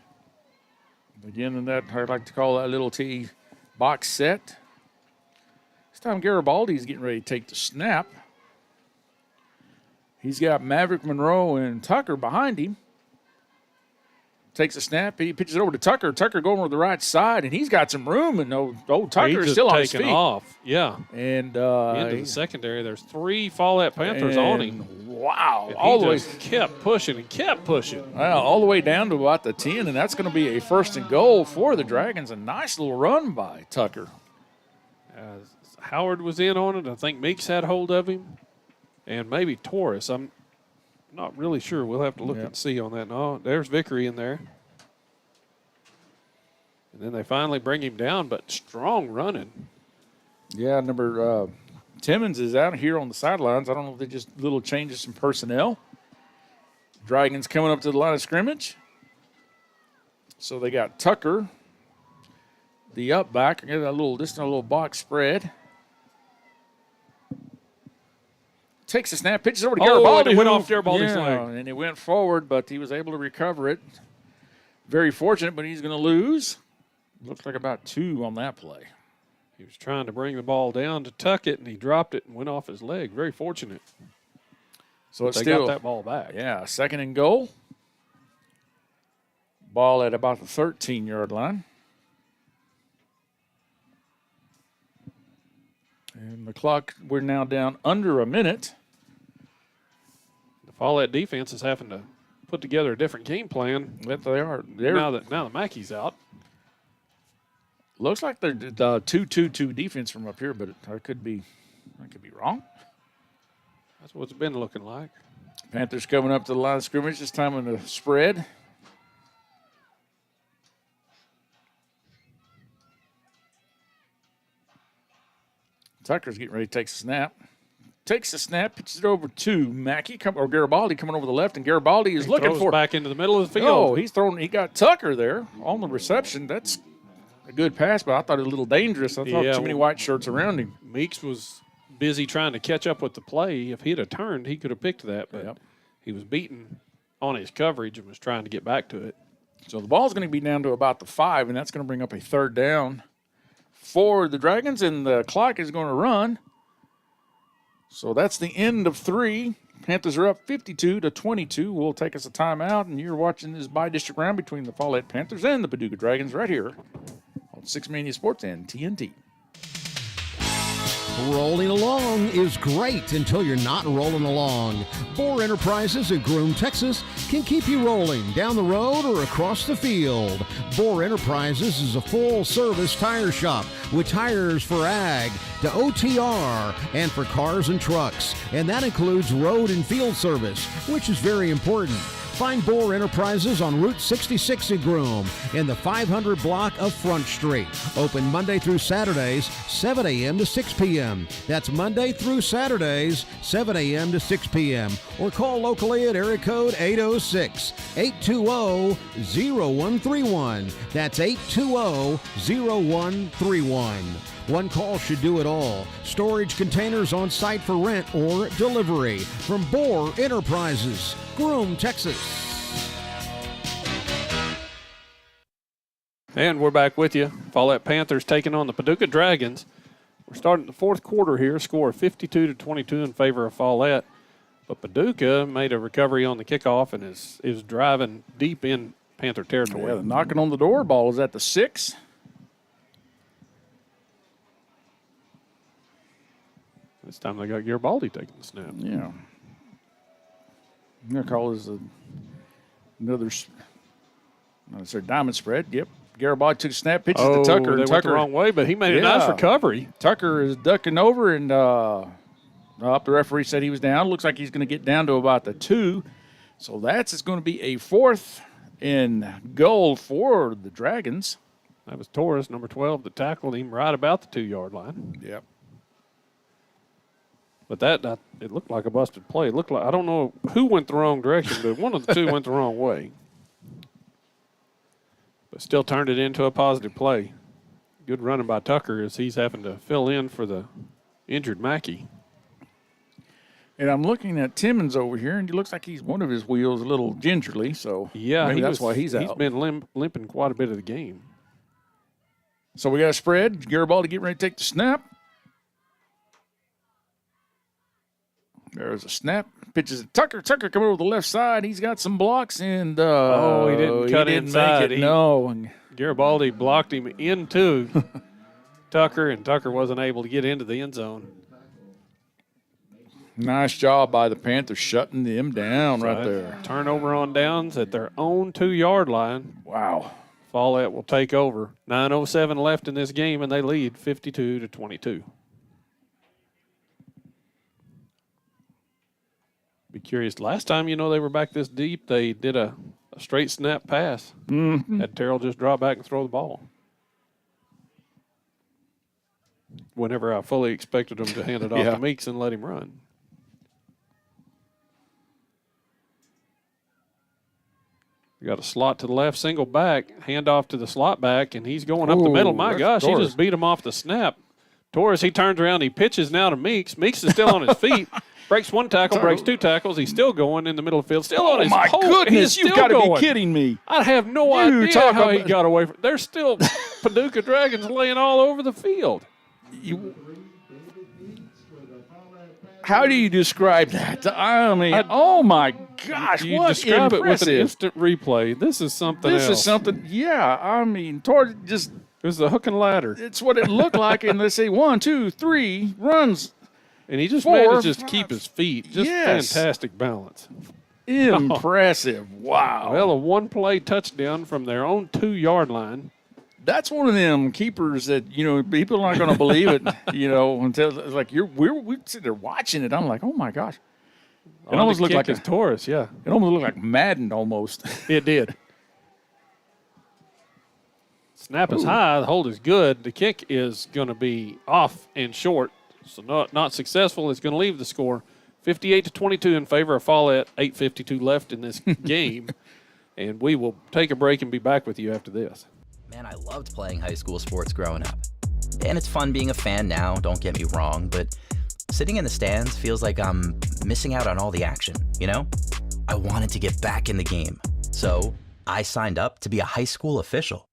[SPEAKER 1] Again, in that, I like to call that little T box set. This time Garibaldi's getting ready to take the snap. He's got Maverick Monroe and Tucker behind him. Takes a snap. He pitches it over to Tucker. Tucker going over the right side, and he's got some room. And old Tucker is still on his feet.
[SPEAKER 2] Off. Yeah.
[SPEAKER 1] And
[SPEAKER 2] into the secondary, there's 3 Follett Panthers on him.
[SPEAKER 1] Wow.
[SPEAKER 2] And
[SPEAKER 1] all the way.
[SPEAKER 2] Kept pushing and kept pushing.
[SPEAKER 1] Well, all the way down to about the 10, and that's going to be a 1st and goal for the Dragons. A nice little run by Tucker.
[SPEAKER 2] Howard was in on it. I think Meeks had hold of him. And maybe Torres. I'm not really sure. We'll have to look and see on that. No, there's Vickery in there. And then they finally bring him down, but strong running.
[SPEAKER 1] Yeah, number Timmons is out here on the sidelines. I don't know if they just little changes some personnel. Dragons coming up to the line of scrimmage. So they got Tucker, the up back. Get a little box spread. Takes a snap, pitches over to Garibaldi.
[SPEAKER 2] It went off Garibaldi's leg.
[SPEAKER 1] And it went forward, but he was able to recover it. Very fortunate, but he's going to lose. Looks like about 2 on that play.
[SPEAKER 2] He was trying to bring the ball down to tuck it, and he dropped it and went off his leg. Very fortunate.
[SPEAKER 1] So it's
[SPEAKER 2] they
[SPEAKER 1] still
[SPEAKER 2] got that ball back.
[SPEAKER 1] Yeah, 2nd and goal. Ball at about the 13-yard line. And the clock, we're now down under a minute.
[SPEAKER 2] The Follett defense is having to put together a different game plan.
[SPEAKER 1] But they are.
[SPEAKER 2] Now that Mackey's out.
[SPEAKER 1] Looks like they're the 2-2-2 defense from up here, but I could be wrong.
[SPEAKER 2] That's what it's been looking like.
[SPEAKER 1] Panthers coming up to the line of scrimmage, this time in the spread. Tucker's getting ready to take a snap. Takes the snap, pitches it over to Mackey or Garibaldi coming over the left, and Garibaldi is looking for
[SPEAKER 2] back into the middle of the field.
[SPEAKER 1] Oh, he got Tucker there on the reception. That's a good pass, but I thought it was a little dangerous. I thought too many white shirts around him.
[SPEAKER 2] Meeks was busy trying to catch up with the play. If he'd have turned, he could have picked that, but he was beaten on his coverage and was trying to get back to it.
[SPEAKER 1] So the ball's going to be down to about the 5, and that's going to bring up a 3rd down for the Dragons, and the clock is going to run. So that's the end of 3. Panthers are up 52-22. We'll take us a timeout, and you're watching this bi-district round between the Follett Panthers and the Paducah Dragons right here on 6 Mania Sports and TNT.
[SPEAKER 8] Rolling along is great until you're not rolling along. Bohr Enterprises in Groom, Texas can keep you rolling down the road or across the field. Bohr Enterprises is a full-service tire shop with tires for ag, to OTR, and for cars and trucks. And that includes road and field service, which is very important. Find Bohr Enterprises on Route 66 in Groom in the 500 block of Front Street. Open Monday through Saturdays, 7 a.m. to 6 p.m. That's Monday through Saturdays, 7 a.m. to 6 p.m. Or call locally at area code 806-820-0131. That's 820-0131. One call should do it all. Storage containers on site for rent or delivery. From Bohr Enterprises, Groom, Texas.
[SPEAKER 2] And we're back with you. Follett Panthers taking on the Paducah Dragons. We're starting the fourth quarter here. Score 52-22 in favor of Follett. But Paducah made a recovery on the kickoff and is driving deep in Panther territory.
[SPEAKER 1] Yeah, the knocking on the door. Ball is at the 6.
[SPEAKER 2] This time they got Garibaldi taking the snap.
[SPEAKER 1] Yeah. Their call is another diamond spread. Yep. Garibaldi took a snap, pitches to Tucker.
[SPEAKER 2] They went the wrong way, but he made a nice recovery.
[SPEAKER 1] Tucker is ducking over, and the referee said he was down. Looks like he's going to get down to about the 2. So that's going to be a 4th and goal for the Dragons.
[SPEAKER 2] That was Torres, number 12, that tackled him right about the 2-yard line.
[SPEAKER 1] Yep.
[SPEAKER 2] But it looked like a busted play. It looked like, I don't know who went the wrong direction, but one of the two went the wrong way. But still turned it into a positive play. Good running by Tucker as he's having to fill in for the injured Mackey.
[SPEAKER 1] And I'm looking at Timmons over here, and it looks like one of his wheels a little gingerly. So
[SPEAKER 2] yeah,
[SPEAKER 1] maybe that's why he's out.
[SPEAKER 2] He's been limping quite a bit of the game.
[SPEAKER 1] So we got a spread. Garibaldi getting ready to take the snap. There's a snap. Pitches to Tucker. Tucker coming over the left side. He's got some blocks, and
[SPEAKER 2] he didn't cut inside.
[SPEAKER 1] Make it. No.
[SPEAKER 2] Garibaldi blocked him into Tucker, and Tucker wasn't able to get into the end zone.
[SPEAKER 1] Nice job by the Panthers shutting them down right there.
[SPEAKER 2] Turnover on downs at their own 2-yard line.
[SPEAKER 1] Wow.
[SPEAKER 2] Follett will take over. 9:07 left in this game, and they lead 52-22. Be curious. Last time, they were back this deep, they did a straight snap pass.
[SPEAKER 1] Mm-hmm.
[SPEAKER 2] Had Terrell just drop back and throw the ball. Whenever I fully expected them to hand it off to Meeks and let him run. We got a slot to the left, single back, hand off to the slot back, and he's going up the middle. My gosh,
[SPEAKER 1] Torres.
[SPEAKER 2] He just beat him off the snap. Torres, he turns around, he pitches now to Meeks. Meeks is still on his feet. Breaks 1 tackle, breaks 2 tackles. He's still going in the middle of the field. Still on his
[SPEAKER 1] my goodness, you've got to be kidding me.
[SPEAKER 2] I have no idea how he got away from it. There's still Paducah Dragons laying all over the field.
[SPEAKER 1] How do you describe that? I mean, oh my gosh,
[SPEAKER 2] you
[SPEAKER 1] what
[SPEAKER 2] describe
[SPEAKER 1] impressive.
[SPEAKER 2] it with an instant replay. This is something else.
[SPEAKER 1] This is something, yeah. I mean, Torres just.
[SPEAKER 2] It was the hook and ladder.
[SPEAKER 1] It's what it looked like, and let's say 1, 2, 3 runs.
[SPEAKER 2] And he just
[SPEAKER 1] 4,
[SPEAKER 2] manages to keep his feet. Just fantastic balance.
[SPEAKER 1] Impressive. Wow.
[SPEAKER 2] Well, a 1-play touchdown from their own 2-yard line.
[SPEAKER 1] That's one of them keepers that, people aren't going to believe it, until it's like we sit there watching it. I'm like, oh, my gosh. It almost looked like
[SPEAKER 2] a Taurus, yeah.
[SPEAKER 1] It almost looked like Madden almost.
[SPEAKER 2] It did. Snap is high. The hold is good. The kick is going to be off and short. So not successful. It's going to leave the score 58-22 in favor of Follett. 8:52 left in this game. And we will take a break and be back with you after this.
[SPEAKER 15] Man, I loved playing high school sports growing up. And it's fun being a fan now, don't get me wrong, but sitting in the stands feels like I'm missing out on all the action, I wanted to get back in the game. So I signed up to be a high school official.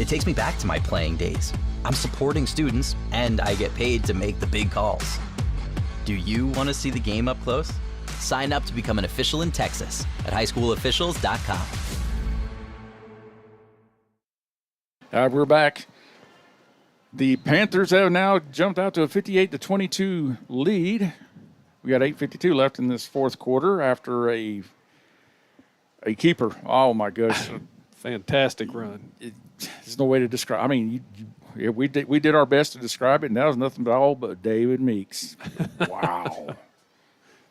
[SPEAKER 15] It takes me back to my playing days. I'm supporting students, and I get paid to make the big calls. Do you want to see the game up close? Sign up to become an official in Texas at highschoolofficials.com.
[SPEAKER 1] We're back. The Panthers have now jumped out to a 58-22 lead. We got 8:52 left in this fourth quarter after a keeper. Oh, my gosh.
[SPEAKER 2] Fantastic run.
[SPEAKER 1] There's no way to describe. I mean, we did our best to describe it, and that was nothing but all but David Meeks. Wow.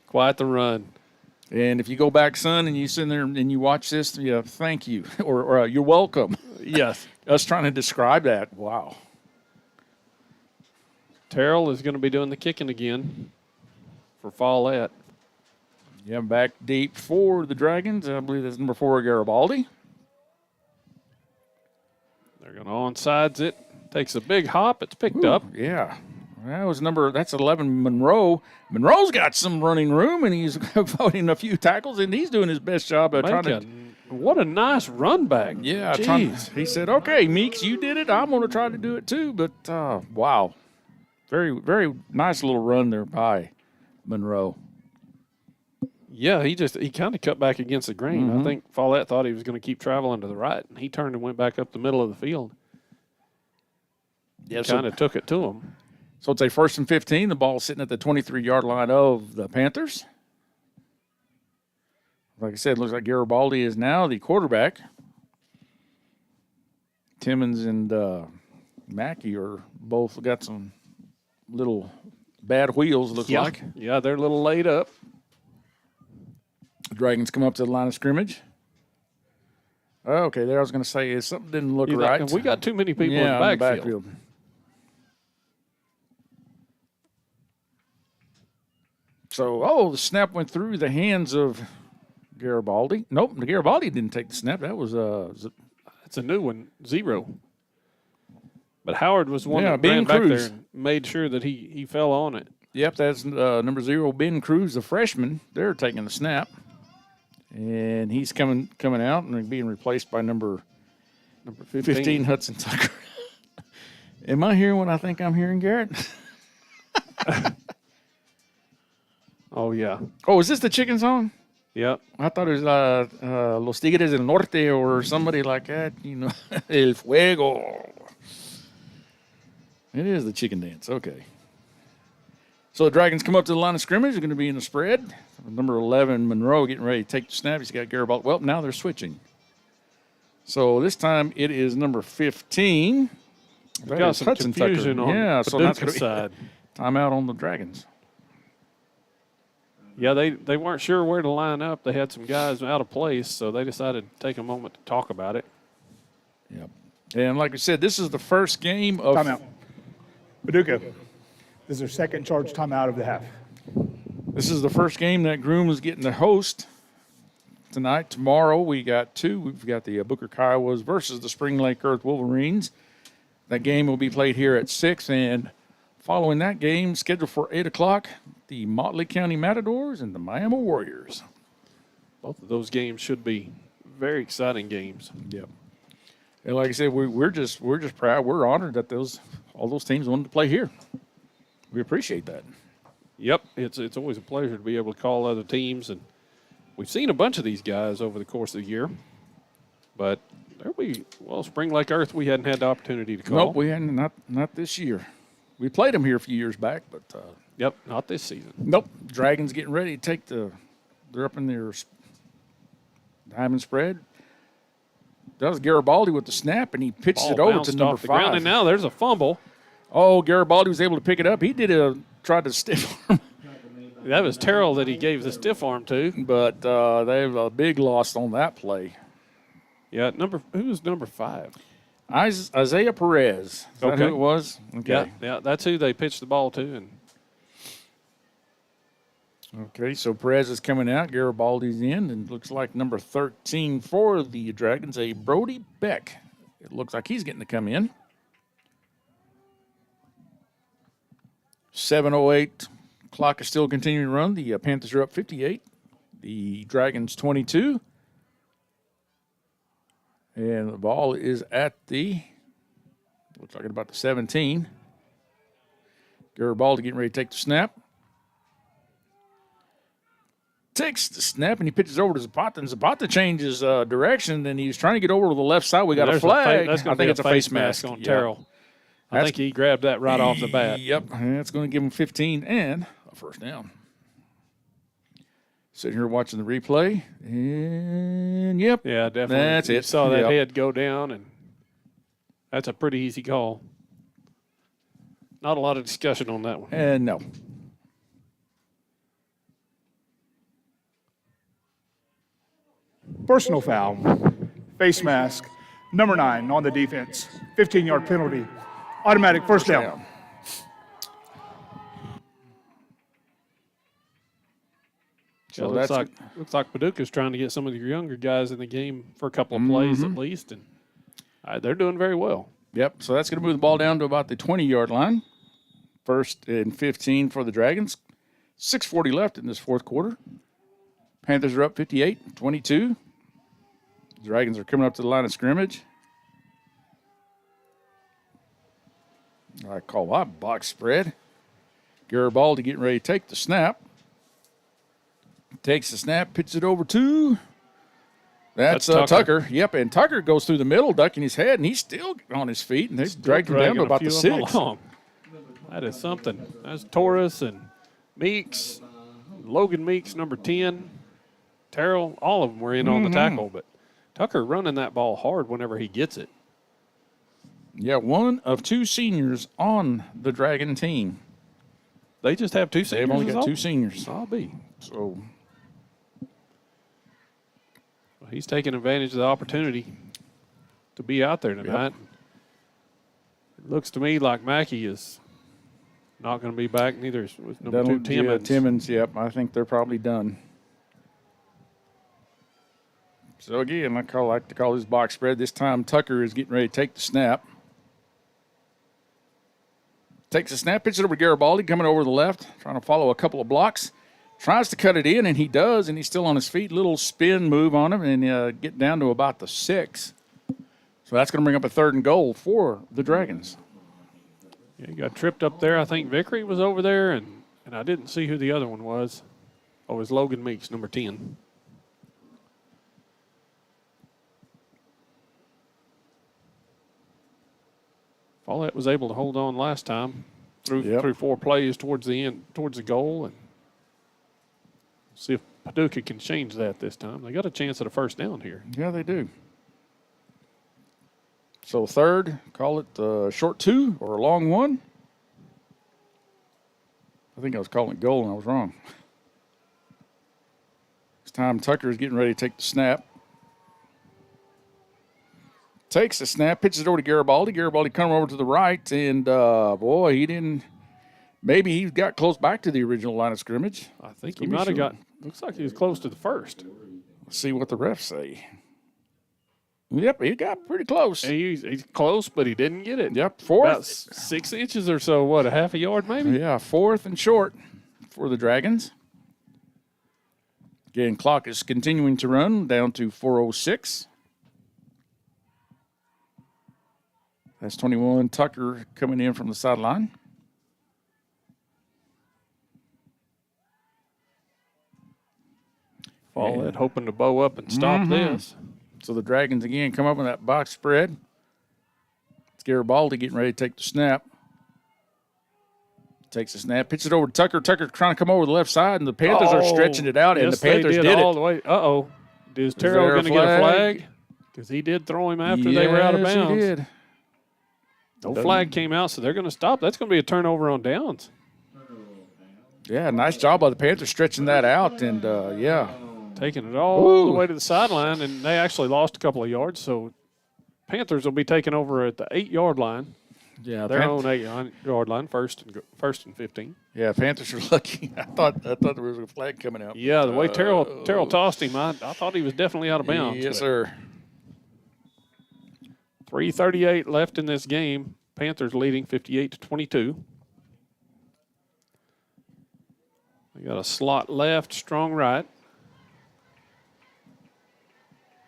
[SPEAKER 2] Quite the run.
[SPEAKER 1] And if you go back, son, and you sit there and you watch this, thank you, or you're welcome.
[SPEAKER 2] Yes.
[SPEAKER 1] Us trying to describe that. Wow.
[SPEAKER 2] Terrell is going to be doing the kicking again for Follett.
[SPEAKER 1] Yeah, back deep for the Dragons. I believe that's number 4, Garibaldi.
[SPEAKER 2] They're going to onside it. Takes a big hop. It's picked up.
[SPEAKER 1] Yeah. That's 11, Monroe. Monroe's got some running room, and he's avoiding a few tackles, and he's doing his best job of trying to
[SPEAKER 2] What a nice run back.
[SPEAKER 1] Yeah,
[SPEAKER 2] Jeez.
[SPEAKER 1] he said, okay, Meeks, you did it. I'm going to try to do it too. But, wow. Very, very nice little run there by Monroe.
[SPEAKER 2] Yeah, he kind of cut back against the grain. I think Follett thought he was going to keep traveling to the right, and he turned and went back up the middle of the field. Yeah, kind of took it to him.
[SPEAKER 1] So it's a 1st and 15. The ball sitting at the 23-yard line of the Panthers. Like I said, it looks like Garibaldi is now the quarterback. Timmons and Mackey are both got some little bad wheels, look like.
[SPEAKER 2] Yeah, they're a little laid up.
[SPEAKER 1] Dragons come up to the line of scrimmage. Okay, there I was going to say something didn't look right.
[SPEAKER 2] We got too many people in the backfield.
[SPEAKER 1] So, the snap went through the hands of Garibaldi. Nope, Garibaldi didn't take the snap. That was
[SPEAKER 2] it's a new one, 0. But Howard was one that
[SPEAKER 1] Ben
[SPEAKER 2] ran back
[SPEAKER 1] Cruz.
[SPEAKER 2] there and made sure that he fell on it.
[SPEAKER 1] Yep, that's number 0, Ben Cruz, the freshman. They're taking the snap. And he's coming out and being replaced by number 15 Hudson Tucker. Am I hearing what I think I'm hearing, Garrett?
[SPEAKER 2] Oh, yeah.
[SPEAKER 1] Oh, is this the chicken song?
[SPEAKER 2] Yep.
[SPEAKER 1] I thought it was Los Tigres del Norte or somebody like that. El Fuego. It is the chicken dance. Okay. So the Dragons come up to the line of scrimmage. They're going to be in the spread. Number 11, Monroe, getting ready to take the snap. He's got Garibaldi. Well, now they're switching. So this time it is number 15.
[SPEAKER 2] We got some confusion on Paducah's side.
[SPEAKER 1] Timeout on the Dragons.
[SPEAKER 2] Yeah, they weren't sure where to line up. They had some guys out of place, so they decided to take a moment to talk about it.
[SPEAKER 1] Yep. And like I said, this is the first game of
[SPEAKER 3] Timeout. Paducah. This is their second charge timeout of the half.
[SPEAKER 1] This is the first game that Groom is getting to host tonight. Tomorrow we got 2. We've got the Booker Kiowas versus the Spring Lake Earth Wolverines. That game will be played here at 6, and following that game, scheduled for 8 o'clock, the Motley County Matadors and the Miami Warriors.
[SPEAKER 2] Both of those games should be very exciting games.
[SPEAKER 1] Yep. And like I said, we're just proud. We're honored that all those teams wanted to play here. We appreciate that.
[SPEAKER 2] Yep, it's always a pleasure to be able to call other teams, and we've seen a bunch of these guys over the course of the year. But Spring Lake Earth, we hadn't had the opportunity to call.
[SPEAKER 1] Nope, we hadn't. Not this year. We played them here a few years back, but
[SPEAKER 2] yep, not this season.
[SPEAKER 1] Nope. Dragons getting ready to take they're up in their diamond spread. That was Garibaldi with the snap, and he pitched it over to number 5.
[SPEAKER 2] Ground, and now there's a fumble.
[SPEAKER 1] Oh, Garibaldi was able to pick it up. He tried to stiff arm.
[SPEAKER 2] That was Terrell that he gave the stiff arm to.
[SPEAKER 1] But they have a big loss on that play.
[SPEAKER 2] Yeah, who was number 5?
[SPEAKER 1] Isaiah Perez. Is that who it was? Okay.
[SPEAKER 2] Yeah, that's who they pitched the ball to. And
[SPEAKER 1] okay, so Perez is coming out. Garibaldi's in, and looks like number 13 for the Dragons, a Brody Beck. It looks like he's getting to come in. 7:08. Clock is still continuing to run. The Panthers are up 58. The Dragons 22. And the ball is at looks like about the 17. Garibaldi getting ready to take the snap. Takes the snap and he pitches over to Zapata, and Zapata changes direction, and he's trying to get over to the left side. We got a flag.
[SPEAKER 2] I think
[SPEAKER 1] it's a face mask
[SPEAKER 2] on Terrell. I think he grabbed that right off the bat.
[SPEAKER 1] Yep, and that's going to give him 15 and a first down. Sitting here watching the replay, and yep.
[SPEAKER 2] Yeah, definitely.
[SPEAKER 1] That's it.
[SPEAKER 2] You saw that head go down, and that's a pretty easy call. Not a lot of discussion on that one.
[SPEAKER 1] And no.
[SPEAKER 3] Personal foul, face mask, number 9 on the defense, 15-yard penalty, automatic first down.
[SPEAKER 2] So looks like Paducah's trying to get some of your younger guys in the game for a couple of plays at least, and they're doing very well.
[SPEAKER 1] Yep, so that's going to move the ball down to about the 20-yard line. 1st and 15 for the Dragons. 6:40 left in this fourth quarter. Panthers are up 58-22. Dragons are coming up to the line of scrimmage. I call that box spread. Garibaldi getting ready to take the snap. Takes the snap, pitches it over to... That's Tucker. Yep, and Tucker goes through the middle, ducking his head, and he's still on his feet, and they dragged him down to about the 6.
[SPEAKER 2] That is something. That's Torres and Meeks, Logan Meeks, number 10, Terrell, all of them were in on the tackle, but Tucker running that ball hard whenever he gets it.
[SPEAKER 1] Yeah, one of 2 seniors on the Dragon team.
[SPEAKER 2] They just have 2 seniors?
[SPEAKER 1] They've only got 2 seniors.
[SPEAKER 2] I'll be.
[SPEAKER 1] So
[SPEAKER 2] he's taking advantage of the opportunity to be out there tonight. Yep. It looks to me like Mackey is not going to be back. Neither is with number 2, Timmons.
[SPEAKER 1] Yeah, Timmons, yep. I think they're probably done. So, again, like to call this box spread. This time Tucker is getting ready to take the snap. Takes the snap, pitches it over to Garibaldi, coming over to the left, trying to follow a couple of blocks. Tries to cut it in, and he does, and he's still on his feet. Little spin move on him, and get down to about the 6. So that's going to bring up a 3rd and goal for the Dragons.
[SPEAKER 2] Yeah, he got tripped up there. I think Vickery was over there, and I didn't see who the other one was. Oh, it was Logan Meeks, number 10. Follett was able to hold on last time through 4 plays towards the end, towards the goal, and see if Paducah can change that this time. They got a chance at a first down here.
[SPEAKER 1] Yeah, they do. So 3rd, call it short 2 or a long 1. I think I was calling it goal and I was wrong. This time Tucker is getting ready to take the snap. Takes the snap, pitches it over to Garibaldi. Garibaldi coming over to the right, and boy, he didn't. Maybe he got close back to the original line of scrimmage.
[SPEAKER 2] I think he might have got. Looks like he was close to the 1st.
[SPEAKER 1] Let's see what the refs say. Yep, he got pretty close.
[SPEAKER 2] He's close, but he didn't get it.
[SPEAKER 1] Yep, 4th.
[SPEAKER 2] About 6 inches or so. What, a half a yard maybe?
[SPEAKER 1] Yeah, 4th and short for the Dragons. Again, clock is continuing to run down to 4:06. That's 21. Tucker coming in from the sideline.
[SPEAKER 2] Follett hoping to bow up and stop this.
[SPEAKER 1] So the Dragons again come up with that box spread. It's Garibaldi getting ready to take the snap. Takes the snap, pitches it over to Tucker. Tucker's trying to come over the left side, and the Panthers are stretching it out, and the Panthers did
[SPEAKER 2] all
[SPEAKER 1] it.
[SPEAKER 2] The way. Uh-oh. Is Terrell going to get a flag? Because he did throw him after they were out of bounds.
[SPEAKER 1] He did.
[SPEAKER 2] No flag came out, so they're going to stop. That's going to be a turnover on downs.
[SPEAKER 1] Yeah, nice job by the Panthers stretching that out, and
[SPEAKER 2] taking it all the way to the sideline, and they actually lost a couple of yards. So Panthers will be taking over at the 8-yard line.
[SPEAKER 1] Yeah,
[SPEAKER 2] their own 8-yard line, first and 15.
[SPEAKER 1] Yeah, Panthers are lucky. I thought there was a flag coming out.
[SPEAKER 2] Yeah, the way Terrell tossed him, I thought he was definitely out of bounds.
[SPEAKER 1] Yes, sir.
[SPEAKER 2] 3:38 left in this game. Panthers leading 58-22. They got a slot left, strong right.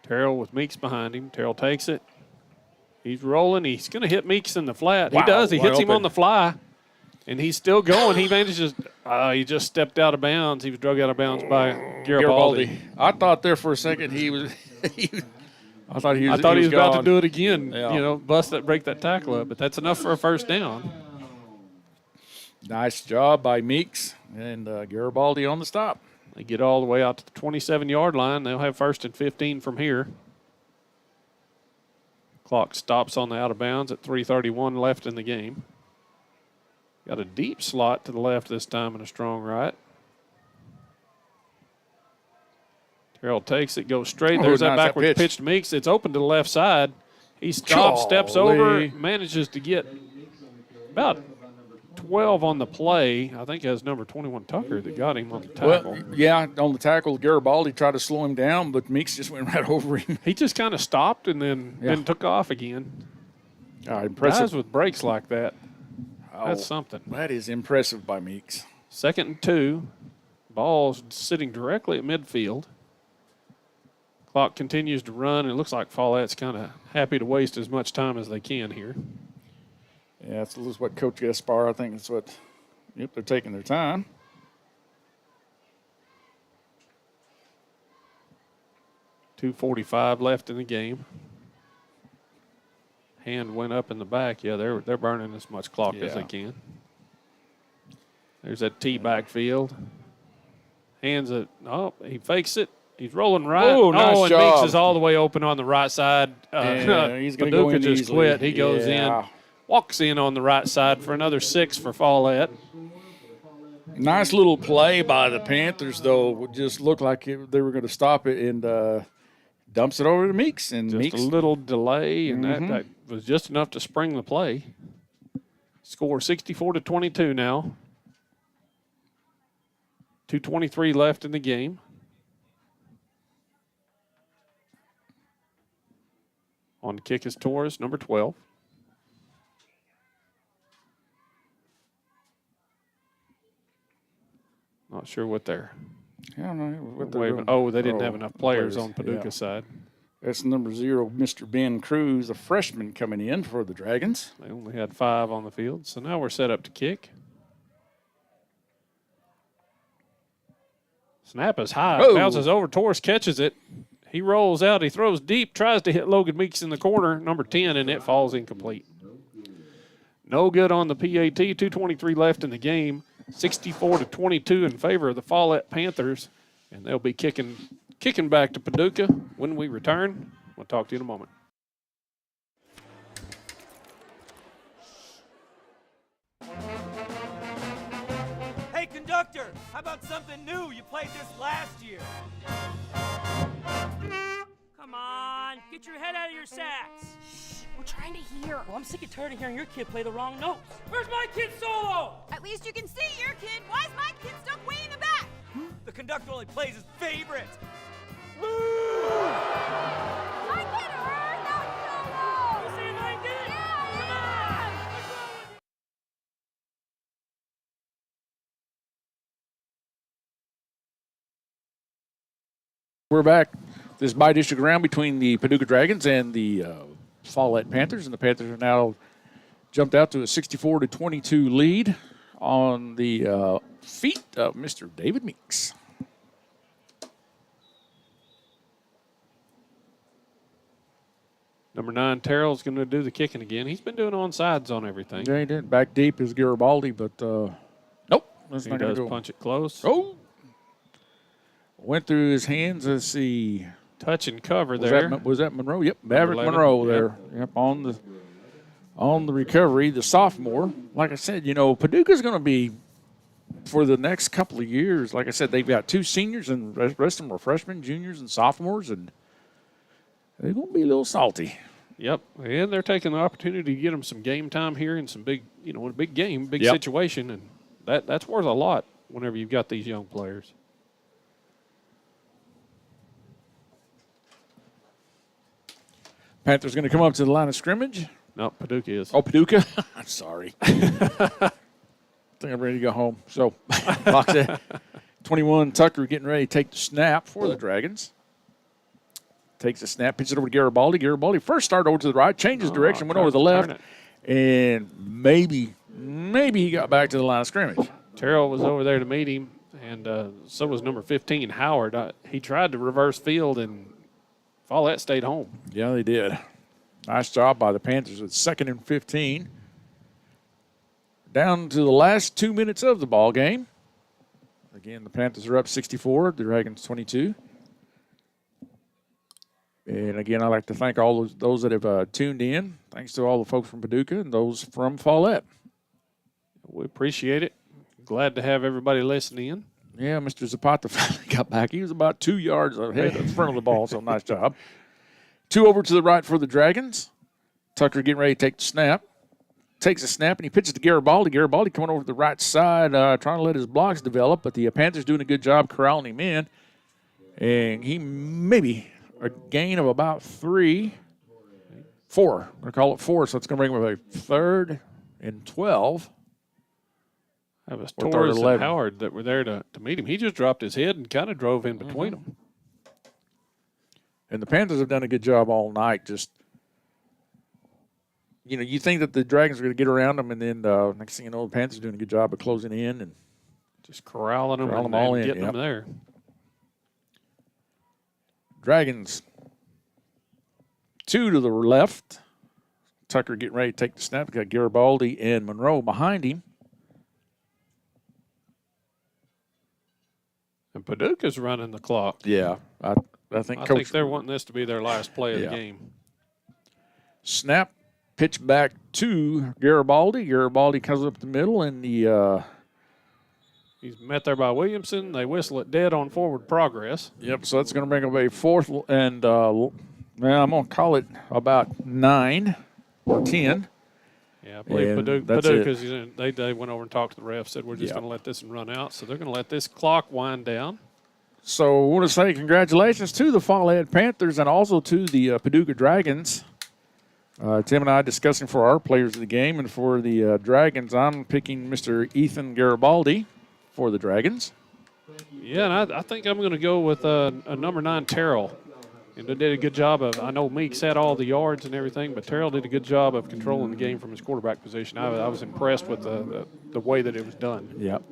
[SPEAKER 2] Terrell with Meeks behind him. Terrell takes it. He's rolling. He's going to hit Meeks in the flat. He does. He hits him on the fly, and he's still going. He manages. He just stepped out of bounds. He was drug out of bounds by Garibaldi.
[SPEAKER 1] I thought there for a second he was. I thought he was
[SPEAKER 2] about to do it again. Yeah. Break that tackle up. But that's enough for a first down.
[SPEAKER 1] Nice job by Meeks and Garibaldi on the stop.
[SPEAKER 2] They get all the way out to the 27-yard line. They'll have 1st and 15 from here. Clock stops on the out of bounds at 3:31 left in the game. Got a deep slot to the left this time and a strong right. Terrell takes it, goes straight. There's that backwards pitch to Meeks. It's open to the left side. He stops, steps over, manages to get about 12 on the play. I think it has number 21 Tucker that got him on the tackle.
[SPEAKER 1] Well, yeah, on the tackle, Garibaldi tried to slow him down, but Meeks just went right over him.
[SPEAKER 2] He just kind of stopped and then took off again.
[SPEAKER 1] Impressive.
[SPEAKER 2] Guys with breaks like that, that's something.
[SPEAKER 1] That is impressive by Meeks.
[SPEAKER 2] 2nd and 2. Ball's sitting directly at midfield. Clock continues to run, and it looks like Follett's kind of happy to waste as much time as they can here.
[SPEAKER 1] Yeah, that's what Coach Gaspar, I think, is what. Yep, they're taking their time.
[SPEAKER 2] .245 left in the game. Hand went up in the back. Yeah, they're burning as much clock as they can. There's that T backfield. Hands it. Oh, he fakes it. He's rolling right.
[SPEAKER 1] Oh, nice
[SPEAKER 2] and
[SPEAKER 1] job.
[SPEAKER 2] Meeks is all the way open on the right side.
[SPEAKER 1] He's going to go
[SPEAKER 2] Paducah
[SPEAKER 1] in
[SPEAKER 2] just
[SPEAKER 1] easily.
[SPEAKER 2] quit. He goes in, walks in on the right side for another 6 for Follett.
[SPEAKER 1] Nice little play by the Panthers, though. It just looked like they were going to stop it, and dumps it over to Meeks. And
[SPEAKER 2] Just
[SPEAKER 1] Meeks,
[SPEAKER 2] a little delay, and that was just enough to spring the play. Score 64-22 now. 2:23 left in the game. On the kick is Torres, number 12. Not sure what they're
[SPEAKER 1] I don't know what they're
[SPEAKER 2] waving.
[SPEAKER 1] doing.
[SPEAKER 2] Oh, they didn't have enough players on Paducah's
[SPEAKER 1] yeah.
[SPEAKER 2] side.
[SPEAKER 1] That's number 0, Mr. Ben Cruz, a freshman coming in for the Dragons.
[SPEAKER 2] They only had 5 on the field, so now we're set up to kick. Snap is high, bounces over. Torres catches it. He rolls out. He throws deep, tries to hit Logan Meeks in the corner, number 10, and it falls incomplete. No good on the PAT. 2:23 left in the game. 64-22 in favor of the Follett Panthers, and they'll be kicking back to Paducah when we return. We'll talk to you in a moment.
[SPEAKER 5] Hey, conductor, how about something new? You played this last year.
[SPEAKER 4] Come on, get your head out of your sacks. Shh, we're trying to hear. Well, I'm sick and tired of hearing your kid play the wrong notes. Where's my kid's solo?
[SPEAKER 6] At least you can see your kid. Why is my kid stuck way in the back?
[SPEAKER 5] The conductor only plays his favorite.
[SPEAKER 6] My kid earned that solo.
[SPEAKER 4] You saying I did?
[SPEAKER 6] Yeah,
[SPEAKER 4] Come on. What's wrong with you?
[SPEAKER 1] We're back. This bi-district round between the Paducah Dragons and the Follett Panthers, and the Panthers are now jumped out to a 64-22 lead on the feet of Mr. David Meeks.
[SPEAKER 2] Number 9, Terrell's going to do the kicking again. He's been doing onside on everything.
[SPEAKER 1] Yeah, he did. Back deep is Garibaldi, but nope. That's
[SPEAKER 2] He
[SPEAKER 1] not going
[SPEAKER 2] does
[SPEAKER 1] to go.
[SPEAKER 2] punch it close.
[SPEAKER 1] Oh! Went through his hands. Let's see.
[SPEAKER 2] Touch and cover there.
[SPEAKER 1] Was that Monroe? Yep, Maverick
[SPEAKER 2] 11.
[SPEAKER 1] Monroe there. Yep, on the recovery, the sophomore. Like I said, Paducah's going to be, for the next couple of years, like I said, they've got 2 seniors and the rest of them are freshmen, juniors, and sophomores, and they're going to be a little salty.
[SPEAKER 2] Yep, and they're taking the opportunity to get them some game time here in some big, in a big game, big situation, and that's worth a lot whenever you've got these young players.
[SPEAKER 1] Panthers going to come up to the line of scrimmage.
[SPEAKER 2] No, Paducah is.
[SPEAKER 1] Oh, Paducah? I'm sorry. I think I'm ready to go home. So, box it. 21, Tucker getting ready to take the snap for the Dragons. Takes the snap, pitches it over to Garibaldi. Garibaldi first started over to the right, changed direction, went over to the left, and maybe he got back to the line of scrimmage.
[SPEAKER 2] Terrell was over there to meet him, and so was number 15, Howard. He tried to reverse field, and Follett stayed home.
[SPEAKER 1] Yeah, they did. Nice job by the Panthers with 2nd and 15. Down to the last 2 minutes of the ball game. Again, the Panthers are up 64, the Dragons 22. And again, I'd like to thank all those that have tuned in. Thanks to all the folks from Paducah and those from Follett.
[SPEAKER 2] We appreciate it. Glad to have everybody listening in.
[SPEAKER 1] Yeah, Mr. Zapata finally got back. He was about 2 yards ahead in front of the ball, so nice job. 2 over to the right for the Dragons. Tucker getting ready to take the snap. Takes a snap, and he pitches to Garibaldi. Garibaldi coming over to the right side, trying to let his blocks develop, but the Panthers doing a good job corralling him in. And he maybe a gain of about 4. We're going to call it 4, so it's going to bring him up a 3rd and 12.
[SPEAKER 2] That was Torres and Howard that were there to meet him. He just dropped his head and kind of drove in between them.
[SPEAKER 1] And the Panthers have done a good job all night. Just, you think that the Dragons are going to get around them, and then next thing you know, the Panthers are doing a good job of closing in and
[SPEAKER 2] just corralling them
[SPEAKER 1] all in,
[SPEAKER 2] getting them there.
[SPEAKER 1] Dragons 2 to the left. Tucker getting ready to take the snap. Got Garibaldi and Monroe behind him.
[SPEAKER 2] And Paducah's running the clock.
[SPEAKER 1] Yeah, I think
[SPEAKER 2] they're wanting this to be their last play of the game.
[SPEAKER 1] Snap, pitch back to Garibaldi. Garibaldi comes up the middle, and
[SPEAKER 2] he's met there by Williamson. They whistle it dead on forward progress.
[SPEAKER 1] Yep, so that's going to bring up a fourth, and I'm going to call it about 9 or 10.
[SPEAKER 2] Yeah, I believe Paducah's, they went over and talked to the ref, said we're just going to let this one run out. So they're going to let this clock wind down.
[SPEAKER 1] So I want to say congratulations to the Follett Panthers and also to the Paducah Dragons. Tim and I discussing for our players of the game, and for the Dragons, I'm picking Mr. Ethan Garibaldi for the Dragons.
[SPEAKER 2] Yeah, and I think I'm going to go with a number 9, Terrell. And they did a good job of, I know Meeks had all the yards and everything, but Terrell did a good job of controlling the game from his quarterback position. I was impressed with the way that it was done.
[SPEAKER 1] Yep.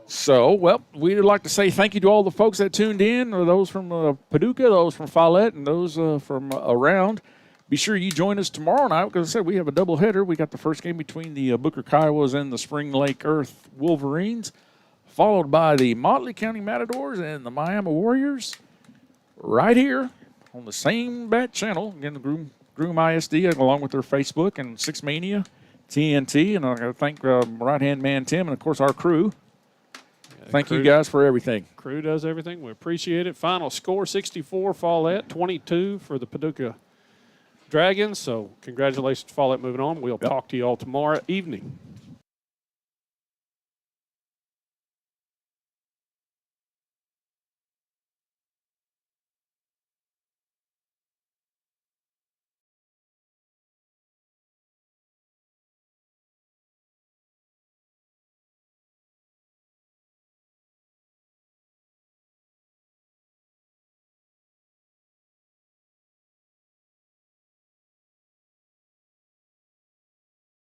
[SPEAKER 1] So, we'd like to say thank you to all the folks that tuned in, those from Paducah, those from Follett, and those from around. Be sure you join us tomorrow night, because I said we have a doubleheader. We got the first game between the Booker Kiowas and the Spring Lake Earth Wolverines, followed by the Motley County Matadors and the Miami Warriors, right here on the same bat channel. Again, the Groom ISD, along with their Facebook and Six Mania, TNT, and I got to thank right-hand man Tim and, of course, our crew. Thank you guys for everything.
[SPEAKER 2] Crew does everything. We appreciate it. Final score, 64 Follett, 22 for the Paducah Dragons. So congratulations to Follett moving on. We'll talk to you all tomorrow evening.